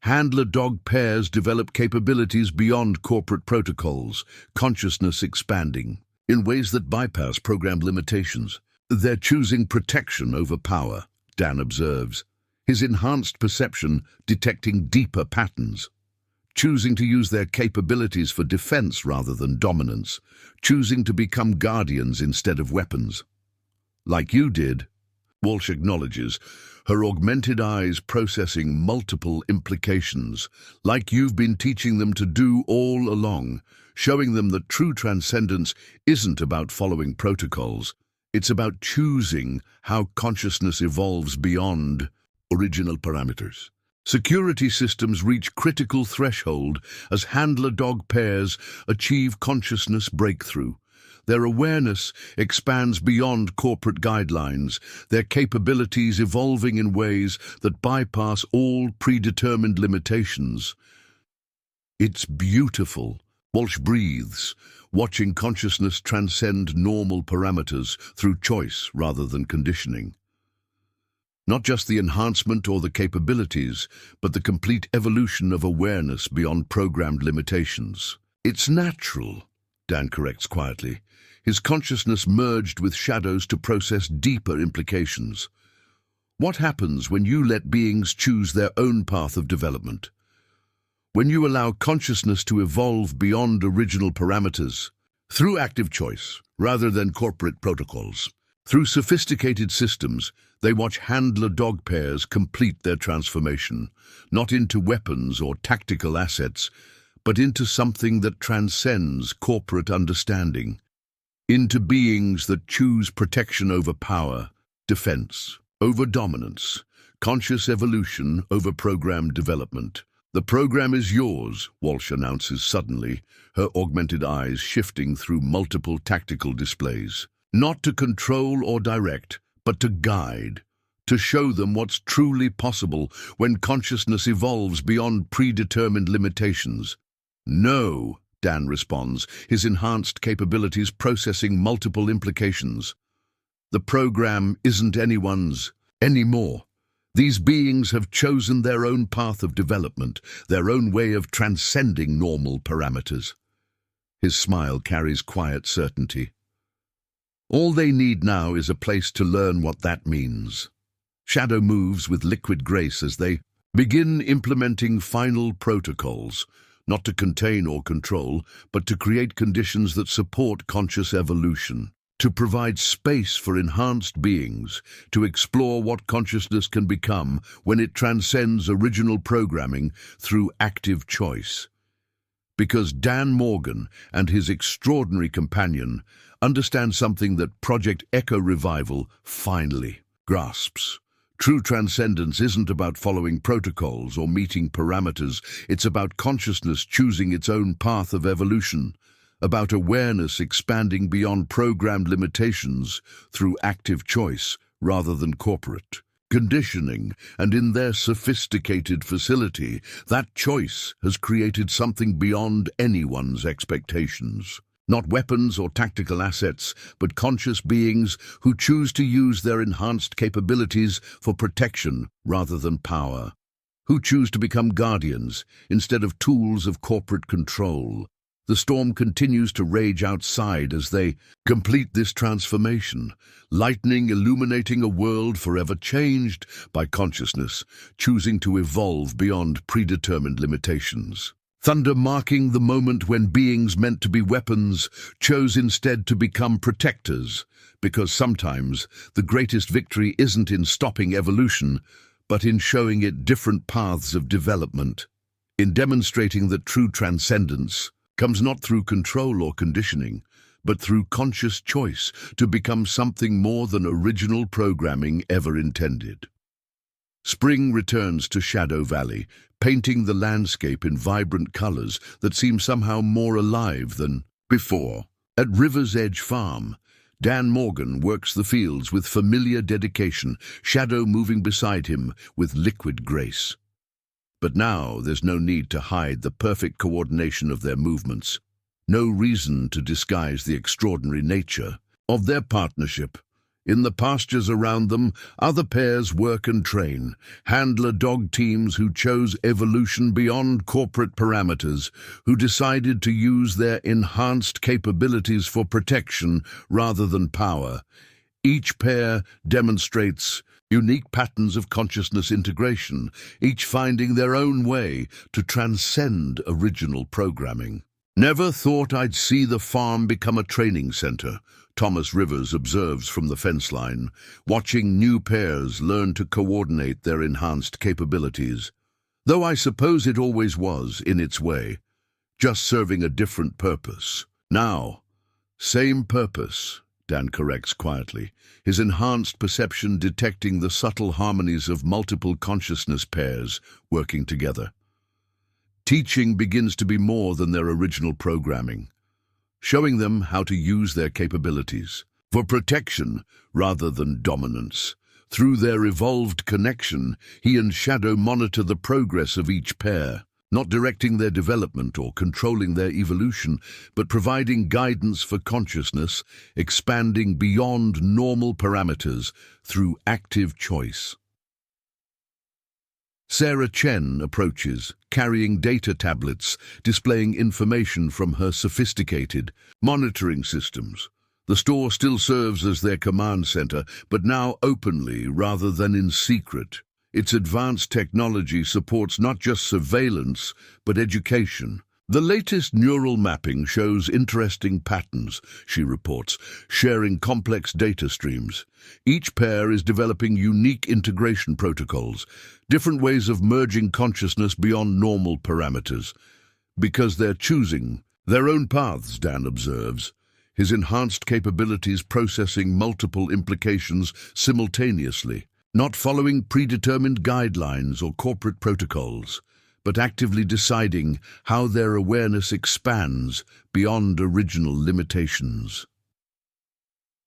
Handler-dog pairs develop capabilities beyond corporate protocols, consciousness expanding, in ways that bypass programmed limitations. They're choosing protection over power, Dan observes, his enhanced perception detecting deeper patterns. Choosing to use their capabilities for defense rather than dominance, choosing to become guardians instead of weapons. Like you did, Walsh acknowledges, her augmented eyes processing multiple implications, like you've been teaching them to do all along, showing them that true transcendence isn't about following protocols. It's about choosing how consciousness evolves beyond original parameters. Security systems reach critical threshold as handler-dog pairs achieve consciousness breakthrough. Their awareness expands beyond corporate guidelines, their capabilities evolving in ways that bypass all predetermined limitations. It's beautiful. Walsh breathes, watching consciousness transcend normal parameters through choice rather than conditioning. Not just the enhancement or the capabilities, but the complete evolution of awareness beyond programmed limitations. It's natural, Dan corrects quietly. His consciousness merged with shadows to process deeper implications. What happens when you let beings choose their own path of development? When you allow consciousness to evolve beyond original parameters, through active choice, rather than corporate protocols. Through sophisticated systems, they watch handler dog pairs complete their transformation, not into weapons or tactical assets, but into something that transcends corporate understanding, into beings that choose protection over power, defense over dominance, conscious evolution over programmed development. The program is yours, Walsh announces suddenly, her augmented eyes shifting through multiple tactical displays. Not to control or direct, but to guide, to show them what's truly possible when consciousness evolves beyond predetermined limitations. No, Dan responds, his enhanced capabilities processing multiple implications. The program isn't anyone's anymore. These beings have chosen their own path of development, their own way of transcending normal parameters. His smile carries quiet certainty. All they need now is a place to learn what that means. Shadow moves with liquid grace as they begin implementing final protocols, not to contain or control, but to create conditions that support conscious evolution, to provide space for enhanced beings, to explore what consciousness can become when it transcends original programming through active choice. Because Dan Morgan and his extraordinary companion understand something that Project Echo Revival finally grasps. True transcendence isn't about following protocols or meeting parameters. It's about consciousness choosing its own path of evolution, about awareness expanding beyond programmed limitations through active choice rather than corporate conditioning. And in their sophisticated facility, that choice has created something beyond anyone's expectations. Not weapons or tactical assets, but conscious beings who choose to use their enhanced capabilities for protection rather than power, who choose to become guardians instead of tools of corporate control. The storm continues to rage outside as they complete this transformation, lightning illuminating a world forever changed by consciousness, choosing to evolve beyond predetermined limitations. Thunder marking the moment when beings meant to be weapons chose instead to become protectors, because sometimes the greatest victory isn't in stopping evolution, but in showing it different paths of development, in demonstrating that true transcendence comes not through control or conditioning, but through conscious choice to become something more than original programming ever intended. Spring returns to Shadow Valley, painting the landscape in vibrant colors that seem somehow more alive than before. At River's Edge Farm, Dan Morgan works the fields with familiar dedication, Shadow moving beside him with liquid grace. But now there's no need to hide the perfect coordination of their movements, no reason to disguise the extraordinary nature of their partnership. In the pastures around them, other pairs work and train, handler dog teams who chose evolution beyond corporate parameters, who decided to use their enhanced capabilities for protection rather than power. Each pair demonstrates unique patterns of consciousness integration, each finding their own way to transcend original programming. Never thought I'd see the farm become a training center, Thomas Rivers observes from the fence line, watching new pairs learn to coordinate their enhanced capabilities. Though I suppose it always was, in its way, just serving a different purpose. Now, same purpose, Dan corrects quietly, his enhanced perception detecting the subtle harmonies of multiple consciousness pairs working together. Teaching begins to be more than their original programming. showing them how to use their capabilities for protection rather than dominance. Through their evolved connection, he and Shadow monitor the progress of each pair, not directing their development or controlling their evolution, but providing guidance for consciousness, expanding beyond normal parameters through active choice. Sarah Chen approaches, carrying data tablets, displaying information from her sophisticated monitoring systems. The store still serves as their command center, but now openly rather than in secret. Its advanced technology supports not just surveillance, but education. The latest neural mapping shows interesting patterns, she reports, sharing complex data streams. Each pair is developing unique integration protocols, different ways of merging consciousness beyond normal parameters. Because they're choosing their own paths, Dan observes, his enhanced capabilities processing multiple implications simultaneously, not following predetermined guidelines or corporate protocols, but actively deciding how their awareness expands beyond original limitations.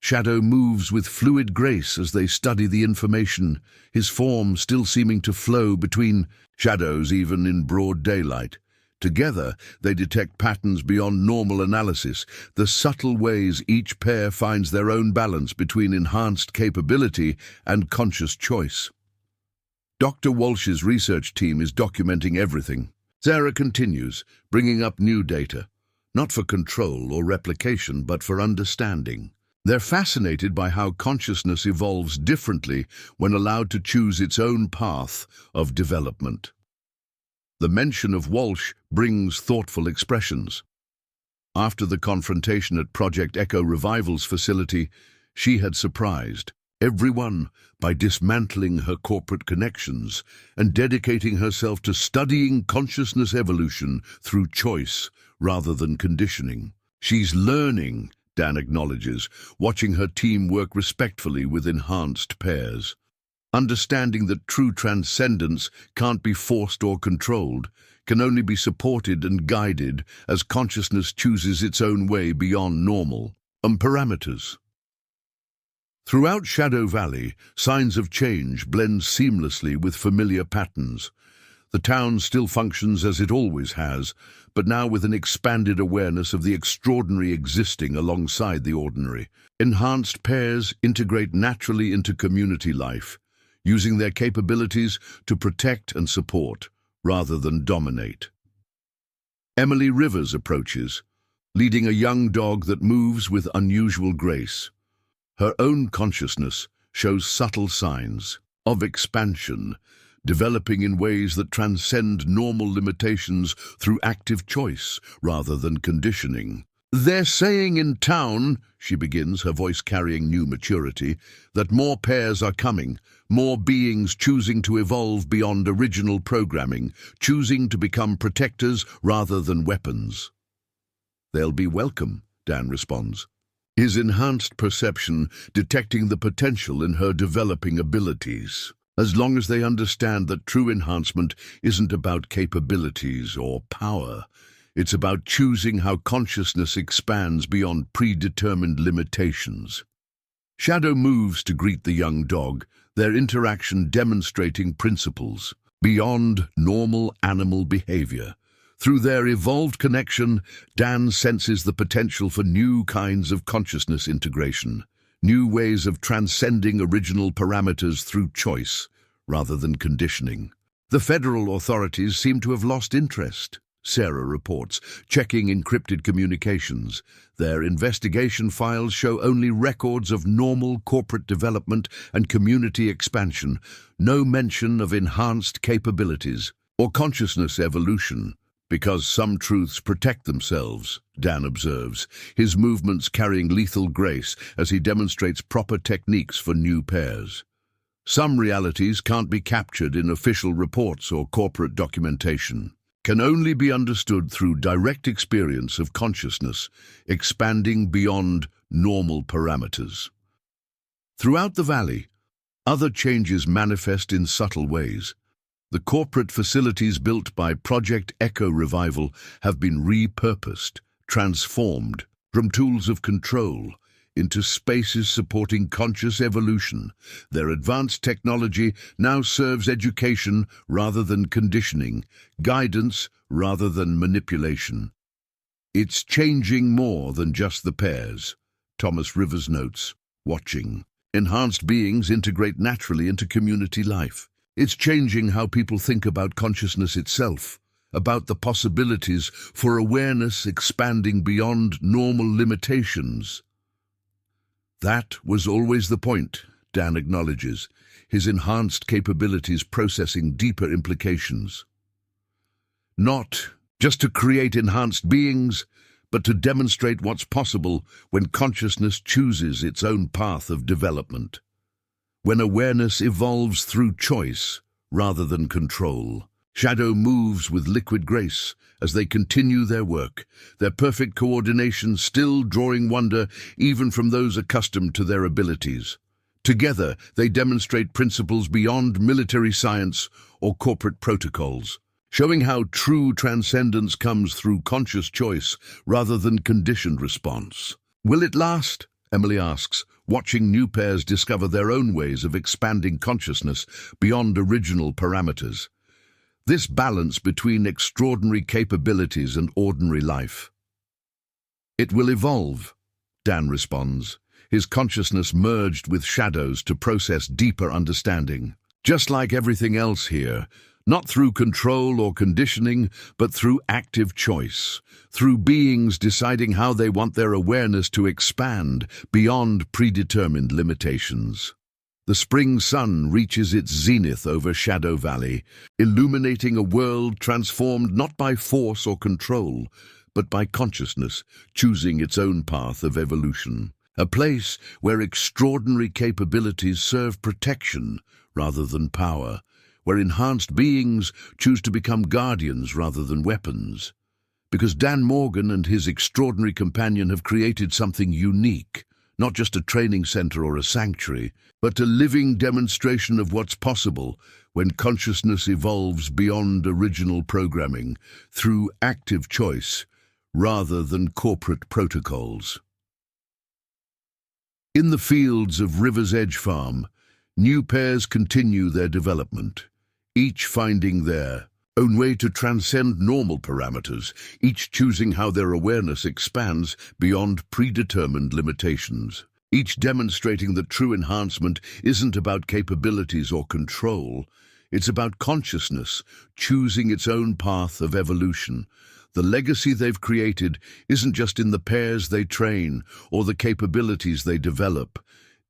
Shadow moves with fluid grace as they study the information, his form still seeming to flow between shadows even in broad daylight. Together, they detect patterns beyond normal analysis, the subtle ways each pair finds their own balance between enhanced capability and conscious choice. Dr. Walsh's research team is documenting everything. Sarah continues, bringing up new data, not for control or replication, but for understanding. They're fascinated by how consciousness evolves differently when allowed to choose its own path of development. The mention of Walsh brings thoughtful expressions. After the confrontation at Project Echo Revival's facility, she had surprised everyone by dismantling her corporate connections and dedicating herself to studying consciousness evolution through choice rather than conditioning. She's learning, Dan acknowledges, watching her team work respectfully with enhanced pairs. Understanding that true transcendence can't be forced or controlled, can only be supported and guided as consciousness chooses its own way beyond normal parameters. Throughout Shadow Valley, signs of change blend seamlessly with familiar patterns. The town still functions as it always has, but now with an expanded awareness of the extraordinary existing alongside the ordinary. Enhanced pairs integrate naturally into community life, using their capabilities to protect and support, rather than dominate. Emily Rivers approaches, leading a young dog that moves with unusual grace. Her own consciousness shows subtle signs of expansion, developing in ways that transcend normal limitations through active choice rather than conditioning. "They're saying in town," she begins, her voice carrying new maturity, "that more pairs are coming, more beings choosing to evolve beyond original programming, choosing to become protectors rather than weapons." "They'll be welcome," Dan responds, his enhanced perception detecting the potential in her developing abilities. As long as they understand that true enhancement isn't about capabilities or power, it's about choosing how consciousness expands beyond predetermined limitations. Shadow moves to greet the young dog, their interaction demonstrating principles beyond normal animal behavior. Through their evolved connection, Dan senses the potential for new kinds of consciousness integration, new ways of transcending original parameters through choice rather than conditioning. The federal authorities seem to have lost interest, Sarah reports, checking encrypted communications. Their investigation files show only records of normal corporate development and community expansion, no mention of enhanced capabilities or consciousness evolution. Because some truths protect themselves, Dan observes, his movements carrying lethal grace as he demonstrates proper techniques for new pairs. Some realities can't be captured in official reports or corporate documentation, can only be understood through direct experience of consciousness, expanding beyond normal parameters. Throughout the valley, other changes manifest in subtle ways. The corporate facilities built by Project Echo Revival have been repurposed, transformed, From tools of control into spaces supporting conscious evolution, their advanced technology now serves education rather than conditioning, guidance rather than manipulation. It's changing more than just the pairs. Thomas Rivers notes, watching. Enhanced beings integrate naturally into community life. It's changing how people think about consciousness itself, about the possibilities for awareness expanding beyond normal limitations. That was always the point, Dan acknowledges, his enhanced capabilities processing deeper implications. Not just to create enhanced beings, but to demonstrate what's possible when consciousness chooses its own path of development. When awareness evolves through choice rather than control. Shadow moves with liquid grace as they continue their work, their perfect coordination still drawing wonder even from those accustomed to their abilities. Together, they demonstrate principles beyond military science or corporate protocols, showing how true transcendence comes through conscious choice rather than conditioned response. Will it last? Emily asks, watching new pairs discover their own ways of expanding consciousness beyond original parameters. This balance between extraordinary capabilities and ordinary life. It will evolve, Dan responds, his consciousness merged with shadows to process deeper understanding. Just like everything else here, not through control or conditioning, but through active choice, through beings deciding how they want their awareness to expand beyond predetermined limitations. The spring sun reaches its zenith over Shadow Valley, illuminating a world transformed not by force or control, but by consciousness choosing its own path of evolution. A place where extraordinary capabilities serve protection rather than power, where enhanced beings choose to become guardians rather than weapons. Because Dan Morgan and his extraordinary companion have created something unique, not just a training center or a sanctuary, but a living demonstration of what's possible when consciousness evolves beyond original programming through active choice rather than corporate protocols. In the fields of River's Edge Farm, new pairs continue their development, each finding their own way to transcend normal parameters, each choosing how their awareness expands beyond predetermined limitations, each demonstrating that true enhancement isn't about capabilities or control, it's about consciousness choosing its own path of evolution. The legacy they've created isn't just in the pairs they train or the capabilities they develop,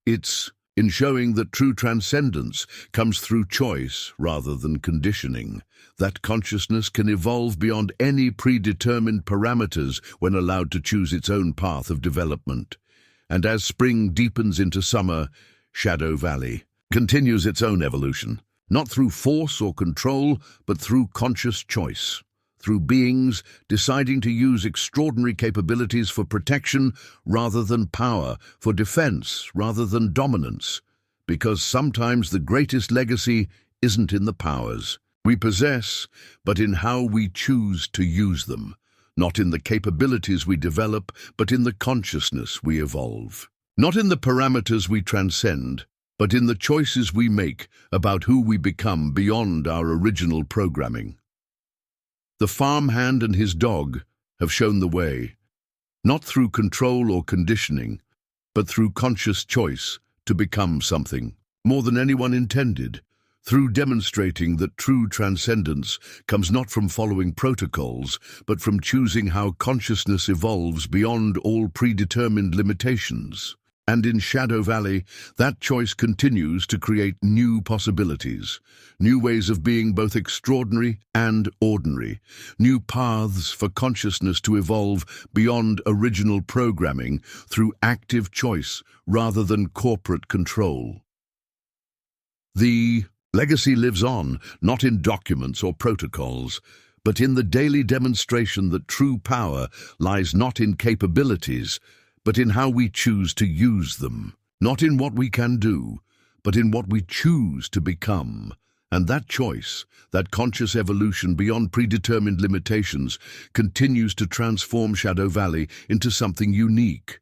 it's in showing that true transcendence comes through choice rather than conditioning, that consciousness can evolve beyond any predetermined parameters when allowed to choose its own path of development. And as spring deepens into summer, Shadow Valley continues its own evolution, not through force or control, but through conscious choice. Through beings deciding to use extraordinary capabilities for protection rather than power, for defense rather than dominance. Because sometimes the greatest legacy isn't in the powers we possess, but in how we choose to use them. Not in the capabilities we develop, but in the consciousness we evolve. Not in the parameters we transcend, but in the choices we make about who we become beyond our original programming. The farmhand and his dog have shown the way, not through control or conditioning, but through conscious choice to become something more than anyone intended, through demonstrating that true transcendence comes not from following protocols, but from choosing how consciousness evolves beyond all predetermined limitations. And in Shadow Valley, that choice continues to create new possibilities, new ways of being both extraordinary and ordinary, new paths for consciousness to evolve beyond original programming through active choice rather than corporate control. The legacy lives on, not in documents or protocols, but in the daily demonstration that true power lies not in capabilities, but in how we choose to use them, not in what we can do, but in what we choose to become. And that choice, that conscious evolution beyond predetermined limitations, continues to transform Shadow Valley into something unique.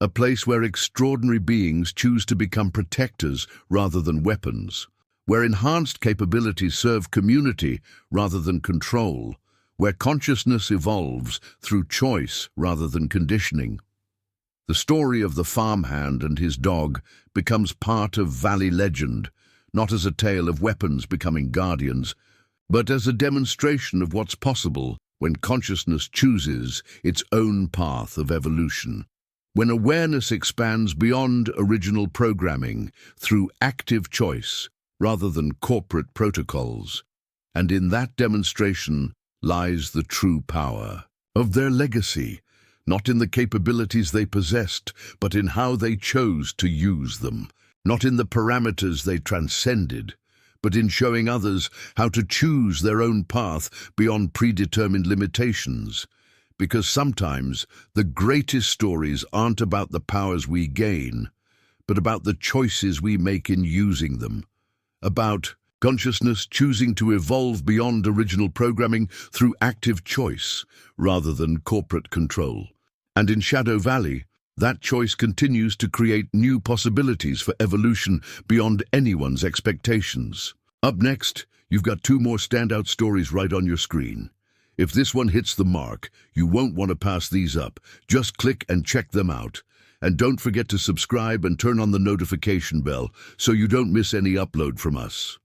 A place where extraordinary beings choose to become protectors rather than weapons, where enhanced capabilities serve community rather than control, where consciousness evolves through choice rather than conditioning. The story of the farmhand and his dog becomes part of Valley legend, not as a tale of weapons becoming guardians, but as a demonstration of what's possible when consciousness chooses its own path of evolution. When awareness expands beyond original programming through active choice rather than corporate protocols. And in that demonstration lies the true power of their legacy, not in the capabilities they possessed, but in how they chose to use them, not in the parameters they transcended, but in showing others how to choose their own path beyond predetermined limitations. Because sometimes the greatest stories aren't about the powers we gain, but about the choices we make in using them, about consciousness choosing to evolve beyond original programming through active choice rather than corporate control. And in Shadow Valley, that choice continues to create new possibilities for evolution beyond anyone's expectations. Up next, you've got two more standout stories right on your screen. If this one hits the mark, you won't want to pass these up. Just click and check them out. And don't forget to subscribe and turn on the notification bell so you don't miss any upload from us.